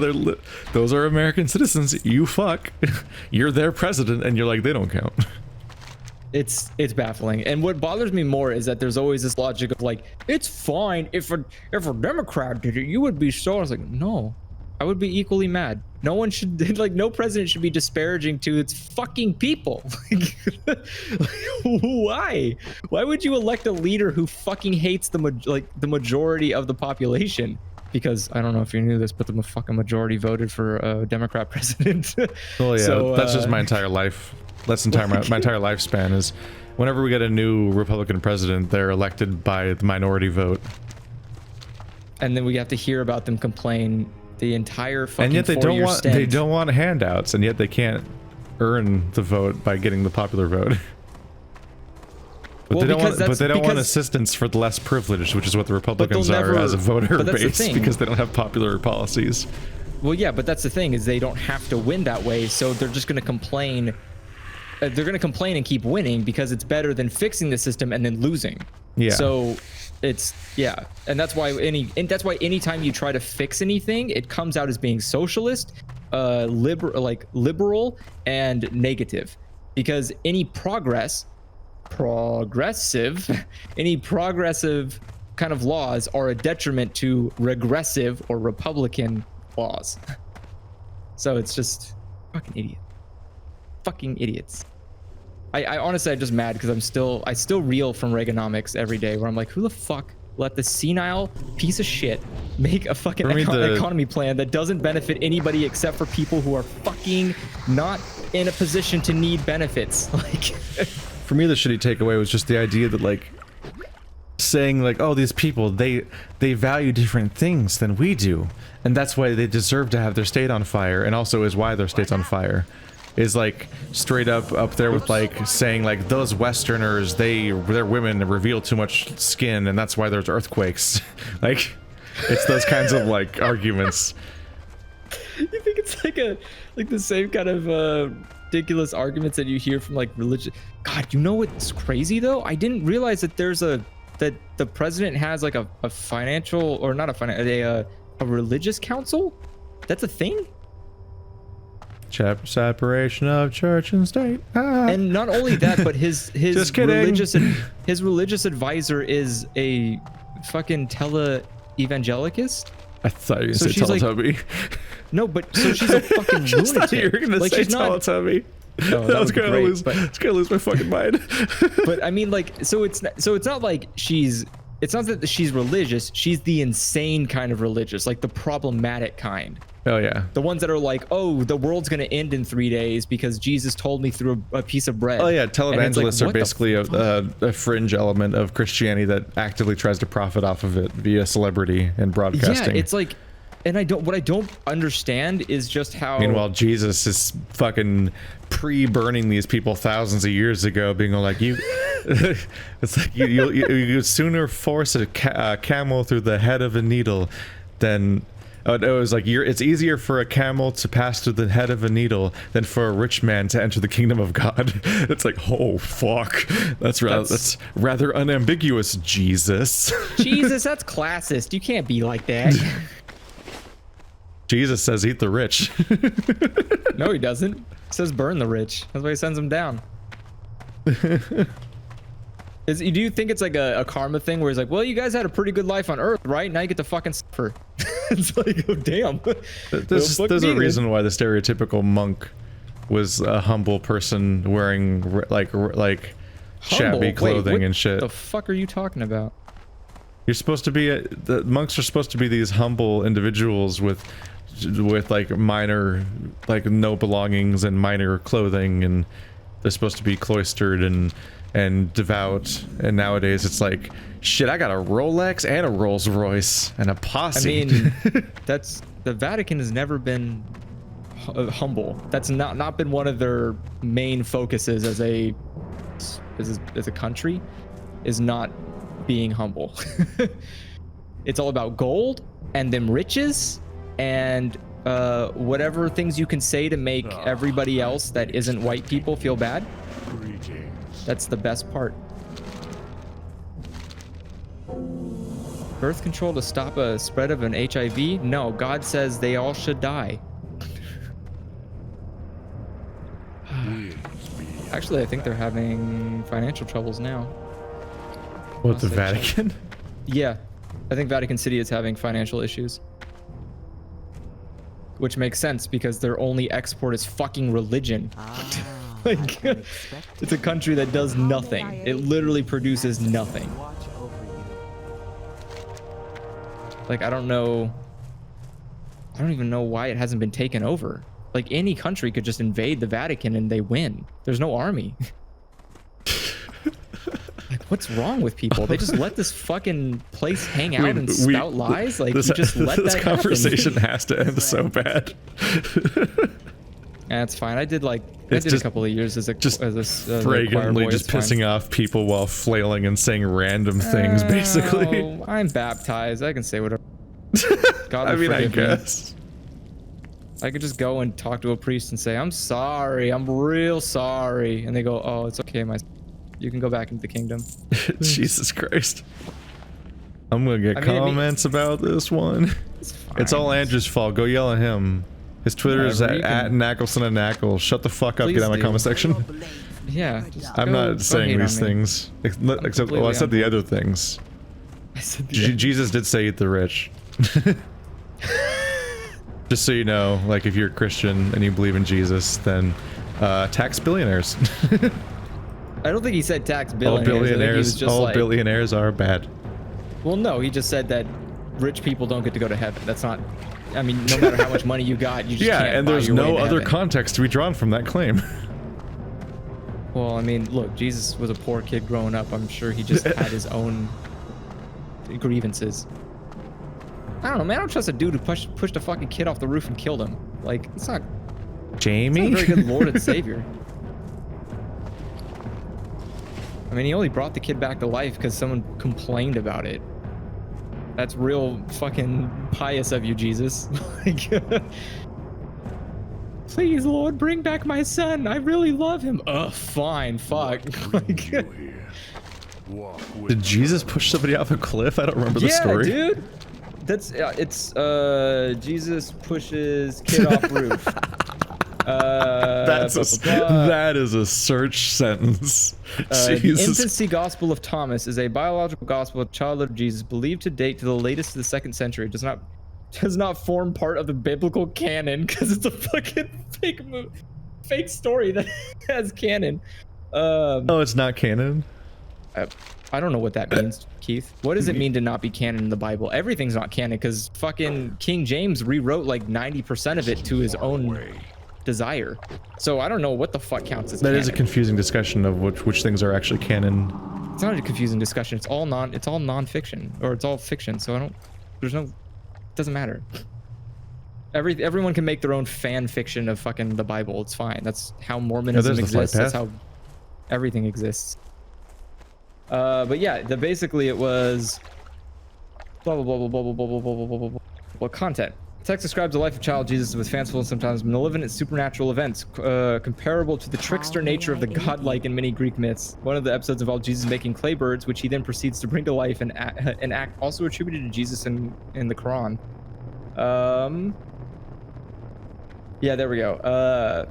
those are American citizens. You fuck. You're their president, and you're like, they don't count. It's baffling. And what bothers me more is that there's always this logic of like, it's fine if a Democrat did it, you would be so. I was like, no, I would be equally mad. No one should, like, no president should be disparaging to its fucking people. Why? Why would you elect a leader who fucking hates the majority of the population? Because I don't know if you knew this, but the fucking majority voted for a Democrat president. Well, yeah, so, that's just my entire life. That's my entire lifespan is whenever we get a new Republican president, they're elected by the minority vote. And then we have to hear about them complain the entire fucking and yet they don't want handouts, and yet they can't earn the vote by getting the popular vote. But they don't want assistance for the less privileged, which is what the Republicans are as a voter base, because they don't have popular policies. Well, yeah, but that's the thing is they don't have to win that way, so they're just going to complain. They're going to complain and keep winning because it's better than fixing the system and then losing. Yeah. So it's and that's why anytime you try to fix anything, it comes out as being socialist, liberal, and negative, because any progressive kind of laws are a detriment to regressive or Republican laws. So it's just fucking idiots. I honestly, I'm just mad because I still reel from Reaganomics every day, where I'm like, who the fuck let the senile piece of shit make a fucking economy plan that doesn't benefit anybody except for people who are fucking not in a position to need benefits? Like, for me, the shitty takeaway was just the idea that, like, saying like, oh, these people, they value different things than we do, and that's why they deserve to have their state on fire, and also is why their state's on fire, is like straight up there with like saying like those Westerners, their women reveal too much skin and that's why there's earthquakes. Like, it's those kinds of like arguments. You think it's like the same kind of ridiculous arguments that you hear from like religion? God, you know what's crazy though? I didn't realize that that the president has like a financial, or not a religious council. That's a thing. Separation of church and state. And not only that, but his religious advisor is a fucking tele-evangelicist. I thought you were gonna say Teletubby. Like, no, but so she's a fucking lunatic. You were gonna say Teletubby. No, that was gonna lose my fucking mind. But I mean, like, so it's not like it's not that she's religious. She's the insane kind of religious, like the problematic kind. Oh yeah. The ones that are like, oh, the world's gonna end in 3 days because Jesus told me through a piece of bread. Oh yeah, televangelists like, are basically a fringe element of Christianity that actively tries to profit off of it via celebrity and broadcasting. Yeah, it's like, and what I don't understand is just how. Meanwhile, Jesus is fucking pre-burning these people thousands of years ago, being like, you. It's like you sooner force a camel through the head of a needle than. It was like it's easier for a camel to pass through the head of a needle than for a rich man to enter the kingdom of God. It's like, oh fuck, that's rather unambiguous, Jesus. Jesus, that's classist. You can't be like that. Jesus says eat the rich. No, he doesn't. He says burn the rich. That's why he sends them down. Do you think it's like a karma thing where he's like, well, you guys had a pretty good life on Earth, right? Now you get to fucking suffer. It's like, oh damn. There's a reason why the stereotypical monk was a humble person wearing like shabby clothing and shit. What the fuck are you talking about? You're supposed to be the monks are supposed to be these humble individuals with like minor, like no belongings and minor clothing, and they're supposed to be cloistered and devout. And nowadays it's like, shit, I got a Rolex and a Rolls Royce and a posse. I mean, the Vatican has never been humble. That's not been one of their main focuses as a country, is not being humble. It's all about gold and them riches and whatever things you can say to make everybody else that isn't white people feel bad. That's the best part. Birth control to stop a spread of an HIV? No, God says they all should die. Actually, I think they're having financial troubles now. What, the Vatican? Yeah, I think Vatican City is having financial issues. Which makes sense because their only export is fucking religion. Like, it's a country that does nothing. It literally produces nothing. Like, I don't even know why it hasn't been taken over. Like, any country could just invade the Vatican and they win. There's no army. Like, what's wrong with people? They just let this fucking place hang out and spout lies? Like, you just let that conversation has to end so bad. That's fine. I did a couple of years as fragrantly just pissing off people while flailing and saying random things, basically. I'm baptized. I can say whatever. God, I mean, I guess. I could just go and talk to a priest and say, I'm sorry, I'm real sorry. And they go, oh, it's okay, you can go back into the kingdom. Jesus Christ. I'm gonna get I mean, comments about this one. It's all Andrew's fault. Go yell at him. His Twitter is at Knackleson and Knackle. Shut the fuck up, get out of my comment section. Yeah. I'm not saying these things. Except, well, I said the other things. Jesus did say eat the rich. Just so you know, like if you're a Christian and you believe in Jesus, then tax billionaires. I don't think he said tax billionaires. All billionaires are bad. Well, no, he just said that rich people don't get to go to heaven. That's not. I mean, no matter how much money you got, you just can't and buy there's your way no into other heaven. context to be drawn from that claim. Well, I mean, look, Jesus was a poor kid growing up. I'm sure he just had his own grievances. I don't know, man. I don't trust a dude who pushed a fucking kid off the roof and killed him. Like, it's not. Jamie? It's not a very good Lord and Savior. I mean, he only brought the kid back to life because someone complained about it. That's real fucking pious of you, Jesus. Like, please, Lord, bring back my son. I really love him. Ugh, fine, fuck. Like, Did Jesus push somebody off a cliff? I don't remember the story. Yeah, dude. That's it's Jesus pushes kid off roof. That is a search sentence. The Jesus. infancy gospel of Thomas is a biological gospel of childhood of Jesus, believed to date to the latest of the 2nd century. It does not form part of the biblical canon because it's a fucking fake story that has canon. Oh, it's not canon? I don't know what that means, Keith. What does it mean to not be canon in the Bible? Everything's not canon because fucking King James rewrote like 90% of it to his own desire. So I don't know what the fuck counts as That canon. is a confusing discussion of which things are actually canon. It's not a confusing discussion. It's all non-fiction, or it's all fiction. So it doesn't matter. Everyone can make their own fan fiction of fucking the Bible. It's fine. That's how Mormonism exists. That's how everything exists. But yeah, basically it was blah blah blah blah blah blah blah blah blah blah blah. Well, content. Text describes the life of child Jesus with fanciful and sometimes malevolent supernatural events, comparable to the trickster nature of the godlike in many Greek myths. One of the episodes involved Jesus making clay birds, which he then proceeds to bring to life, an act also attributed to Jesus in the Quran. Yeah, there we go.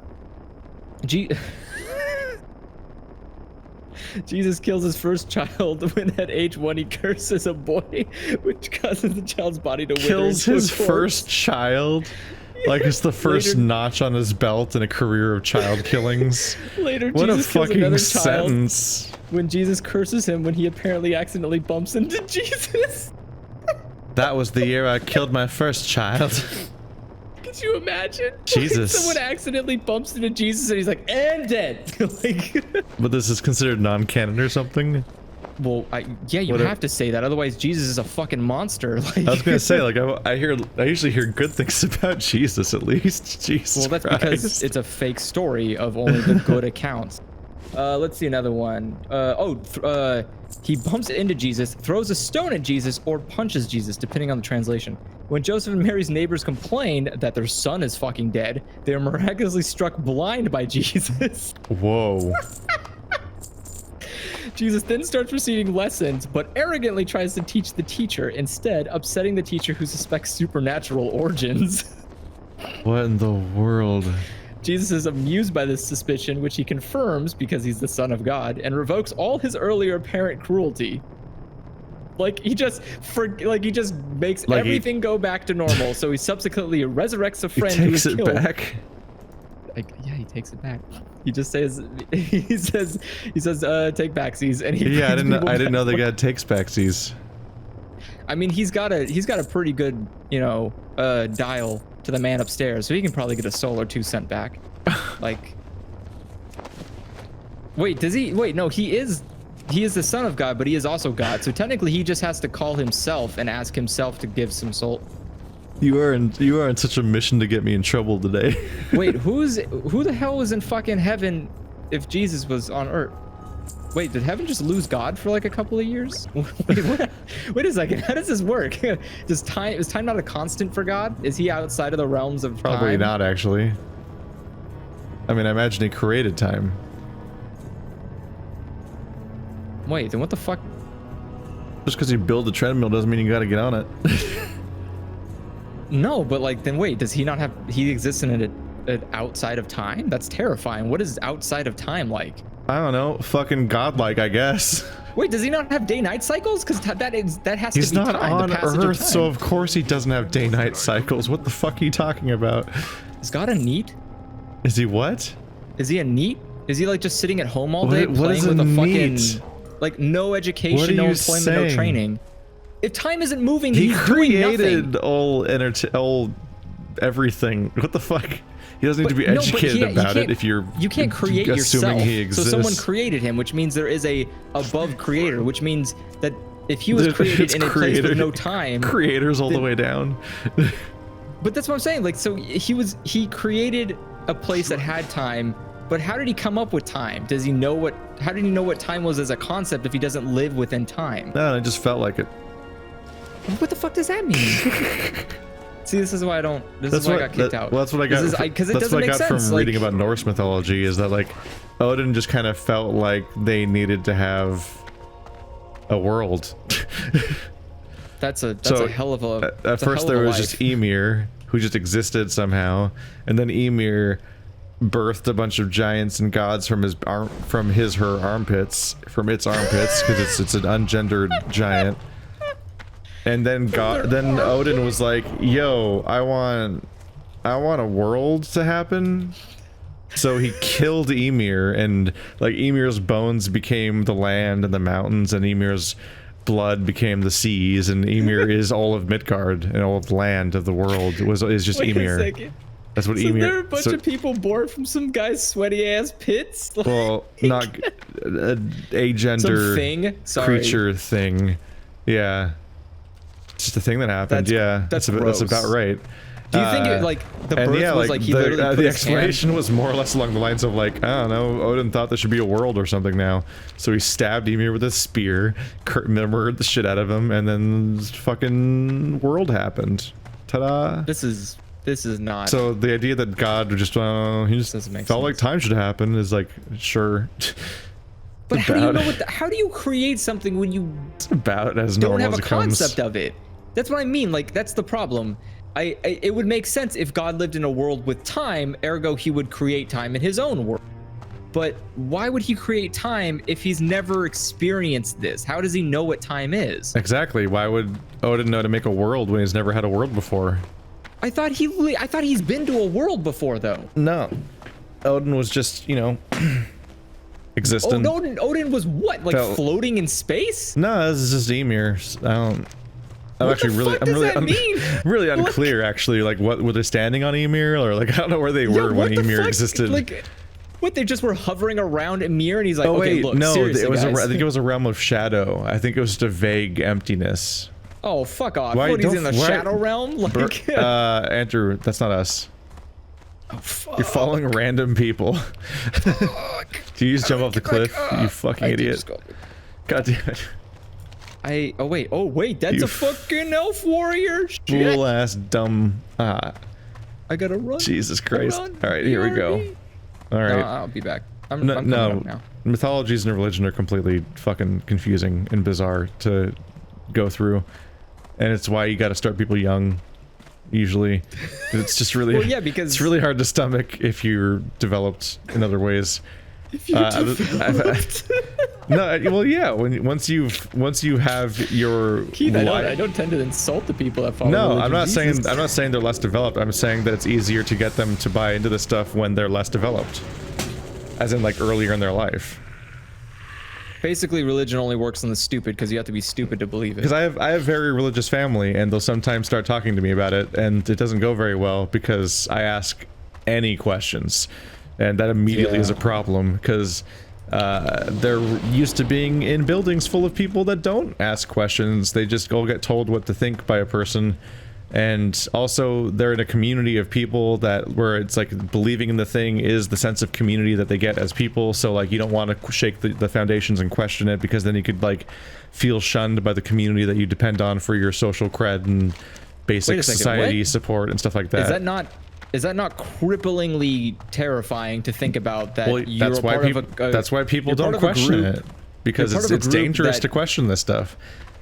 Jesus kills his first child when at age 1 he curses a boy, which causes the child's body to wither. Kills his first child? Like it's the first notch on his belt in a career of child killings. Later, what Jesus a kills fucking another child sentence. when Jesus curses him when he apparently accidentally bumps into Jesus. That was the year I killed my first child. Could you imagine? Jesus. Like someone accidentally bumps into Jesus and he's like, and dead. Like, But this is considered non-canon or something? well, yeah, you have to say that. Otherwise, Jesus is a fucking monster. Like, I was gonna say, like, I usually hear good things about Jesus, at least. Jesus well, that's Christ. because it's a fake story of only the good accounts. Let's see another one. He bumps into Jesus, throws a stone at Jesus, or punches Jesus, depending on the translation. When Joseph and Mary's neighbors complain that their son is fucking dead, they are miraculously struck blind by Jesus. Whoa. Jesus then starts receiving lessons, but arrogantly tries to teach the teacher, instead upsetting the teacher who suspects supernatural origins. What in the world? Jesus is amused by this suspicion, which he confirms because he's the son of God, and revokes all his earlier apparent cruelty. Like he just makes everything go back to normal. So he subsequently resurrects a friend who was killed. He takes it back? Yeah, he takes it back. He just says, he says, take backsies, and he. Yeah, I didn't know the guy takes backsies. I mean, he's got a pretty good, dial to the man upstairs, so he can probably get a soul or two sent back. Like, wait, does he? Wait, no, he is the son of God, but he is also God. So technically, he just has to call himself and ask himself to give some soul. You are in such a mission to get me in trouble today. Wait, who the hell was in fucking heaven if Jesus was on earth? Wait, did heaven just lose God for like a couple of years? Wait, what? Wait a second. How does this work? Is time not a constant for God? Is he outside of the realms of Probably time? not, actually. I mean, I imagine he created time. Wait, then what the fuck? Just because you build a treadmill doesn't mean you gotta get on it. No, but like, then wait, does he not have, he exists in an outside of time? That's terrifying. What is outside of time like? I don't know. Fucking godlike, I guess. Wait, does he not have day-night cycles? Because that has He's to be not time, on the passage of Earth, time. so of course he doesn't have day-night cycles. What the fuck are you talking about? Is God a neat? Is he what? Is he a neat? Is he like just sitting at home all day What is playing with a neat? fucking, like, no What education, are no you employment, saying? no training? If time isn't moving, He he's doing created nothing. all everything. What the fuck? He doesn't need to be But no, but educated you about can't- it if you're you can't create assuming yourself. he exists. So someone created him, which means there is a above creator, which means that if he was It's created in a place creator- with no time, Creators all the way down. but that's what I'm saying. Like, so he created a place that had time, but how did he come up with time? Does he know what? How did he know what time was as a concept if he doesn't live within time? No, I just felt like it. What the fuck does that mean? See, this is why I don't. This That's is why what I got kicked out. Well, that's what I got. Because it That's doesn't what I make got sense. from Like, reading about Norse mythology. Is that like Odin just kind of felt like they needed to have a world. that's a So, hell of a. At that's a first, hell of there a was life. just Ymir, who just existed somehow, and then Ymir birthed a bunch of giants and gods from its armpits, because it's an ungendered giant. And then Odin was like, "Yo, I want a world to happen." So he killed Ymir, and like Ymir's bones became the land and the mountains, and Ymir's blood became the seas, and Ymir is all of Midgard and all of the land of the world. Is just Wait a Ymir. second. That's what So Ymir. there are a bunch of people born from some guy's sweaty ass pits. Well, not a gender thing? Sorry. creature thing. Yeah, it's just a thing that happened. That's that's gross. about right. Do you think it, like the birth was like he literally put the his explanation was more or less along the lines of like, I don't know, Odin thought there should be a world or something now, so he stabbed Ymir with a spear, murdered the shit out of him, and then this fucking world happened. Ta-da! This is not. So the idea that God would just he just Doesn't make felt like sense. time should happen is like, sure. But how do you about- know how do you create something when you It's about as don't normal have as a it comes. concept of it? That's what I mean. Like, that's the problem. It would make sense if God lived in a world with time, ergo he would create time in his own world. But why would he create time if he's never experienced this? How does he know what time is? Exactly. Why would Odin know to make a world when he's never had a world before? I thought he's been to a world before though. No. Odin was just, existing. Odin was what? Like Felt- floating in space? No, this is just Ymir. I'm What actually the really, fuck does that mean? really What? unclear actually. Like, what were they standing on Ymir, or like I don't know where they were what when the Ymir fuck? existed. Like, what? They just were hovering around Ymir, and he's like, oh okay, wait, look, no, seriously, it was. guys. I think it was a realm of shadow. I think it was just a vague emptiness. Oh, fuck off. Why What, he's don't- in the why- shadow realm? Like, Andrew, that's not us. oh, fuck. You're following random people. Fuck. Do you just jump off the cliff? up. You fucking I did idiot. just go- God damn it. Oh wait, that's You a fucking elf warrior. Shit. Fool ass dumb. I gotta run. Jesus Christ. Run. All right, here we go. BRB. All right. No, I'll be back. I'm No, coming no, up now. mythologies and religion are completely fucking confusing and bizarre to go through, and it's why you got to start people young. Usually, it's just really, Well, yeah, because- it's really hard to stomach if you're developed in other ways. If you developed. No, well, yeah. Once you have your Keith, I life- don't tend to insult the people that follow. No, religion. I'm not Jesus. saying they're less developed. I'm saying that it's easier to get them to buy into this stuff when they're less developed, as in like earlier in their life. Basically, religion only works on the stupid because you have to be stupid to believe it. Because I have very religious family, and they'll sometimes start talking to me about it, and it doesn't go very well because I ask any questions, and that immediately is a problem because they're used to being in buildings full of people that don't ask questions. They just go get told what to think by a person, And also they're in a community of people that where it's like believing in the thing is the sense of community that they get as people. So like you don't want to shake the foundations and question it, because then you could like feel shunned by the community that you depend on for your social cred and basic society support and stuff like that. Is that not cripplingly terrifying to think about? That well, that's why people don't question it, because it's dangerous to question this stuff.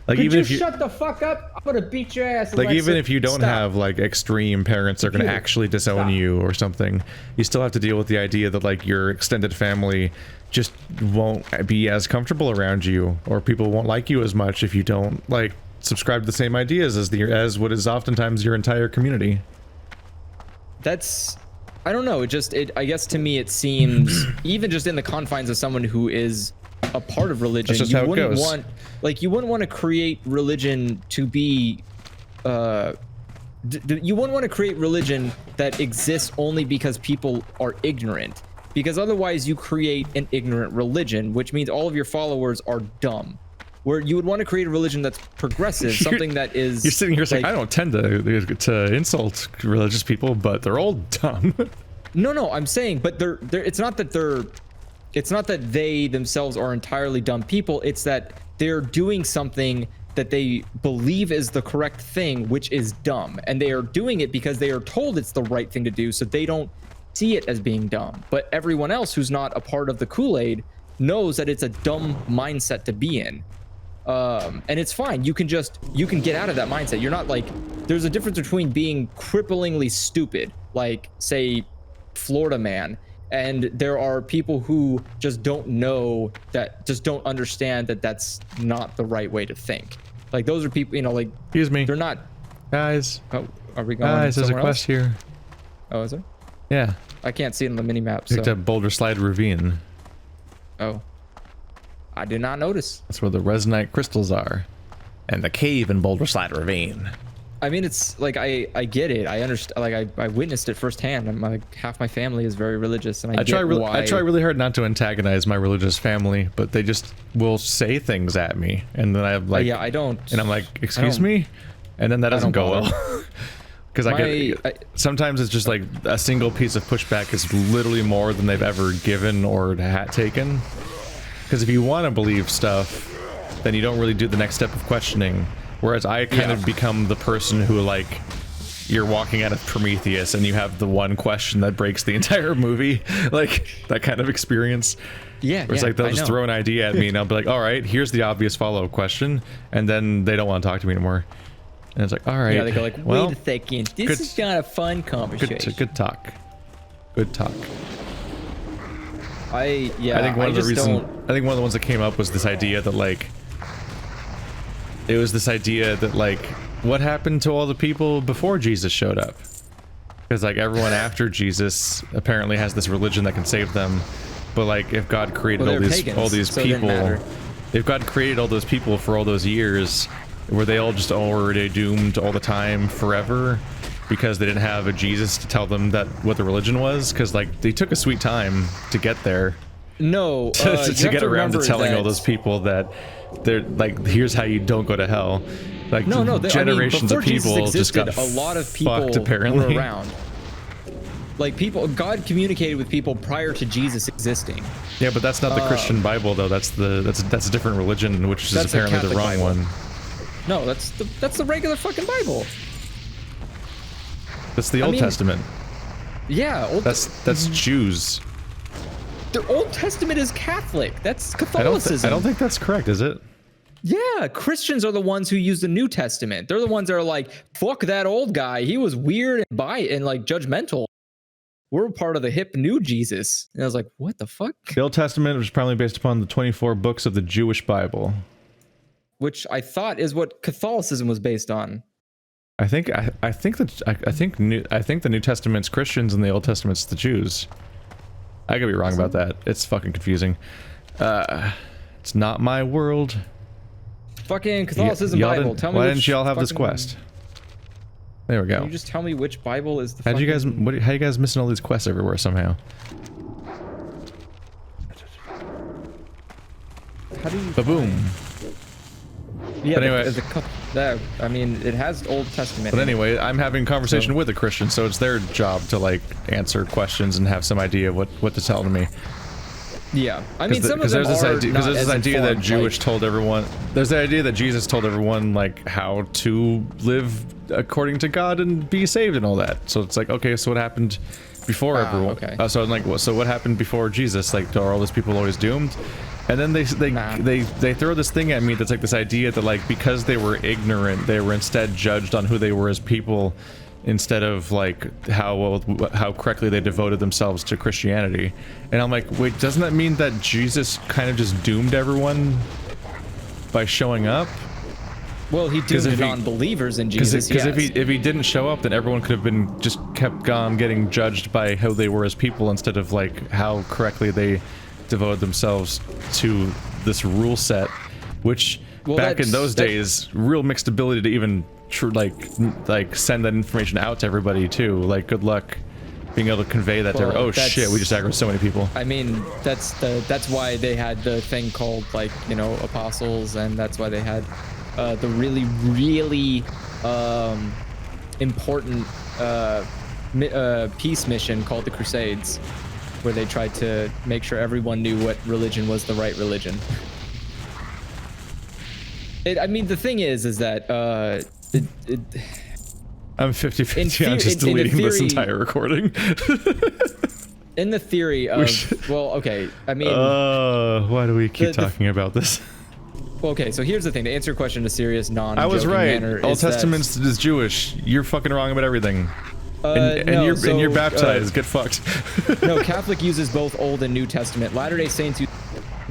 Like, even if you shut the fuck up, I'm gonna beat your ass. Like, even if you don't have like extreme parents that are gonna actually disown you or something, you still have to deal with the idea that like your extended family just won't be as comfortable around you, or people won't like you as much if you don't like subscribe to the same ideas as what is oftentimes your entire community. That's, I don't know. I guess to me it seems even just in the confines of someone who is a part of religion, you wouldn't want to create religion to be you wouldn't want to create religion that exists only because people are ignorant, because otherwise you create an ignorant religion, which means all of your followers are dumb. Where you would want to create a religion that's progressive, something that is... You're sitting here saying, I don't tend to insult religious people, but they're all dumb. No, I'm saying, but it's not that they themselves are entirely dumb people. It's that they're doing something that they believe is the correct thing, which is dumb. And they are doing it because they are told it's the right thing to do, so they don't see it as being dumb. But everyone else who's not a part of the Kool-Aid knows that it's a dumb mindset to be in. And it's fine. You can get out of that mindset. You're not like, there's a difference between being cripplingly stupid, like say Florida man, and there are people who just don't know that, just don't understand that that's not the right way to think. Like those are people, like, excuse me, they're not guys. Oh, are we going? Guys, there's a quest here. Oh, is there? Yeah. I can't see it on the mini map. Picked up Boulder Slide Ravine. Oh. I did not notice. That's where the resonite crystals are, and the cave in Boulder Slide Ravine. I mean, it's like I get it. I understand. Like I witnessed it firsthand. I'm like, half my family is very religious, and I try really hard not to antagonize my religious family, but they just will say things at me, and then I'm like, yeah, I don't. And I'm like, excuse me, and then that doesn't go well. Because sometimes it's just like a single piece of pushback is literally more than they've ever given or taken. Because if you want to believe stuff, then you don't really do the next step of questioning. Whereas I kind of become the person who, like, you're walking out of Prometheus and you have the one question that breaks the entire movie. Like, that kind of experience. Yeah, where it's like they'll just throw an idea at me and I'll be like, all right, here's the obvious follow-up question. And then they don't want to talk to me anymore. And it's like, all right. Yeah, they go like, wait a second. This is not a fun conversation. Good talk. Good talk. I think one of the ones that came up was this idea that like what happened to all the people before Jesus showed up? Because like everyone after Jesus apparently has this religion that can save them, but like if God created all these people, if God created all those people for all those years, were they all just already doomed all the time forever? Because they didn't have a Jesus to tell them that what the religion was, because like they took a sweet time to get there. No, to get around to telling all those people that they're like, here's how you don't go to hell. Like generations of people just got a lot of people fucked, apparently. were around. Like God communicated with people prior to Jesus existing. Yeah, but that's not the Christian Bible though. That's a different religion, which is apparently the wrong one. No, that's the regular fucking Bible. That's the Old Testament. Yeah, that's Jews. The Old Testament is Catholic. That's Catholicism. I don't think that's correct, is it? Yeah, Christians are the ones who use the New Testament. They're the ones that are like, fuck that old guy. He was weird and like judgmental. We're part of the hip new Jesus. And I was like, what the fuck? The Old Testament was probably based upon the 24 books of the Jewish Bible, which I thought is what Catholicism was based on. I think the New Testament's Christians and the Old Testament's the Jews. I could be wrong about that. It's fucking confusing. It's not my world. Fucking Catholicism Bible. Tell me why didn't y'all have this quest? There we go. Can you just tell me which Bible is the how you guys missing all these quests everywhere somehow? How do you Ba-boom. Yeah, But anyway, I mean, it has Old Testament. but anyway, I'm having a conversation with a Christian, so it's their job to like answer questions and have some idea what to tell to me. Yeah, I mean, some of them there's are this not as idea that informed, Jewish told everyone. There's the idea that Jesus told everyone like how to live according to God and be saved and all that. So it's like, okay, so what happened before everyone? Okay. So I'm like, so what happened before Jesus? Like, are all those people always doomed? And then they throw this thing at me that's like this idea that like because they were ignorant, they were instead judged on who they were as people, instead of like how correctly they devoted themselves to Christianity. And I'm like, wait, doesn't that mean that Jesus kind of just doomed everyone by showing up? Well, he doomed non-believers in Jesus. Because if he didn't show up, then everyone could have been just kept on getting judged by how they were as people instead of like how correctly they devoted themselves to this rule set, which back in those days, real mixed ability to even like send that information out to everybody too. Like, good luck being able to convey that to. Oh shit, we just aggroed so many people. I mean, that's why they had the thing called like, you know, apostles, and that's why they had the really important peace mission called the Crusades, where they tried to make sure everyone knew what religion was the right religion. I mean, the thing is that I'm 50-50 on just deleting this entire recording. In the theory of, well, okay, I mean... why do we keep talking about this? Well, okay, so here's the thing. To answer your question in a serious, non-joking I was right. manner, Old Testament is Jewish. You're fucking wrong about everything. And you're baptized. Get fucked. No, Catholic uses both Old and New Testament. Latter-day Saints use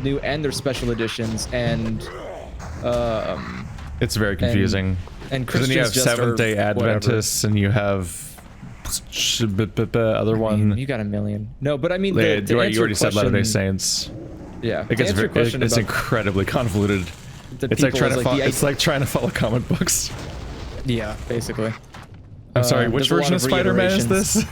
New and their special editions, and it's very confusing. And then you have Seventh-day Adventists, and you have other one. You got a million. No, but I mean, you already said Latter-day Saints. Yeah, it's incredibly convoluted. It's like trying to follow comic books. Yeah, basically. I'm sorry, which version of Spider-Man is this?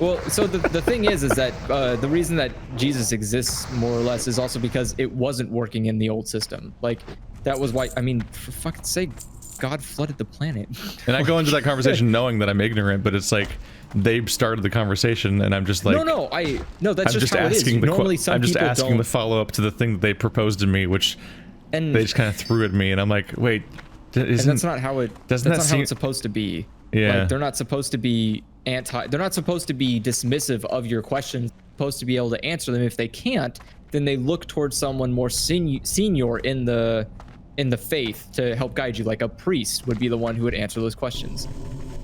Well, so the thing is that the reason that Jesus exists more or less is also because it wasn't working in the old system. Like, that was why, I mean, for fuck's sake, God flooded the planet. And I go into that conversation knowing that I'm ignorant, but it's like they started the conversation, and I'm just like, that's just how it is. Normally, some I'm just people asking don't... the follow-up to the thing that they proposed to me, which they just kind of threw at me, and I'm like, wait, and that's not how it. That's not how it's supposed to be. Yeah, like, they're not supposed to be they're not supposed to be dismissive of your questions. They're supposed to be able to answer them. If they can't, then they look towards someone more senior in the faith to help guide you. Like a priest would be the one who would answer those questions.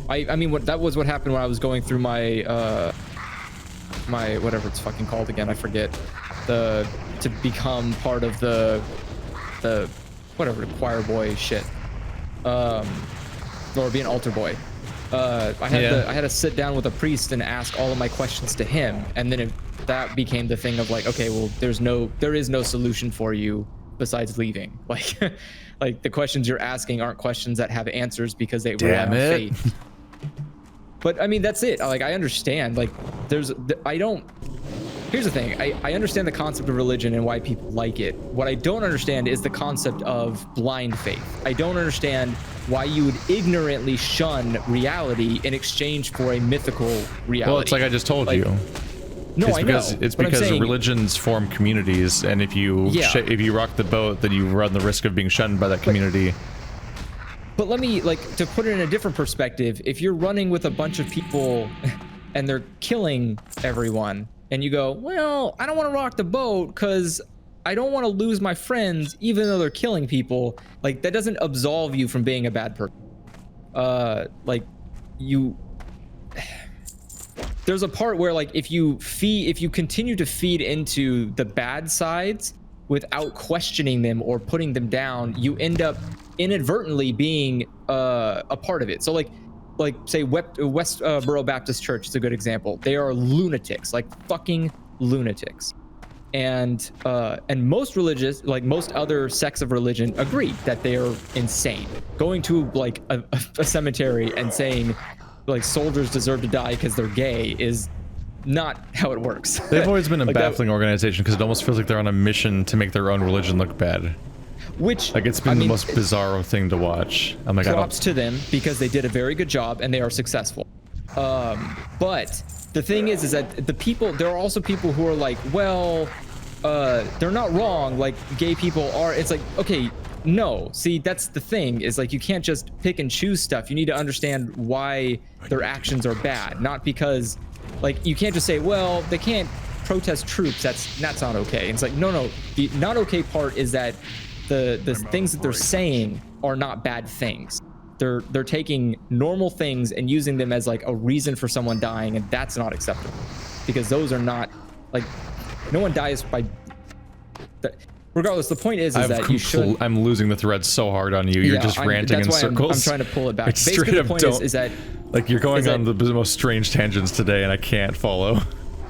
I mean, that was what happened when I was going through my my whatever it's fucking called again. I forget. To become part of the whatever, choir boy shit. Or be an altar boy. I had to sit down with a priest and ask all of my questions to him, and then that became the thing of like, okay, well, there is no solution for you besides leaving. Like the questions you're asking aren't questions that have answers because they rely on faith. But I mean, that's it. Like, I understand. Like, here's the thing. I understand the concept of religion and why people like it. What I don't understand is the concept of blind faith. I don't understand why you would ignorantly shun reality in exchange for a mythical reality. Well, it's like I just told you. No, I know. It's because religions form communities, and if you rock the boat, then you run the risk of being shunned by that community. But let me, like, to put it in a different perspective, if you're running with a bunch of people and they're killing everyone, and you go, well, I don't want to rock the boat because I don't want to lose my friends even though they're killing people, like, that doesn't absolve you from being a bad person. There's a part where, like, if you continue to feed into the bad sides without questioning them or putting them down, you end up inadvertently being a part of it. So like say Westboro Baptist Church is a good example. They are lunatics, like fucking lunatics. And most religious, like most other sects of religion, agree that they are insane. Going to like a cemetery and saying like soldiers deserve to die because they're gay is not how it works. They've always been a baffling organization because it almost feels like they're on a mission to make their own religion look bad. which Like, it's been the most bizarro thing to watch. I'm like, props to them because they did a very good job and they are successful. But the thing is that there are also people who are like, well, they're not wrong. Like, gay people are. It's like, okay, no. See, that's the thing, is like, you can't just pick and choose stuff. You need to understand why their actions are bad, not because, like, you can't just say, well, they can't protest troops. That's not okay. It's like, no. The not okay part is that the things that they're saying are not bad things. They're taking normal things and using them as like a reason for someone dying, and that's not acceptable, because those are not, like, no one dies by. Regardless, the point is that you should. I'm losing the thread so hard on you. You're just ranting in circles. I'm trying to pull it back. It's Basically, straight the point up is that like, you're going on the most strange tangents today, and I can't follow.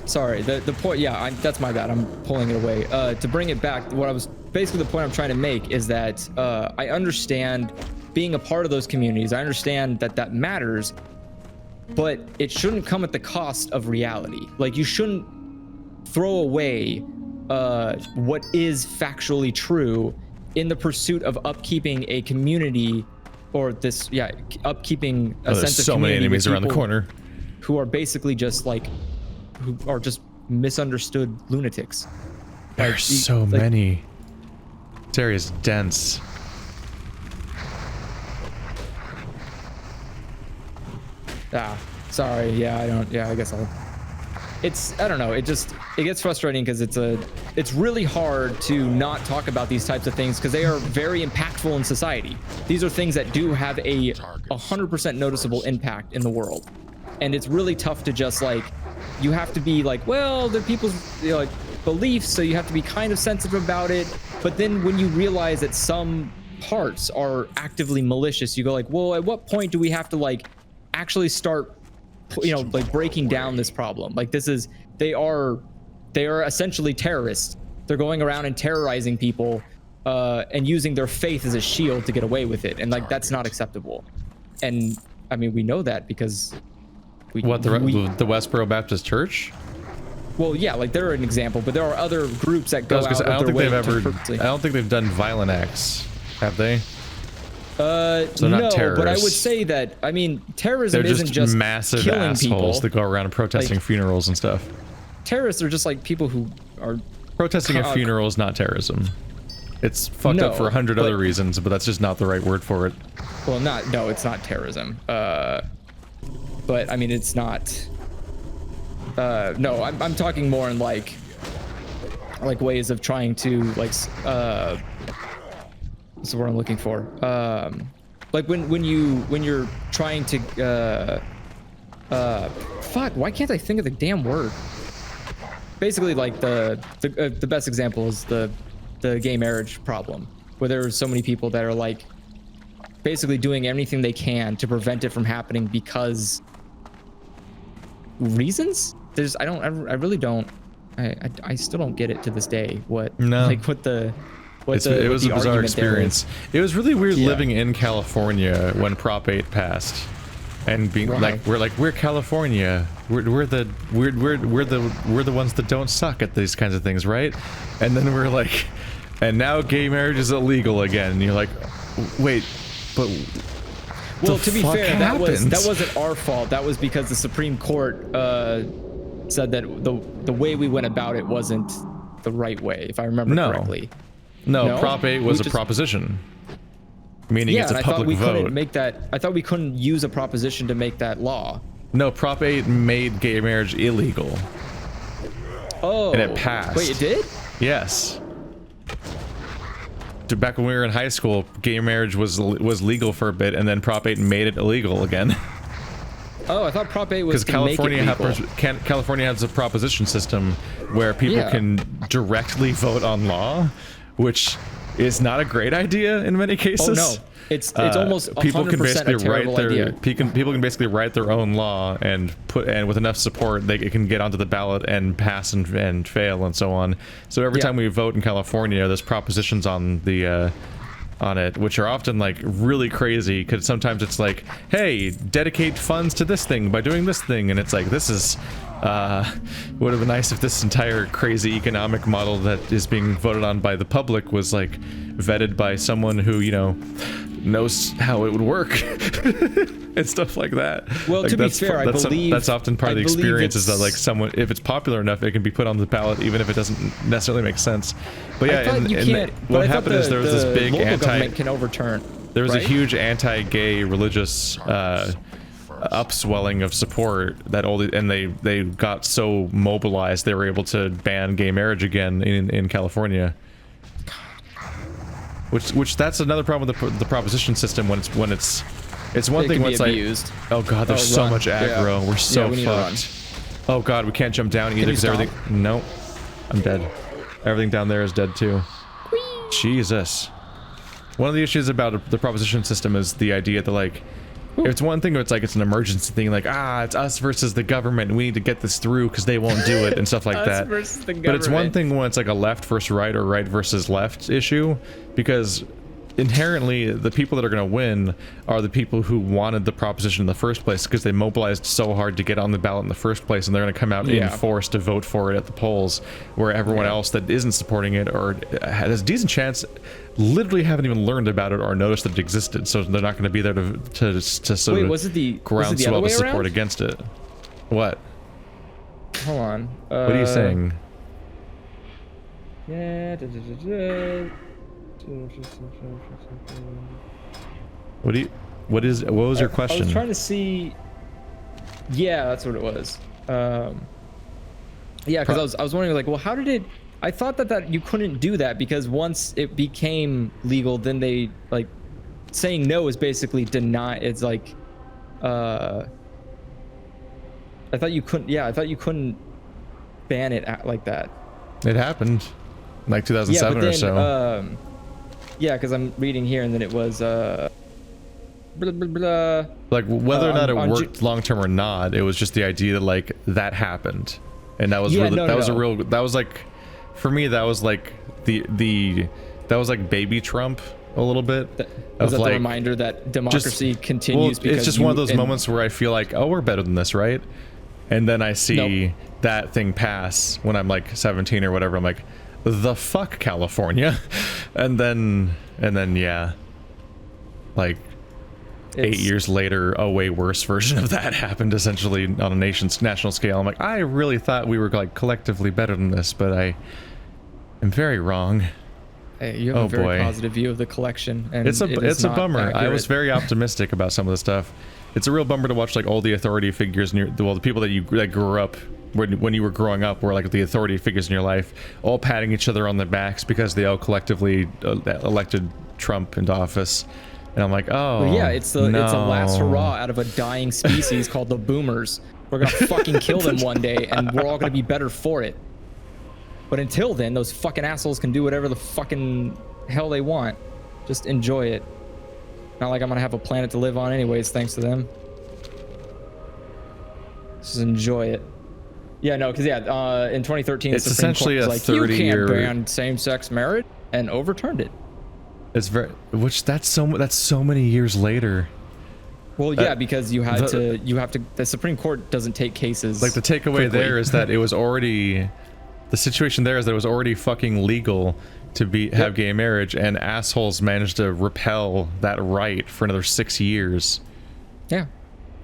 Sorry, the point. Yeah, that's my bad. I'm pulling it away. To bring it back, the point I'm trying to make is that I understand being a part of those communities. I understand that matters, but it shouldn't come at the cost of reality. Like, you shouldn't throw away what is factually true in the pursuit of upkeeping a community, or upkeeping a sense of community. So many enemies around the corner who are basically just like, who are just misunderstood lunatics. There's so many. This area is dense. Sorry. I guess I don't know. It gets frustrating because it's really hard to not talk about these types of things because they are very impactful in society. These are things that do have a 100% noticeable impact in the world. And it's really tough to just, like, you have to be like, well, they're people's, you know, like, beliefs, so you have to be kind of sensitive about it. But then when you realize that some parts are actively malicious, you go like, well, at what point do we have to, like, actually start, you know, like, breaking down this problem? Like, they are essentially terrorists. They're going around and terrorizing people and using their faith as a shield to get away with it. And, like, that's not acceptable. And I mean, we know that because the Westboro Baptist Church? Well, yeah, like, they're an example, but there are other groups that go out of their way to purposely. I don't think they've done violent acts, have they? So no, but I would say that, I mean, terrorism isn't just massive killing assholes people that go around protesting, like, funerals and stuff. Terrorists are just like people who are protesting a funeral is not terrorism. It's fucked up for 100 other reasons, but that's just not the right word for it. Well, no, it's not terrorism. But I mean, it's not. No, I'm talking more in like ways of trying to, like, what's the word I'm looking for? Like when you're trying to fuck, why can't I think of the damn word? Basically, like, the best example is the gay marriage problem, where there's so many people that are, like, basically doing anything they can to prevent it from happening because reasons. I really don't. I still don't get it to this day. It was a bizarre experience. It was really weird living in California when Prop 8 passed, and being like, we're California, we're the ones that don't suck at these kinds of things, right? And then we're like, and now gay marriage is illegal again, and you're like, wait, but well, to be fair, that wasn't our fault. That was because the Supreme Court said that the way we went about it wasn't the right way, if I remember correctly. No, Prop 8 was a proposition, meaning it's a public vote. I thought we couldn't use a proposition to make that law. No, Prop 8 made gay marriage illegal. Oh. And it passed. Wait, it did? Yes. Back when we were in high school, gay marriage was legal for a bit, and then Prop 8 made it illegal again. Oh, I thought Prop 8 was to make it legal. California has a proposition system where people can directly vote on law, which is not a great idea in many cases. Oh no, it's almost 100% a terrible idea. People can basically write their own law and with enough support, it can get onto the ballot and pass and fail and so on. So every time we vote in California, there's propositions on the on it, which are often, like, really crazy, because sometimes it's like, hey, dedicate funds to this thing by doing this thing, and it's like, this is Would have been nice if this entire crazy economic model that is being voted on by the public was like vetted by someone who, you know, knows how it would work and stuff like that. Well, like, to be fair, I believe that's often part of the experience is that like someone, if it's popular enough, it can be put on the ballot even if it doesn't necessarily make sense. But yeah, what happened is there was this big government can overturn. There was a huge anti-gay religious upswelling of support that they got so mobilized they were able to ban gay marriage again in California. Which that's another problem with the proposition system when it's one thing when it's like, oh god, there's so much aggro, we're so fucked. Oh god, we can't jump down either because everything. Nope, I'm dead. Everything down there is dead too. Whee! Jesus. One of the issues about the proposition system is the idea that like, it's one thing where it's like it's an emergency thing, like it's us versus the government, we need to get this through because they won't do it and stuff like that. Versus the but it's one thing when it's like a left versus right or right versus left issue, because inherently the people that are going to win are the people who wanted the proposition in the first place because they mobilized so hard to get on the ballot in the first place, and they're going to come out in force to vote for it at the polls, where everyone else that isn't supporting it or has a decent chance literally haven't even learned about it or noticed that it existed, so they're not going to be there to sort of groundswell the support against it. What? Hold on. What are you saying? Yeah. What was your question? I was trying to see. Yeah, that's what it was. Yeah, because I was wondering like, well, how did it? I thought that you couldn't do that because once it became legal, then they like saying no is basically deny. It's like, I thought you couldn't. Yeah, I thought you couldn't ban it like that. It happened, like 2007 or so. Yeah, because I'm reading here, and then it was blah, blah, blah. Like whether or not it worked long term or not, it was just the idea that like that happened, and that was that was like, for me that was like that was like baby Trump a little bit. Was that like, the reminder that democracy continues? Well, it's just one of those moments where I feel like, oh, we're better than this, right? And then I see that thing pass when I'm like 17 or whatever. I'm like, the fuck, California. And then yeah, like 8 years later, a way worse version of that happened essentially on a national scale. I'm like, I really thought we were like collectively better than this, but I am very wrong. Hey, you have a very positive view of the collection, and it's a bummer. Accurate. I was very optimistic about some of the stuff. It's a real bummer to watch like all the authority figures the people that grew up when you were growing up were like the authority figures in your life, all patting each other on the backs because they all collectively elected Trump into office. And I'm like, oh, well, yeah, it's a last hurrah out of a dying species called the boomers. We're gonna fucking kill them one day, and we're all gonna be better for it. But until then, those fucking assholes can do whatever the fucking hell they want. Just enjoy it. Not like I'm gonna have a planet to live on anyways, thanks to them. Just enjoy it. Yeah, no, because in 2013, it's essentially a 30-year. You can't ban same-sex marriage, and overturned it. It's that's so many years later. Well, yeah, because you have to. The Supreme Court doesn't take cases. Like the takeaway there is that it was already. The situation there is that it was already fucking legal to have gay marriage, and assholes managed to repel that right for another 6 years. Yeah.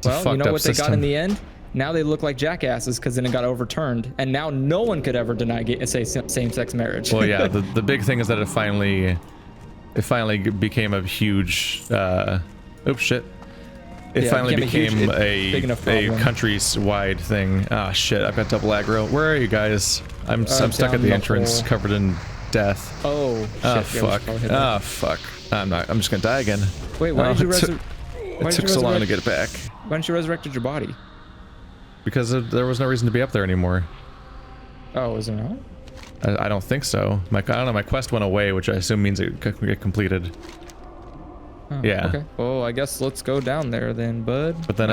Well, you know what they got in the end? Now they look like jackasses because then it got overturned, and now no one could ever deny same-sex marriage. Well, yeah, the big thing is that it finally became a huge. Oops, shit. It finally became a countrywide thing. Ah, shit! I've got double aggro. Where are you guys? I'm stuck at the entrance, covered in death. Oh, shit. Oh fuck. Oh fuck. I'm just gonna die again. Wait, why did you resurrect? It took so long to get back. Why didn't you resurrected your body? Because there was no reason to be up there anymore. Oh, was there not? I don't think so. I don't know. My quest went away, which I assume means it could get completed. Oh, yeah. Okay. Well, I guess let's go down there then, bud. But then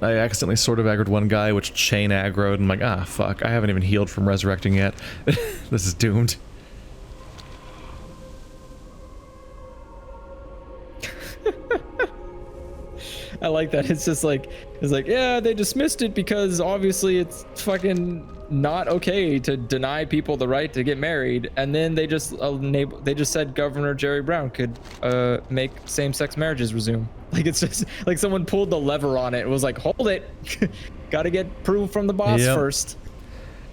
I accidentally sort of aggroed one guy, which chain aggroed. And I'm like, fuck! I haven't even healed from resurrecting yet. This is doomed. I like that. It's just like, yeah, they dismissed it because obviously it's fucking not okay to deny people the right to get married. And then they just said Governor Jerry Brown could make same-sex marriages resume. Like, it's just like someone pulled the lever on it. It was like, hold it. Got to get proof from the boss first.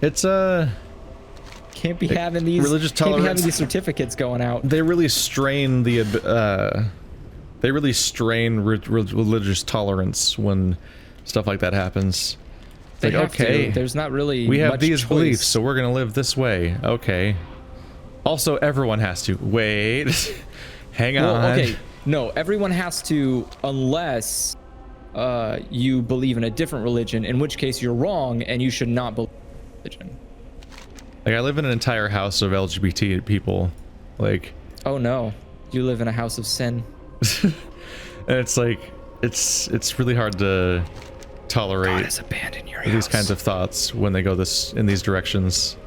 It's can't be having these religious tolerance. Can't be having these certificates going out. They really strain religious tolerance when stuff like that happens. They like, okay, there's not really we have much these choice. beliefs, so we're gonna live this way. Okay. Also, everyone has to wait. Hang on. Okay, no, everyone has to unless you believe in a different religion, in which case you're wrong and you should not believe in religion. Like, I live in an entire house of LGBT people. Like, oh no, you live in a house of sin. and it's like, it's really hard to tolerate God has abandoned your these house. kinds of thoughts when they go in these directions.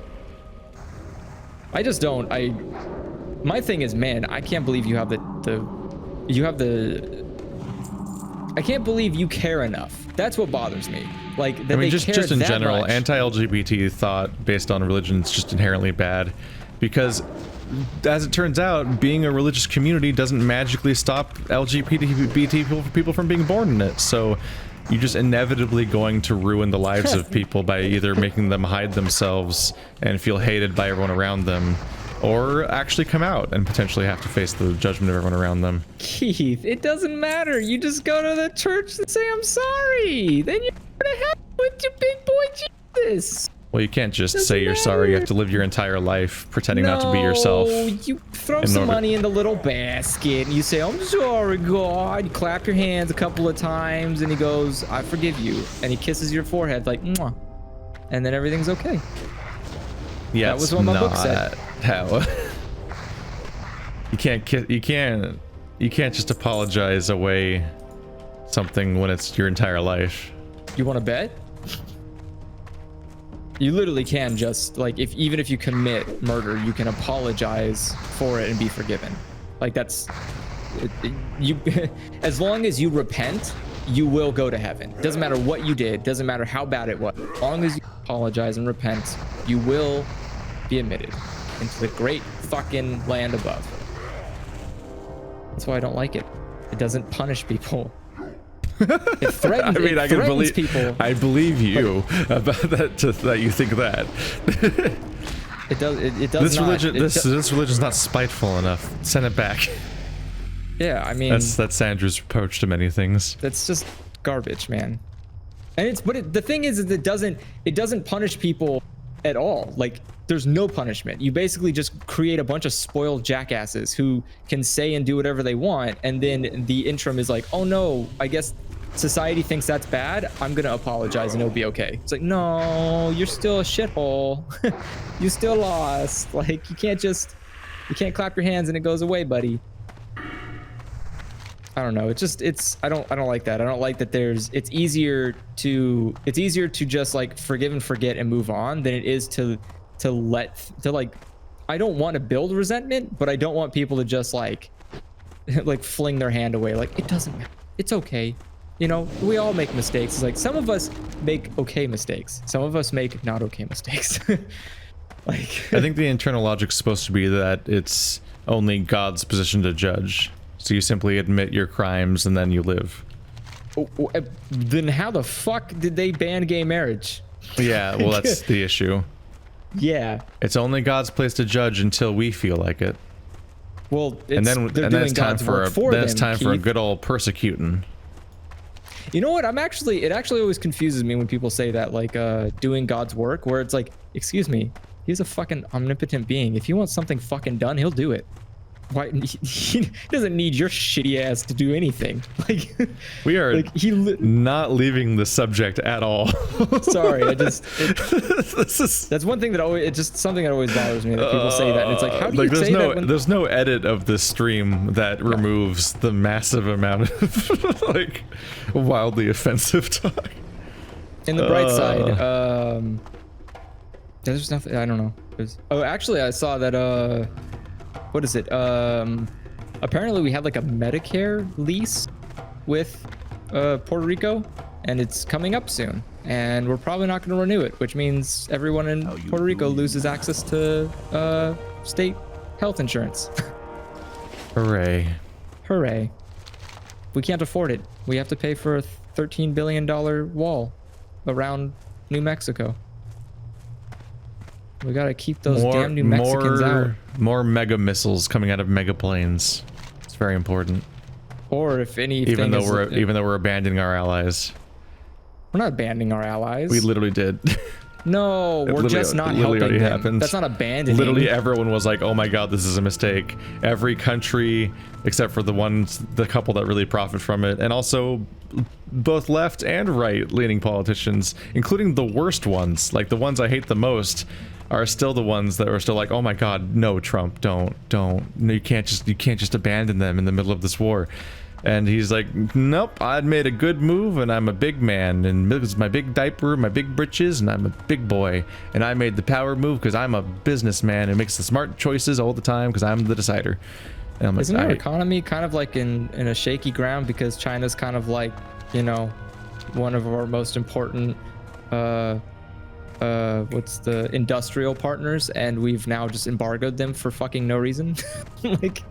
I just don't. My thing is, man, I can't believe you have I can't believe you care enough. That's what bothers me. Like, that just in general, much. anti-LGBT thought based on religion is just inherently bad, because as it turns out, being a religious community doesn't magically stop LGBT people from being born in it. So you're just inevitably going to ruin the lives of people by either making them hide themselves and feel hated by everyone around them, or actually come out and potentially have to face the judgment of everyone around them. Keith, it doesn't matter. You just go to the church and say, I'm sorry. Then you're going to hell with your big boy Jesus. Well, you can't just say you're sorry. You have to live your entire life pretending not to be yourself. You throw some money in the little basket and you say, I'm sorry, God. You clap your hands a couple of times and he goes, I forgive you. And he kisses your forehead like, mwah. And then everything's okay. Yeah, that was what my book said. How? You can't just apologize away something when it's your entire life. You want to bet? You literally can just, like, even if you commit murder, you can apologize for it and be forgiven. Like, that's you. As long as you repent, you will go to heaven. Doesn't matter what you did. Doesn't matter how bad it was. As long as you apologize and repent, you will be admitted into the great fucking land above. That's why I don't like it. It doesn't punish people. It threatens, I mean, I can believe people. I believe you about that. That you think that. It does. It does. This religion's not spiteful enough. Send it back. Yeah, I mean, that's Sandra's approach to many things. That's just garbage, man. And the thing is it doesn't punish people at all. Like, there's no punishment. You basically just create a bunch of spoiled jackasses who can say and do whatever they want, and then the interim is like, oh no, I guess society thinks that's bad. I'm gonna apologize and it'll be okay. It's like, no, you're still a shithole. You still lost. Like, you can't clap your hands and it goes away, buddy. I don't know. I don't like that. I don't like that it's easier to just like forgive and forget and move on than it is to I don't want to build resentment, but I don't want people to just like fling their hand away. Like, it doesn't matter. It's okay. You know, we all make mistakes. It's like, some of us make okay mistakes. Some of us make not okay mistakes. Like, I think the internal logic's supposed to be that it's only God's position to judge. So you simply admit your crimes and then you live. Then how the fuck did they ban gay marriage? Yeah, well, that's the issue. Yeah. It's only God's place to judge until we feel like it. Well, then it's time for a good old persecuting. You know what? It actually always confuses me when people say that, like, doing God's work, where it's like, excuse me, he's a fucking omnipotent being. If he wants something fucking done, he'll do it. Why? He doesn't need your shitty ass to do anything. Like, we are not leaving the subject at all. Sorry, that's one thing something that always bothers me, that people say that, and it's like, how do you say that? There's no edit of the stream that removes the massive amount of like wildly offensive talk. In the bright side, there's nothing. I don't know. Actually, I saw that. What is it? Apparently we had like a Medicare lease with Puerto Rico, and it's coming up soon. And we're probably not going to renew it, which means everyone in Puerto Rico loses access to state health insurance. Hooray. Hooray. We can't afford it. We have to pay for a $13 billion wall around New Mexico. We got to keep those damn New Mexicans out. More mega missiles coming out of mega planes. It's very important. Or if anything, even though we're abandoning our allies. We're not abandoning our allies. We literally did. No, we're just not helping them. Happened. That's not abandoning. Literally everyone was like, oh my god, this is a mistake. Every country, except for the couple that really profit from it. And also both left and right leaning politicians, including the worst ones, like the ones I hate the most, are still the ones that are still like, oh my god, no, Trump, don't. No, you can't just abandon them in the middle of this war. And he's like, nope, I made a good move and I'm a big man and it was my big diaper, my big britches, and I'm a big boy. And I made the power move because I'm a businessman and makes the smart choices all the time because I'm the decider. And I'm like, isn't our economy kind of like in a shaky ground because China's kind of like, you know, one of our most important, what's the industrial partners, and we've now just embargoed them for fucking no reason? Like...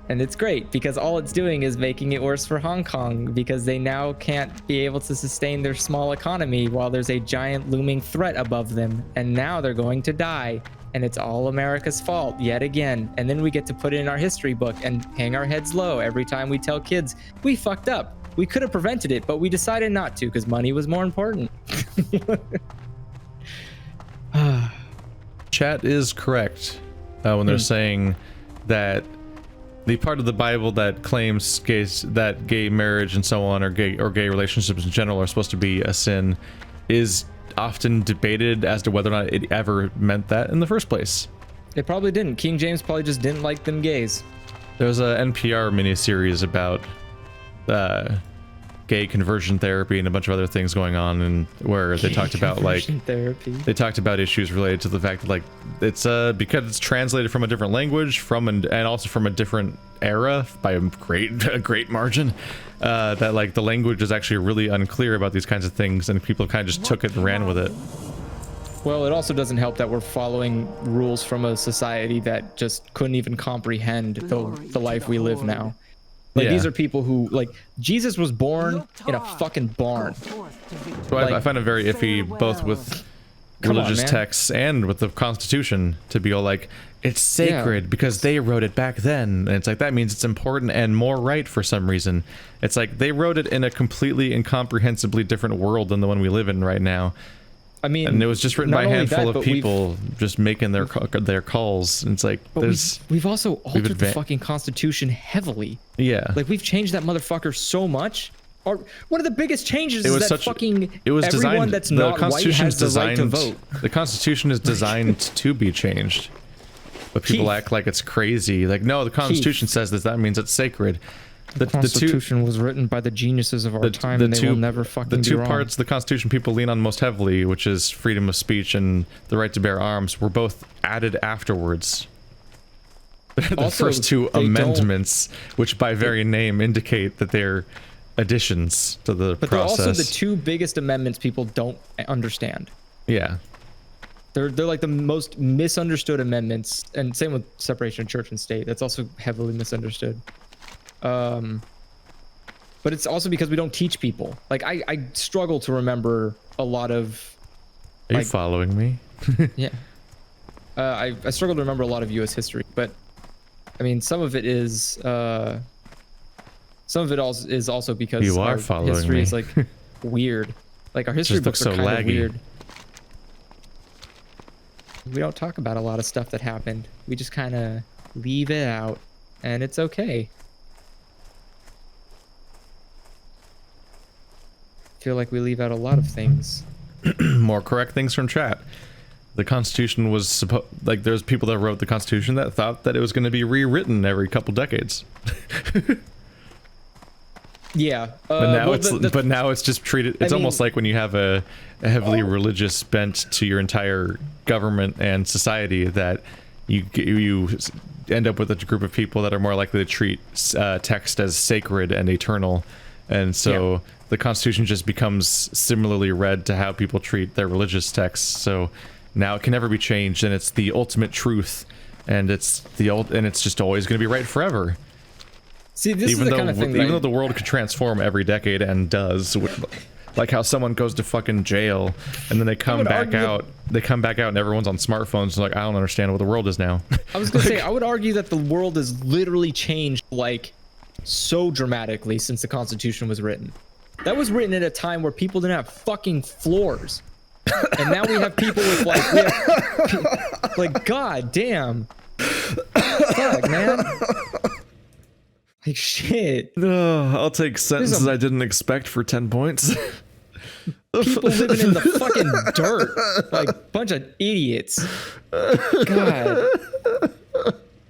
And it's great because all it's doing is making it worse for Hong Kong because they now can't be able to sustain their small economy while there's a giant looming threat above them. And now they're going to die. And it's all America's fault yet again. And then we get to put it in our history book and hang our heads low every time we tell kids, we fucked up. We could have prevented it, but we decided not to because money was more important. Chat is correct when they're saying that the part of the Bible that claims that gay marriage and so on, or gay relationships in general, are supposed to be a sin, is often debated as to whether or not it ever meant that in the first place. It probably didn't. King James probably just didn't like them gays. There's a NPR miniseries about gay conversion therapy and a bunch of other things going on, and where they talked about like therapy. They talked about issues related to the fact that like it's because it's translated from a different language and also from a different era by a great margin, that like the language is actually really unclear about these kinds of things, and people kind of just took it and ran with it. Well, it also doesn't help that we're following rules from a society that just couldn't even comprehend the life we live now. Like, these are people who, like, Jesus was born in a fucking barn. So I find it very iffy, both with religious texts and with the Constitution, to be all like, it's sacred because they wrote it back then. And it's like, that means it's important and more right for some reason. It's like, they wrote it in a completely incomprehensibly different world than the one we live in right now. I mean, and it was just written by a handful of people just making their calls. And it's like, we've also altered the fucking Constitution heavily. Yeah, like we've changed that motherfucker so much. Or one of the biggest changes is that everyone designed, that's not white has the right to vote. The Constitution is designed to be changed, but people act like it's crazy. Like, no, the Constitution says this. That means it's sacred. The Constitution was written by the geniuses of our time, and they will never fucking be wrong. The two parts of the Constitution people lean on most heavily, which is freedom of speech and the right to bear arms, were both added afterwards. The also, first two amendments, which by very name indicate that they're additions to the process. But they're also the two biggest amendments people don't understand. Yeah. They're like the most misunderstood amendments, and same with separation of church and state. That's also heavily misunderstood. But it's also because we don't teach people. Like, I struggle to remember a lot of... Are you following me? Yeah. I struggle to remember a lot of U.S. history, but I mean, some of it is... some of it is also because you are following history me. Is like weird. Like, our history books are kind of weird. We don't talk about a lot of stuff that happened. We just kind of leave it out, and it's okay. Feel like we leave out a lot of things. More correct things from chat. The Constitution was like, there's people that wrote the Constitution that thought that it was going to be rewritten every couple decades. Yeah, but now it's just treated. It's almost like when you have a heavily religious bent to your entire government and society, that you end up with a group of people that are more likely to treat text as sacred and eternal, and so the Constitution just becomes similarly read to how people treat their religious texts. So now it can never be changed, and it's the ultimate truth, and it's just always going to be right forever. See, this is the kind of thing even though the world could transform every decade and does, like how someone goes to fucking jail and then they come back out, and everyone's on smartphones and like, I don't understand what the world is now. I was gonna say, I would argue that the world has literally changed like so dramatically since the Constitution was written. That was written at a time where people didn't have fucking floors, and now we have people with like god damn, fuck man. Like shit. I'll take sentences I didn't expect for 10 points. People living in the fucking dirt, like bunch of idiots. God.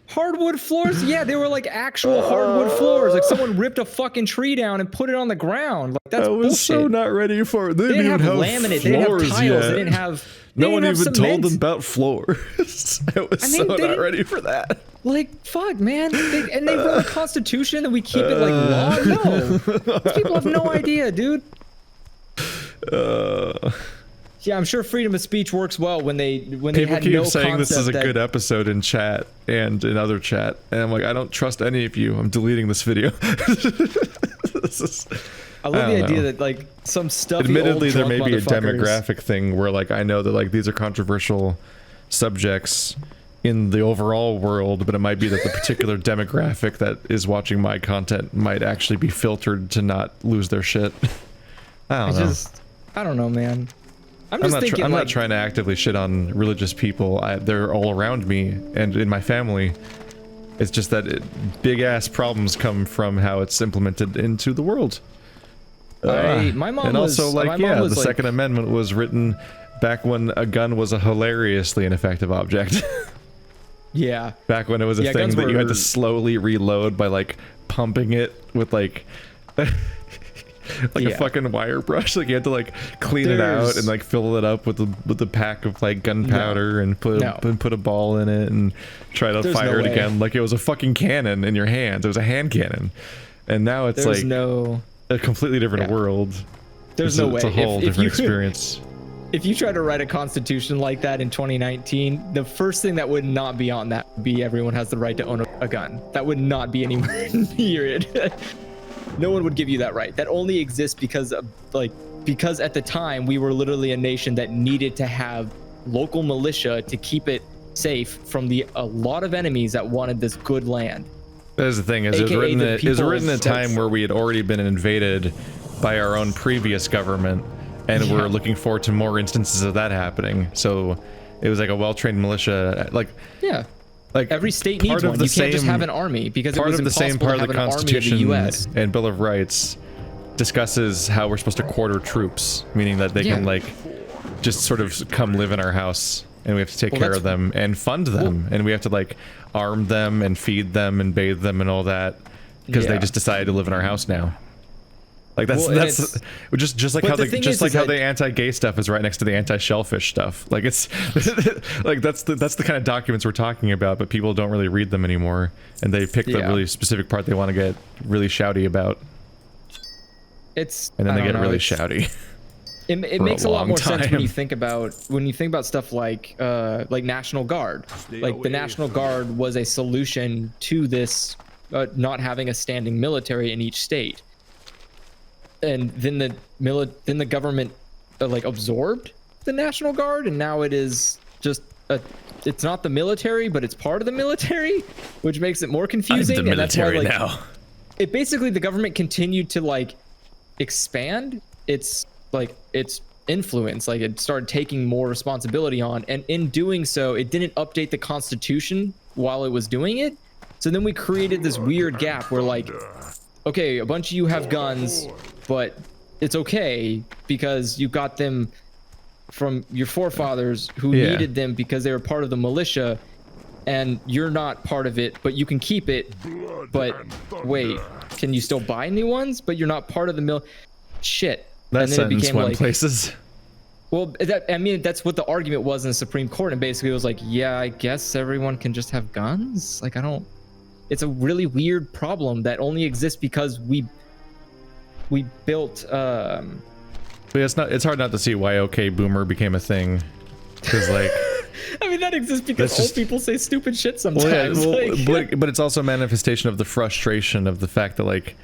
Hardwood floors? Yeah, they were like actual hardwood floors. Like someone ripped a fucking tree down and put it on the ground. Like that's bullshit. I was so not ready for it. They didn't even have laminate. They didn't have tiles. Yet. They didn't have. No one even told them about floors. I was not ready for that. Like, fuck, man. And they wrote a constitution and we keep it like law? No. These people have no idea, dude. Yeah, I'm sure freedom of speech works well when they had no concept. People keep saying this is a good episode in chat and in other chat. And I'm like, I don't trust any of you. I'm deleting this video. I love the idea that like some stuff. Admittedly, there may be a demographic thing where like I know that like these are controversial subjects in the overall world, but it might be that the particular demographic that is watching my content might actually be filtered to not lose their shit. I don't know, man. I'm not trying to actively shit on religious people. They're all around me and in my family. It's just that big ass problems come from how it's implemented into the world. My mom and was, also like yeah, the like, Second Amendment was written back when a gun was a hilariously ineffective object. Yeah. Back when it was a thing that you had to slowly reload by like pumping it with like a fucking wire brush. Like you had to like clean it out and like fill it up with the pack of like gunpowder and put a ball in it and try to fire it again like it was a fucking cannon in your hands. It was a hand cannon. And now it's a completely different world. There's no way. It's a whole different experience. If you try to write a constitution like that in 2019, the first thing that would not be on that would be everyone has the right to own a gun. That would not be anywhere near it. No one would give you that right. That only exists because at the time we were literally a nation that needed to have local militia to keep it safe from a lot of enemies that wanted this good land. That's the thing, is it was written at a time where we had already been invaded by our own previous government, and we're looking forward to more instances of that happening. So it was like a well-trained militia, like every state needs one. You can't just have an army because it was impossible to have an army of the US. And Bill of Rights discusses how we're supposed to quarter troops, meaning that they can like just sort of come live in our house. And we have to take care of them and fund them, and we have to like arm them and feed them and bathe them and all that because they just decided to live in our house now. Like that's just like how the anti-gay stuff is right next to the anti-shellfish stuff. Like it's like that's the kind of documents we're talking about, but people don't really read them anymore, and they pick the really specific part they want to get really shouty about. And then they get really shouty. It makes a lot more sense when you think about stuff like National Guard. Like the National Guard was a solution to this not having a standing military in each state. And then the government like absorbed the National Guard, and now it is just it's not the military, but it's part of the military, which makes it more confusing. I'm the military now. It basically, the government continued to like expand its influence. Like it started taking more responsibility on, and in doing so it didn't update the Constitution while it was doing it. So then we created this weird gap where like, okay, a bunch of you have guns, but it's okay because you got them from your forefathers who needed them because they were part of the militia, and you're not part of it, but you can keep it. But wait, can you still buy new ones? But you're not part of the shit. That sentence went places. Well, I mean, that's what the argument was in the Supreme Court, and basically it was like, yeah, I guess everyone can just have guns. Like, I don't. It's a really weird problem that only exists because we built. But it's not. It's hard not to see why OK Boomer became a thing, because like. I mean, that exists because old people say stupid shit sometimes. Well, yeah, but it's also a manifestation of the frustration of the fact that like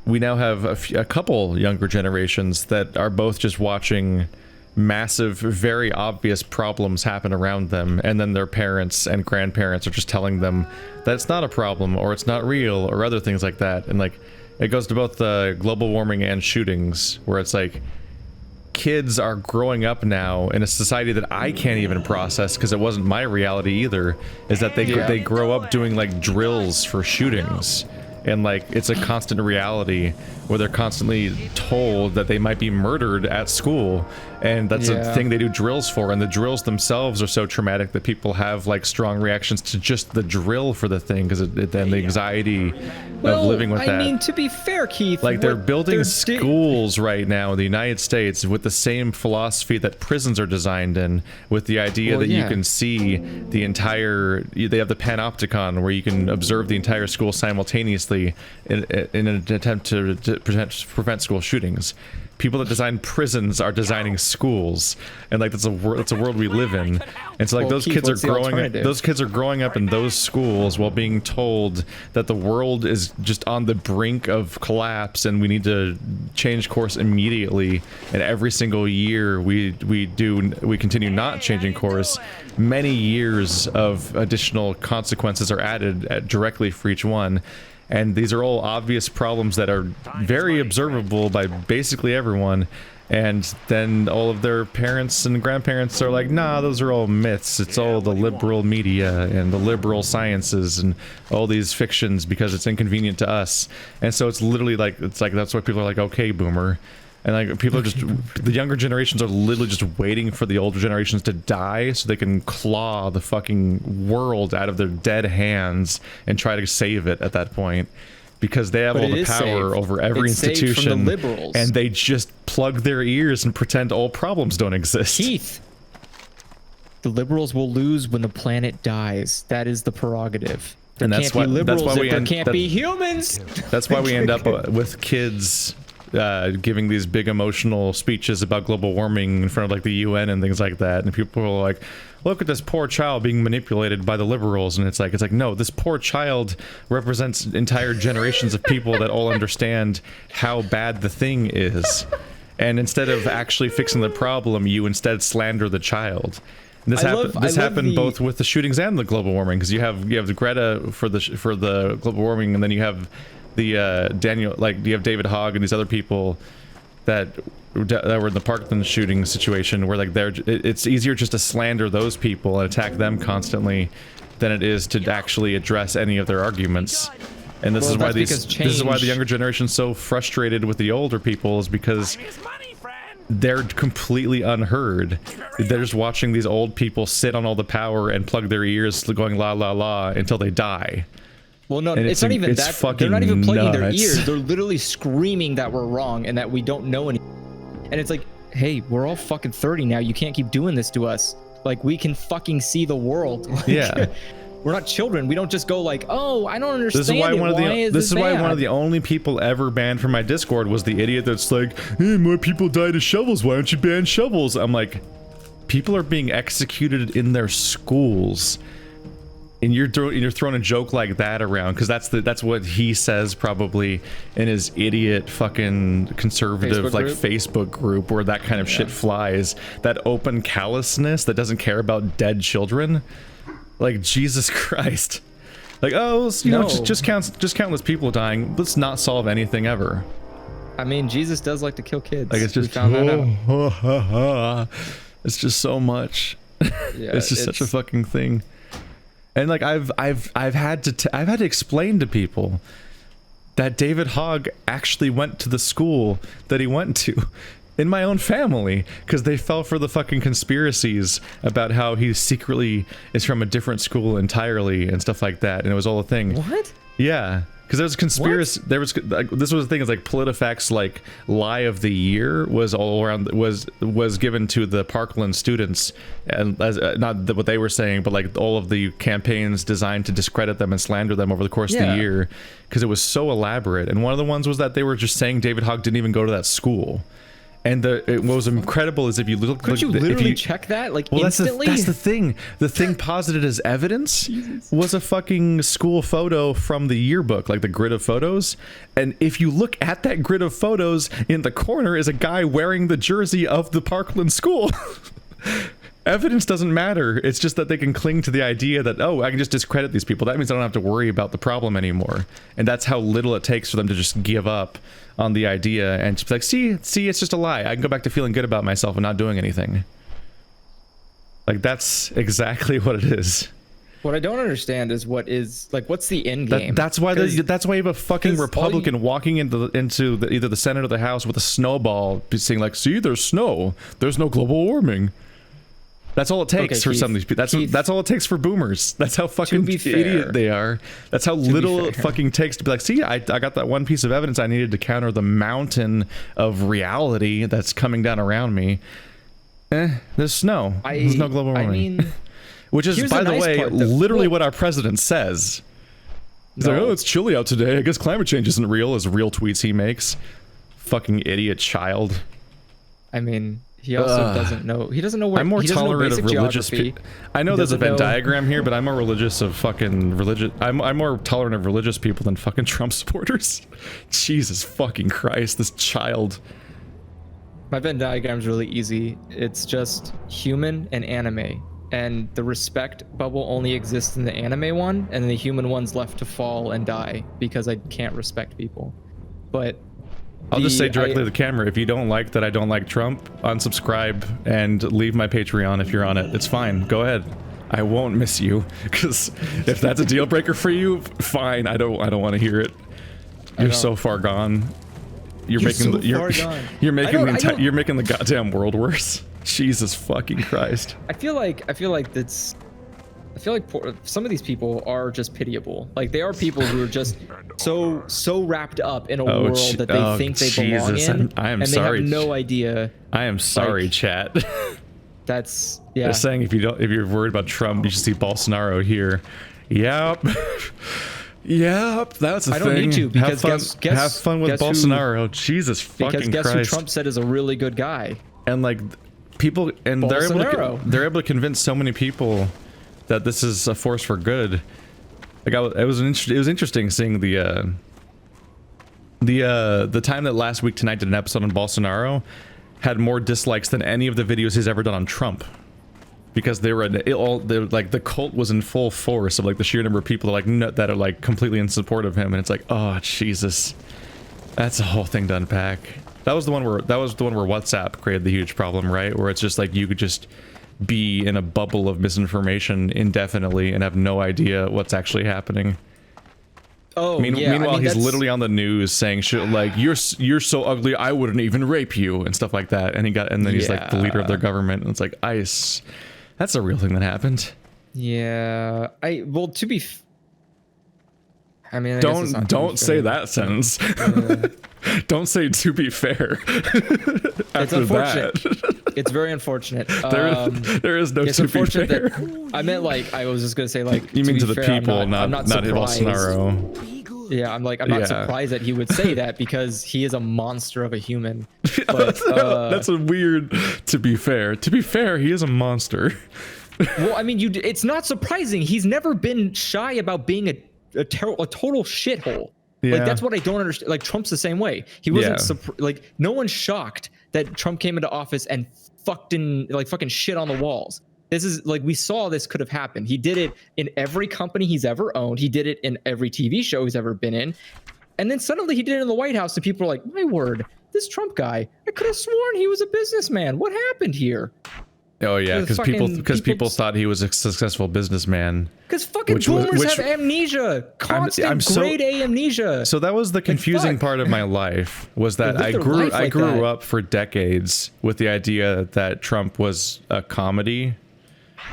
we now have a couple younger generations that are both just watching massive, very obvious problems happen around them, and then their parents and grandparents are just telling them that it's not a problem or it's not real or other things like that. And like it goes to both global warming and shootings, where it's like kids are growing up now in a society that I can't even process because it wasn't my reality either, is that they grow up doing like drills for shootings, and like it's a constant reality where they're constantly told that they might be murdered at school, and that's a thing they do drills for, and the drills themselves are so traumatic that people have like strong reactions to just the drill for the thing because then the anxiety of living with that. I mean, to be fair, Keith, like they're building schools right now in the United States with the same philosophy that prisons are designed in, with the idea that you can see the entire, they have the panopticon where you can observe the entire school simultaneously in an attempt to prevent school shootings. People that design prisons are designing schools, and like that's a world we live in. And so like those kids are growing up in those schools while being told that the world is just on the brink of collapse and we need to change course immediately. And every single year we continue not changing course. Many years of additional consequences are added directly for each one. And these are all obvious problems that are very observable by basically everyone. And then all of their parents and grandparents are like, nah, those are all myths. It's all the liberal media and the liberal sciences and all these fictions because it's inconvenient to us. And so it's literally like, that's why people are like, okay, boomer. And like people are just, the younger generations are literally just waiting for the older generations to die so they can claw the fucking world out of their dead hands and try to save it at that point. Because they have all the power over every institution, from the liberals. And they just plug their ears and pretend all problems don't exist. Keith, the liberals will lose when the planet dies. That is the prerogative. There can't be liberals if there can't be humans. That's why we end up with kids giving these big emotional speeches about global warming in front of like the UN and things like that, and people are like, look at this poor child being manipulated by the liberals, and it's like no, this poor child represents entire generations of people that all understand how bad the thing is, and instead of actually fixing the problem, you instead slander the child. And this happened both with the shootings and the global warming, because you have the Greta for the global warming, and then you have the you have David Hogg and these other people that were in the Parkland shooting situation, where like it's easier just to slander those people and attack them constantly than it is to actually address any of their arguments. And this is why the younger generation's so frustrated with the older people, is because they're completely unheard. They're just watching these old people sit on all the power and plug their ears going la la la until they die. Well, no, it's not even that. They're not even plugging their ears. They're literally screaming that we're wrong and that we don't know any. And it's like, hey, we're all fucking 30 now. You can't keep doing this to us. Like, we can fucking see the world. Like, yeah. We're not children. We don't just go like, oh, I don't understand. This is why one of the only people ever banned from my Discord was the idiot that's like, hey, more people died of shovels. Why don't you ban shovels? I'm like, people are being executed in their schools. And you're throwing a joke like that around because that's what he says probably in his idiot fucking conservative Facebook group where that kind of shit flies. That open callousness that doesn't care about dead children. Like, Jesus Christ. Like, oh, just countless people dying. Let's not solve anything ever. I mean, Jesus does like to kill kids. Like, it's just it's just so much. Yeah, it's just such a fucking thing. And like I've had to explain to people that David Hogg actually went to the school that he went to in my own family, because they fell for the fucking conspiracies about how he secretly is from a different school entirely and stuff like that, and it was all a thing. What? Yeah. Because there was conspiracy. There was like, this was the thing. Is like PolitiFact's like lie of the year was all around was given to the Parkland students, and as not what they were saying, but like all of the campaigns designed to discredit them and slander them over the course of the year, because it was so elaborate. And one of the ones was that they were just saying David Hogg didn't even go to that school. And what was incredible is if you look, could you literally check that like instantly? That's the thing. The thing posited as evidence was a fucking school photo from the yearbook, like the grid of photos. And if you look at that grid of photos, in the corner is a guy wearing the jersey of the Parkland school. Evidence doesn't matter. It's just that they can cling to the idea that, oh, I can just discredit these people. That means I don't have to worry about the problem anymore. And that's how little it takes for them to just give up on the idea and just be like, see, it's just a lie. I can go back to feeling good about myself and not doing anything. Like, that's exactly what it is. What I don't understand is what's the end game? That's why you have a fucking Republican walking into either the Senate or the House with a snowball, saying like, see, there's snow. There's no global warming. That's all it takes for some of these people. That's all it takes for boomers. That's how fucking idiot they are. That's how little it fucking takes to be like, see, I got that one piece of evidence I needed to counter the mountain of reality that's coming down around me. There's snow. There's no global warming. I mean, which is, by the way, literally what our president says. He's like, oh, it's chilly out today. I guess climate change isn't real, as real tweets he makes. Fucking idiot child. I mean... He also doesn't know. He doesn't know where. I'm more tolerant of religious people. I know there's a Venn diagram here, but I'm more religious of fucking religious. I'm more tolerant of religious people than fucking Trump supporters. Jesus fucking Christ, this child. My Venn diagram's really easy. It's just human and anime, and the respect bubble only exists in the anime one, and the human one's left to fall and die because I can't respect people. But. I'll just say directly to the camera, if you don't like that I don't like Trump, unsubscribe and leave my Patreon if you're on it. It's fine. Go ahead. I won't miss you, because if that's a deal breaker for you, fine. I don't want to hear it. You're so far gone. You're making the goddamn world worse. Jesus fucking Christ. I feel like some of these people are just pitiable. Like, they are people who are just so wrapped up in a world that they think they belong in, and they have no idea. I am sorry, like, chat. That's They're saying if you're worried about Trump, you should see Bolsonaro here. Yep. Yep, that's the thing. I don't need to, because have fun with Bolsonaro. Jesus fucking Christ. Because guess who Trump said is a really good guy. And like people, and they're able to convince so many people that this is a force for good. Like it was interesting seeing the time that Last Week Tonight did an episode on Bolsonaro had more dislikes than any of the videos he's ever done on Trump, because like the cult was in full force of like the sheer number of people that are like completely in support of him, and it's like, oh Jesus, that's a whole thing to unpack. That was the one where WhatsApp created the huge problem, right? Where it's just like you could just be in a bubble of misinformation indefinitely and have no idea what's actually happening. Oh, meanwhile, he's literally on the news saying shit like, you're so ugly, I wouldn't even rape you, and stuff like that. And then he's like the leader of their government, and it's like, ice. That's a real thing that happened. Yeah, don't say that sentence. Don't say to be fair. It's unfortunate. It's very unfortunate. There is no to be fair. I meant like, I was just gonna say like, you mean to the people, not Bolsonaro. Yeah, I'm not surprised that he would say that, because he is a monster of a human. But, that's a weird to be fair. To be fair, he is a monster. Well, I mean, it's not surprising. He's never been shy about being a total shithole. Yeah. Like, that's what I don't understand. Like, Trump's the same way. He wasn't like, no one's shocked that Trump came into office and fucking shit on the walls. This is like, we saw this could have happened. He did it in every company he's ever owned. He did it in every TV show he's ever been in. And then suddenly he did it in the White House, and people are like, my word, this Trump guy, I could have sworn he was a businessman. What happened here? Oh yeah, because people thought he was a successful businessman. Because fucking boomers have amnesia, constant grade A amnesia. So that was the confusing part of my life, was that I grew up for decades with the idea that Trump was a comedy.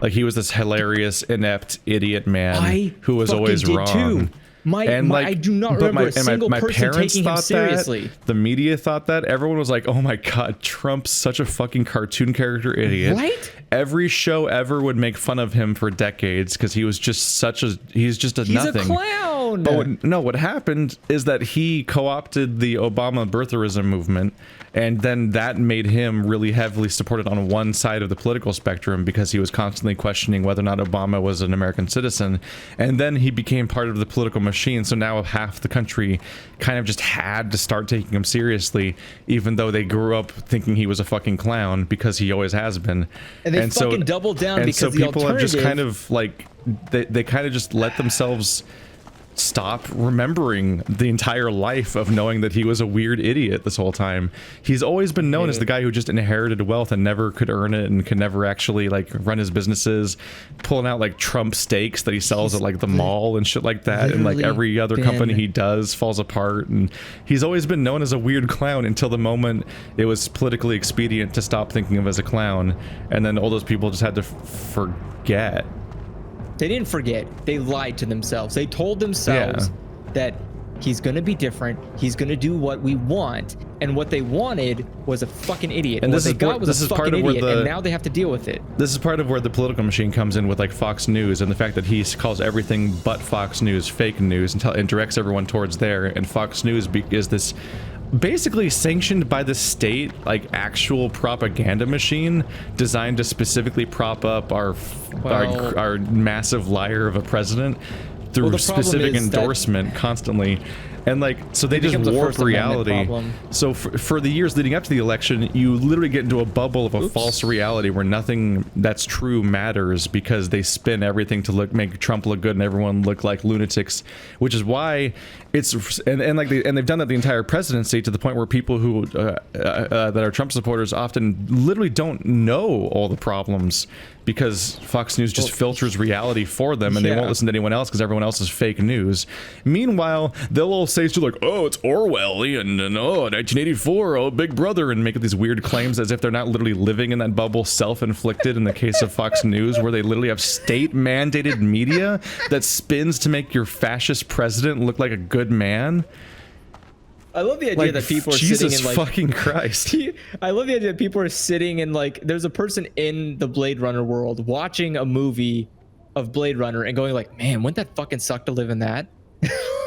Like, he was this hilarious, inept idiot man who was always wrong. I do not remember a single person taking him seriously. The media thought that. Everyone was like, "Oh my god, Trump's such a fucking cartoon character idiot." Right? Every show ever would make fun of him for decades because he was just he's just a nothing. He's a clown. But what happened is that he co-opted the Obama birtherism movement, and then that made him really heavily supported on one side of the political spectrum because he was constantly questioning whether or not Obama was an American citizen. And then he became part of the political machine, so now half the country kind of just had to start taking him seriously, even though they grew up thinking he was a fucking clown because he always has been. And they fucking doubled down because so the people have just kind of like they kind of just let themselves stop remembering the entire life of knowing that he was a weird idiot this whole time. He's always been known as the guy who just inherited wealth and never could earn it and could never actually like run his businesses, pulling out like Trump steaks that he sells at like the mall and shit like that, and like every other company he does falls apart. And he's always been known as a weird clown until the moment it was politically expedient to stop thinking of him as a clown, and then all those people just had to forget. They didn't forget. They lied to themselves. They told themselves that he's going to be different. He's going to do what we want. And what they wanted was a fucking idiot. And what they got was a fucking idiot. And now they have to deal with it. This is part of where the political machine comes in with like Fox News and the fact that he calls everything but Fox News fake news and directs everyone towards there. And Fox News is this basically sanctioned by the state, like actual propaganda machine designed to specifically prop up our massive liar of a president through specific endorsement constantly. And like, so they just warp reality. So for the years leading up to the election, you literally get into a bubble of a false reality where nothing that's true matters because they spin everything to make Trump look good and everyone look like lunatics, which is why it's and they've done that the entire presidency to the point where people who that are Trump supporters often literally don't know all the problems because Fox News just filters reality for them and they won't listen to anyone else because everyone else is fake news. Meanwhile, they'll all say to like, oh, it's Orwellian and oh, 1984, oh, Big Brother, and make these weird claims as if they're not literally living in that bubble, self-inflicted in the case of Fox News, where they literally have state-mandated media that spins to make your fascist president look like a good man. I love the idea that people are sitting in like fucking Christ. I love the idea that people are sitting in like there's a person in the Blade Runner world watching a movie of Blade Runner and going like, man, wouldn't that fucking suck to live in that?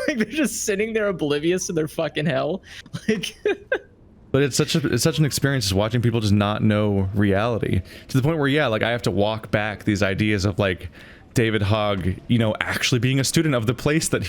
Like they're just sitting there oblivious to their fucking hell. Like but it's such an experience, is watching people just not know reality to the point where like I have to walk back these ideas of like David Hogg, actually being a student of the place that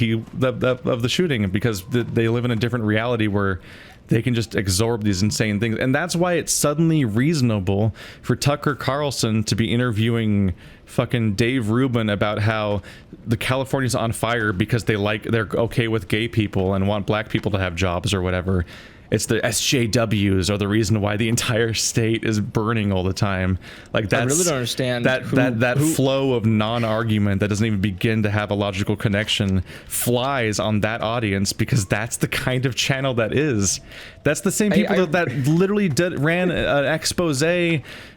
of the shooting, because they live in a different reality where they can just absorb these insane things. And that's why it's suddenly reasonable for Tucker Carlson to be interviewing fucking Dave Rubin about how the California's on fire because they're okay with gay people and want black people to have jobs or whatever. It's the SJWs are the reason why the entire state is burning all the time. Like that's, I really don't understand that flow of non-argument that doesn't even begin to have a logical connection flies on that audience because that's the kind of channel that is. That's the same people that literally ran an expose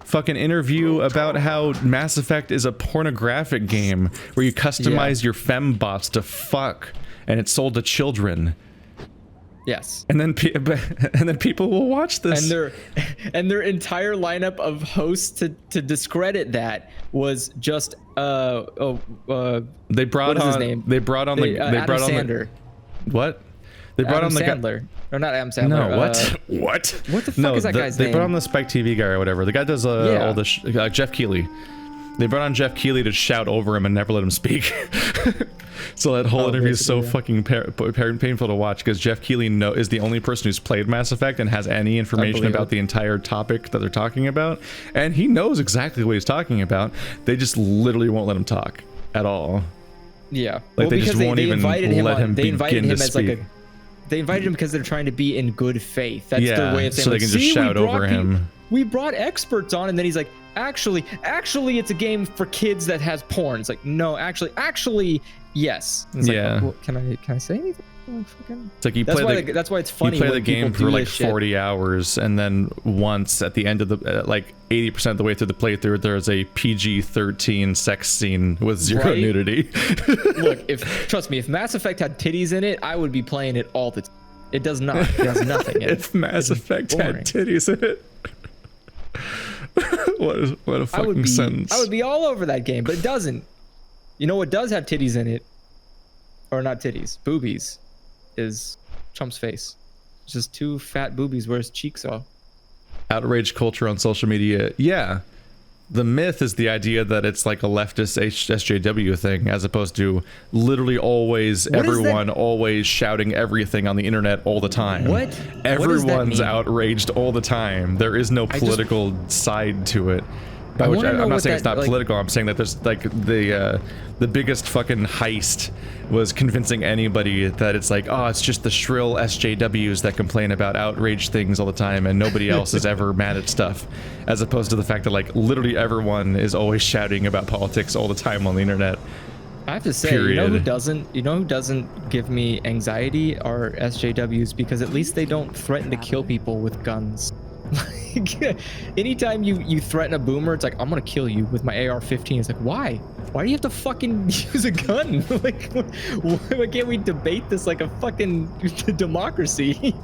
fucking interview about how Mass Effect is a pornographic game where you customize your fembots to fuck and it's sold to children. Yes. And then people will watch this. And their entire lineup of hosts to discredit that was just they brought what is on his name? They brought on the Adam Sandler. What? They brought Adam on the Sandler. Or not Adam Sandler. No, what? What the fuck is that guy's name? They brought on the Spike TV guy or whatever. The guy does all the Jeff Keighley. They brought on Jeff Keighley to shout over him and never let him speak. So that whole interview is so fucking painful to watch because Jeff Keighley is the only person who's played Mass Effect and has any information about the entire topic that they're talking about. And he knows exactly what he's talking about. They just literally won't let him talk at all. Yeah. Like they just won't even let him begin to speak. They invited him because they're trying to be in good faith. That's their way of saying, so they can just shout over him. We brought experts on, and then he's like, actually, it's a game for kids that has porn. It's like, no, actually, yes. It's like, well, can I say anything? It's like you That's play why the, that's why it's funny. you play the when game people for do like this shit. 40 hours, and then once at the end of the like 80% of the way through the playthrough, there's a PG-13 sex scene with zero Right? nudity. Look, trust me, if Mass Effect had titties in it, I would be playing it all the time. It does not. It has nothing in it. If Mass Effect had boring. titties in it. what a fucking sentence. I would be all over that game, but it doesn't. You know what does have titties in it? Or not titties, boobies, is Trump's face. It's just two fat boobies where his cheeks are. Outrage culture on social media. Yeah. The myth is the idea that it's like a leftist SJW thing, as opposed to literally always, What is that? everyone always shouting everything on the internet all the time. What? What does that Everyone's mean? outraged all the time. There is no political side to it. By which wanna know I'm not what saying it's that, not like- political. I'm saying that there's like the biggest fucking heist was convincing anybody that it's like, oh, it's just the shrill SJWs that complain about outrage things all the time, and nobody else is ever mad at stuff, as opposed to the fact that like literally everyone is always shouting about politics all the time on the internet. I have to say, you know Period. who doesn't give me anxiety are SJWs, because at least they don't threaten to kill people with guns. Like, anytime you threaten a boomer, it's like, I'm gonna kill you with my AR-15. It's like, why? Why do you have to fucking use a gun? Like, why can't we debate this like a fucking democracy?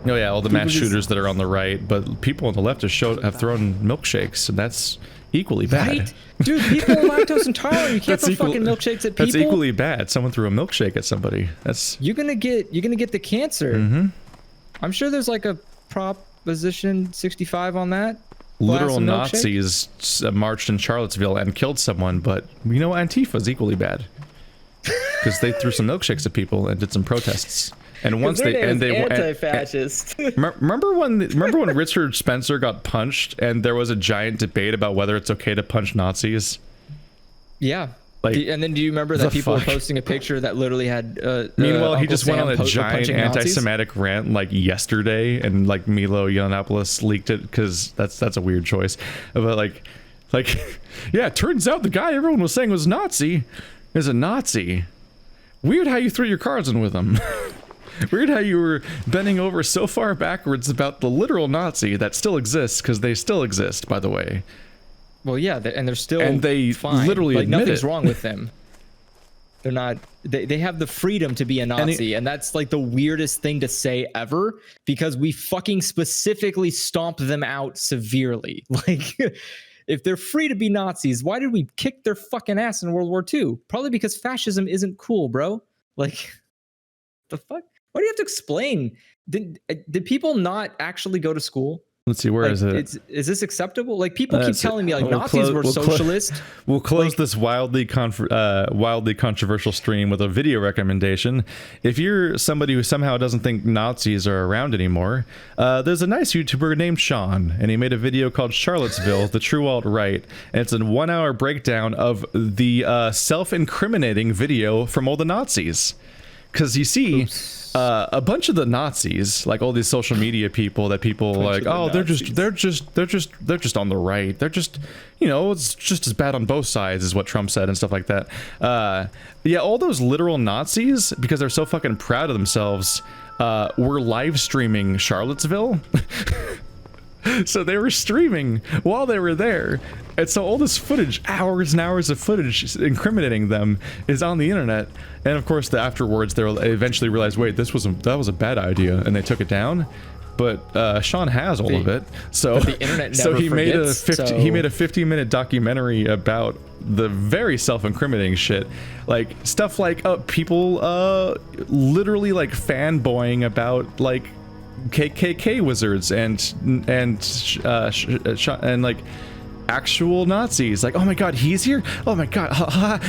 Oh yeah, all the People mass just- shooters that are on the right, but people on the left have thrown milkshakes, and that's equally bad. Right? Dude, people are lactose intolerant. You can't That's throw equal- fucking milkshakes at people. That's equally bad. Someone threw a milkshake at somebody. That's You're gonna get the cancer. Mm-hmm. I'm sure there's like a Proposition 65 on that. literal Glass of milkshake? Nazis marched in Charlottesville and killed someone, but you know Antifa's equally bad because they threw some milkshakes at people and did some protests. And once they anti-fascist. remember when Richard Spencer got punched and there was a giant debate about whether it's okay to punch Nazis? Yeah. Like, And then do you remember that the people were fuck? posting a picture that literally had Meanwhile, he Uncle just went Sam on a giant punching Nazis? anti-Semitic rant like yesterday, and like Milo Yiannopoulos leaked it because that's a weird choice. But like, yeah, it turns out the guy everyone was saying was Nazi is a Nazi. Weird how you threw your cards in with him. Weird how you were bending over so far backwards about the literal Nazi that still exists, because they still exist, by the way. Well, yeah, and they're still And they fine. literally like admit nothing's it. wrong with them. They're not. They have the freedom to be a Nazi, and that's like the weirdest thing to say ever, because we fucking specifically stomped them out severely. Like, if they're free to be Nazis, why did we kick their fucking ass in World War II? Probably because fascism isn't cool, bro. Like, the fuck? Why do you have to explain? Did people not actually go to school? Let's see, where Like, is it? Is this acceptable? Like, people keep That's it. telling me like We'll Nazis were close- socialist. We'll close Like- this wildly controversial stream with a video recommendation. If you're somebody who somehow doesn't think Nazis are around anymore, there's a nice YouTuber named Sean, and he made a video called Charlottesville, the True Alt-Right, and it's a 1-hour breakdown of the self-incriminating video from all the Nazis. Because you see, a bunch of the Nazis, like all these social media people that people like, oh, they're just on the right. They're just, you know, it's just as bad on both sides, is what Trump said and stuff like that. Yeah, all those literal Nazis, because they're so fucking proud of themselves, were live streaming Charlottesville. So they were streaming while they were there, and so all this footage, hours and hours of footage incriminating them, is on the internet. And of course, afterwards, they eventually realized, wait, that was a bad idea, and they took it down. But Sean has all of it, so but the internet so never he made a forgets, he made a 50-minute documentary about the very self-incriminating shit, like stuff like people literally like fanboying about like KKK wizards and like actual Nazis, like, oh my god, he's here, oh my god,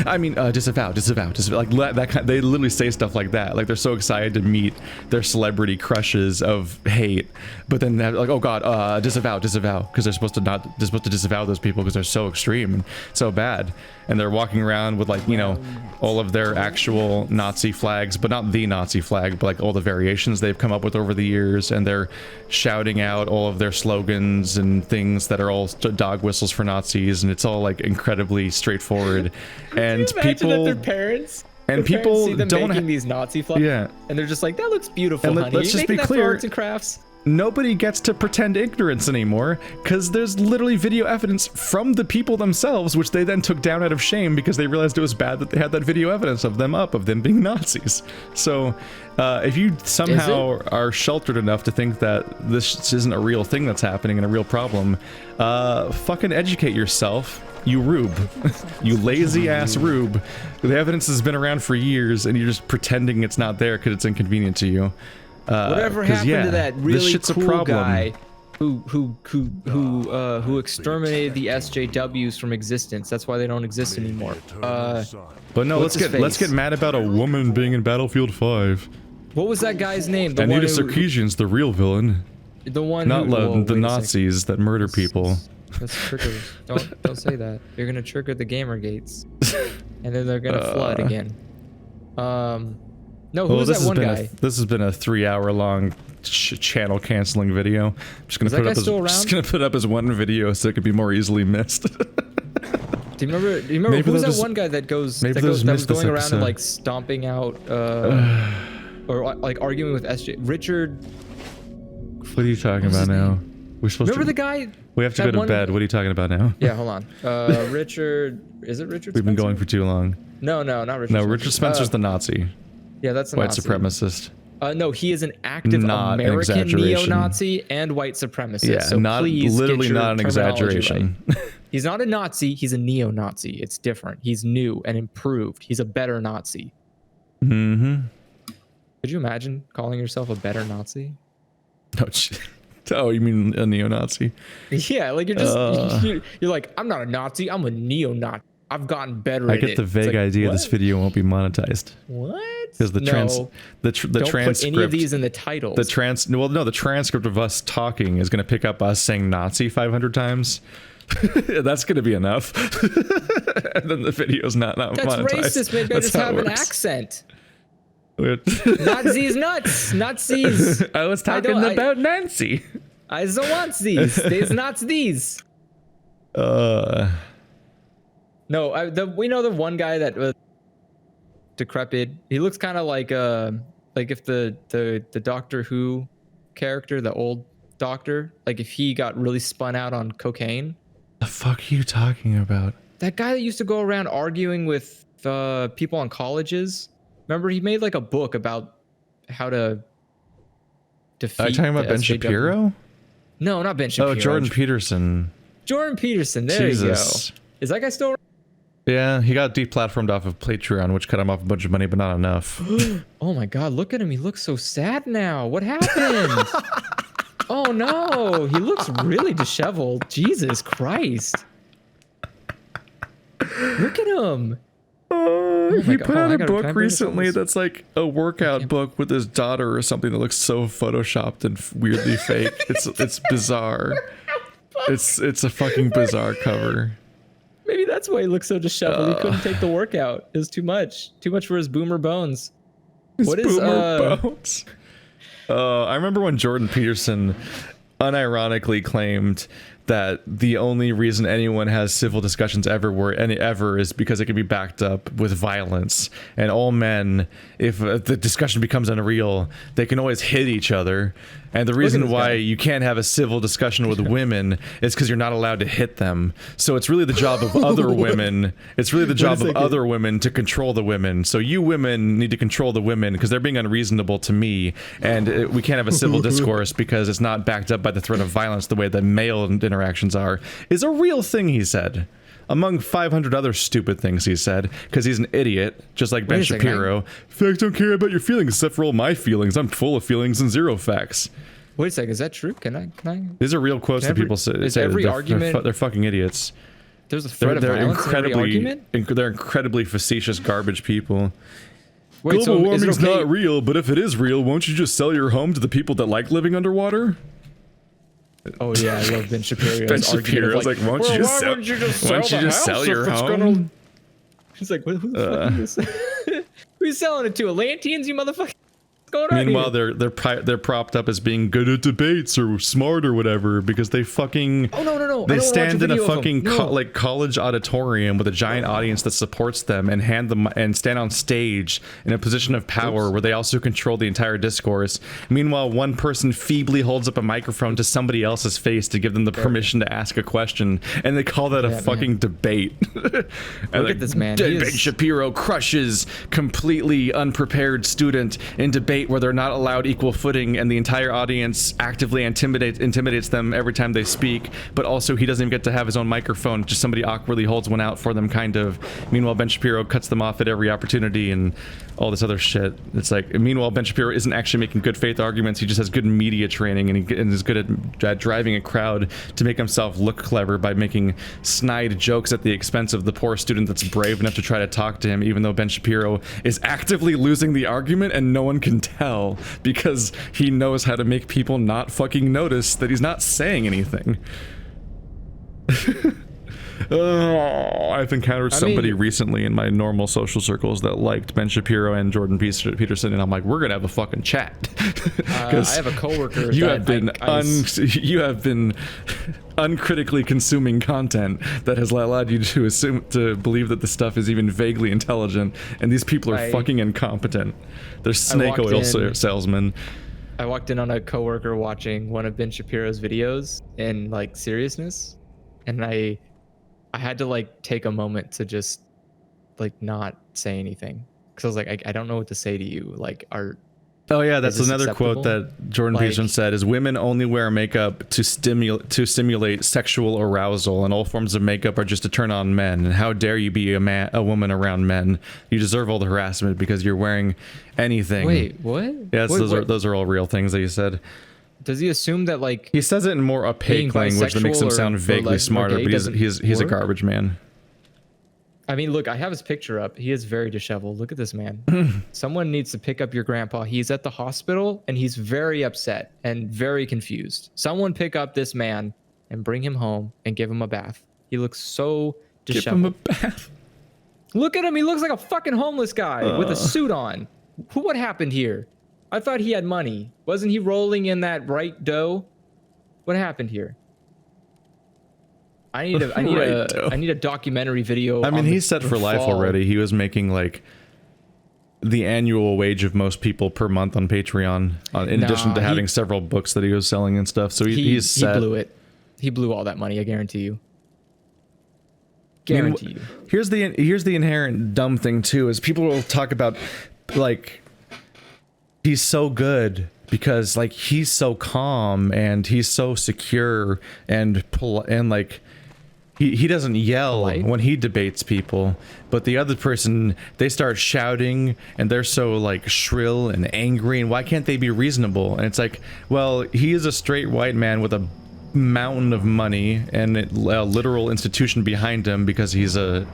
I mean, disavow, like that kind. They literally say stuff like that, like they're so excited to meet their celebrity crushes of hate, but then they're like, oh god, disavow, because they're supposed to disavow those people because they're so extreme and so bad, and they're walking around with, like, you know, all of their actual Nazi flags, but not the Nazi flag, but like all the variations they've come up with over the years, and they're shouting out all of their slogans and things that are all dog whistles for Nazis, and it's all like incredibly straightforward. And Imagine people, that their parents And people see them don't making these Nazi flags. Yeah. And they're just like, that looks beautiful, And honey. let's You just making be that for clear. arts and crafts? Nobody gets to pretend ignorance anymore, because there's literally video evidence from the people themselves, which they then took down out of shame because they realized it was bad that they had that video evidence of them being Nazis. So if you somehow are sheltered enough to think that this isn't a real thing that's happening and a real problem, fucking educate yourself. You rube. You lazy ass rube. The evidence has been around for years and you're just pretending it's not there because it's inconvenient to you. Whatever happened to that really cool guy who exterminated the SJWs from existence? That's why they don't exist anymore. But no, let's What's his get face? mad about a woman being in Battlefield 5. What was that guy's name? The Anita one who, Sarkeesian's the real villain, the one not who, whoa, the wait a Nazis that murder people. That's triggers. Don't say that. You're gonna trigger the gamer gates, and then they're gonna flood again. No, who was that one guy? This has been a 3-hour-long channel canceling video. I'm just gonna put up as one video so it could be more easily missed. Do you remember who was that one guy that was going around and like stomping out or like arguing with SJ Richard? What are you talking about now? We're supposed Remember the guy? We have to go to bed. What are you talking about now? Yeah, hold on. Richard, is it Richard? We've been going for too long. No, not Richard. No, Richard Spencer's the Nazi. Yeah, that's a white Nazi. supremacist. No, he is an active Not an American exaggeration. neo-Nazi and white supremacist. Yeah, so not please literally get your not an terminology exaggeration. right. He's not a Nazi. He's a neo-Nazi. It's different. He's new and improved. He's a better Nazi. Mm-hmm. Could you imagine calling yourself a better Nazi? Oh, you mean a neo-Nazi? Yeah, like you're just you're like, I'm not a Nazi. I'm a neo-Nazi. I've gotten better at it. I get the vague idea this video won't be monetized. What? Because the Don't transcript. put any of these in the titles. The transcript of us talking is going to pick up us saying Nazi 500 times. That's going to be enough. And then the video's not That's monetized. racist. Maybe I just have an accent. Nazis nuts. Nazis. I was talking about Nancy. I don't want these. There's not these. No, we know the one guy that was decrepit. He looks kind of like if the Doctor Who character, the old Doctor, like if he got really spun out on cocaine. The fuck are you talking about? That guy that used to go around arguing with people on colleges. Remember, he made like a book about how to defeat. Are you talking about Ben SJW. Shapiro? No, not Ben Shapiro. Oh, Jordan Peterson. Jordan Peterson. There you go. Is that guy still? Yeah, he got deplatformed off of Patreon, which cut him off a bunch of money, but not enough. Oh my God, look at him. He looks so sad now. What happened? Oh no, he looks really disheveled. Jesus Christ. Look at him. He put out a book recently that's like a workout book with his daughter or something that looks so photoshopped and weirdly fake. It's bizarre. It's a fucking bizarre cover. Maybe that's why he looks so disheveled. He couldn't take the workout. It was too much. Too much for his boomer bones. Bones? I remember when Jordan Peterson unironically claimed that the only reason anyone has civil discussions ever is because it can be backed up with violence. And all men, if the discussion becomes unreal, they can always hit each other. And the reason why you can't have a civil discussion with women is because you're not allowed to hit them. So it's really the job of other women. It's really the job of other women to control the women. So you women need to control the women because they're being unreasonable to me. And we can't have a civil discourse because it's not backed up by the threat of violence the way the male interactions are. Is a real thing, he said. Among 500 other stupid things he said, because he's an idiot, just like Ben Shapiro. Facts don't care about your feelings except for all my feelings. I'm full of feelings and zero facts. Wait a second, is that true? Can I? These are real quotes that people say. Is every argument? They're fucking idiots. There's a threat of violence in every argument? They're incredibly facetious garbage people. Wait, Global warming's not real, but if it is real, won't you just sell your home to the people that like living underwater? Oh yeah, I love Ben Shapiro's Ben Shapiro's like, why don't you just sell your home? He's like, who the fuck is this? Who's selling it to? Atlanteans, you motherfucker? going on Meanwhile, here? they're propped up as being good at debates or smart or whatever because they fucking they stand in a fucking like college auditorium with a giant audience that supports them and stand on stage in a position of power where they also control the entire discourse. Meanwhile, one person feebly holds up a microphone to somebody else's face to give them the permission to ask a question, and they call that a fucking debate. Look at this man. Ben Shapiro crushes completely unprepared student in debate where they're not allowed equal footing, and the entire audience actively intimidates them every time they speak, but also he doesn't even get to have his own microphone, just somebody awkwardly holds one out for them, kind of. Meanwhile, Ben Shapiro cuts them off at every opportunity and all this other shit. It's like, meanwhile, Ben Shapiro isn't actually making good faith arguments, he just has good media training and is good at driving a crowd to make himself look clever by making snide jokes at the expense of the poor student that's brave enough to try to talk to him, even though Ben Shapiro is actively losing the argument and no one can tell because he knows how to make people not fucking notice that he's not saying anything. I've encountered somebody recently in my normal social circles that liked Ben Shapiro and Jordan Peterson, and I'm like, we're gonna have a fucking chat. I have a coworker. You have been uncritically consuming content that has allowed you to believe that the stuff is even vaguely intelligent, and these people are fucking incompetent. They're snake oil salesmen. I walked in on a coworker watching one of Ben Shapiro's videos in like seriousness, and I had to like take a moment to just like not say anything because I was like, I don't know what to say to you. Like, oh yeah, that's another quote that Jordan Peterson said is, women only wear makeup to simulate sexual arousal, and all forms of makeup are just to turn on men. And how dare you be a woman around men? You deserve all the harassment because you're wearing anything. Wait, what? Yes, those are all real things that he said. Does he assume that like he says it in more opaque language that makes him sound vaguely smarter, but he's a garbage man. I mean, look, I have his picture up. He is very disheveled. Look at this man. Someone needs to pick up your grandpa. He's at the hospital and he's very upset and very confused. Someone pick up this man and bring him home and give him a bath. He looks so disheveled. Give him a bath. Look at him. He looks like a fucking homeless guy with a suit on. What happened here? I thought he had money. Wasn't he rolling in that right dough? What happened here? I need a documentary video. I mean, he's set for life already. He was making like the annual wage of most people per month on Patreon, in addition to having several books that he was selling and stuff. So he's set. He blew it. He blew all that money. I guarantee you. Guarantee you. Here's the inherent dumb thing too: is people will talk about like, he's so good because like he's so calm and he's so secure and like he doesn't yell when he debates people, but the other person, they start shouting and they're so like shrill and angry, and why can't they be reasonable? And it's like, well, he is a straight white man with a mountain of money and a literal institution behind him because he's a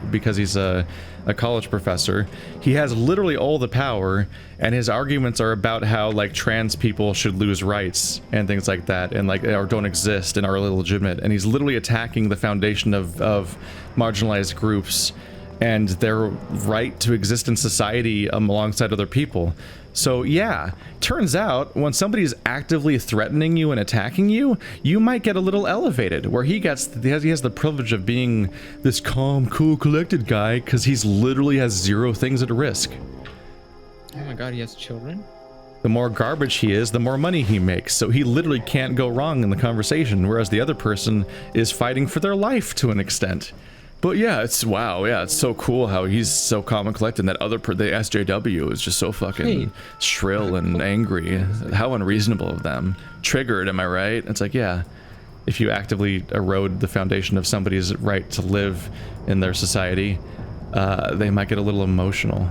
college professor. He has literally all the power, and his arguments are about how like trans people should lose rights and things like that, and like or don't exist and are illegitimate, and he's literally attacking the foundation of marginalized groups and their right to exist in society alongside other people. So yeah, turns out when somebody's actively threatening you and attacking you, you might get a little elevated, where he has the privilege of being this calm, cool, collected guy because he's literally has zero things at risk. Oh my god, he has children? The more garbage he is, the more money he makes, so he literally can't go wrong in the conversation, whereas the other person is fighting for their life to an extent. But yeah, it's so cool how he's so calm and collected, and that the SJW is just so fucking shrill and angry. How unreasonable of them. Triggered, am I right? It's like, yeah, if you actively erode the foundation of somebody's right to live in their society, they might get a little emotional.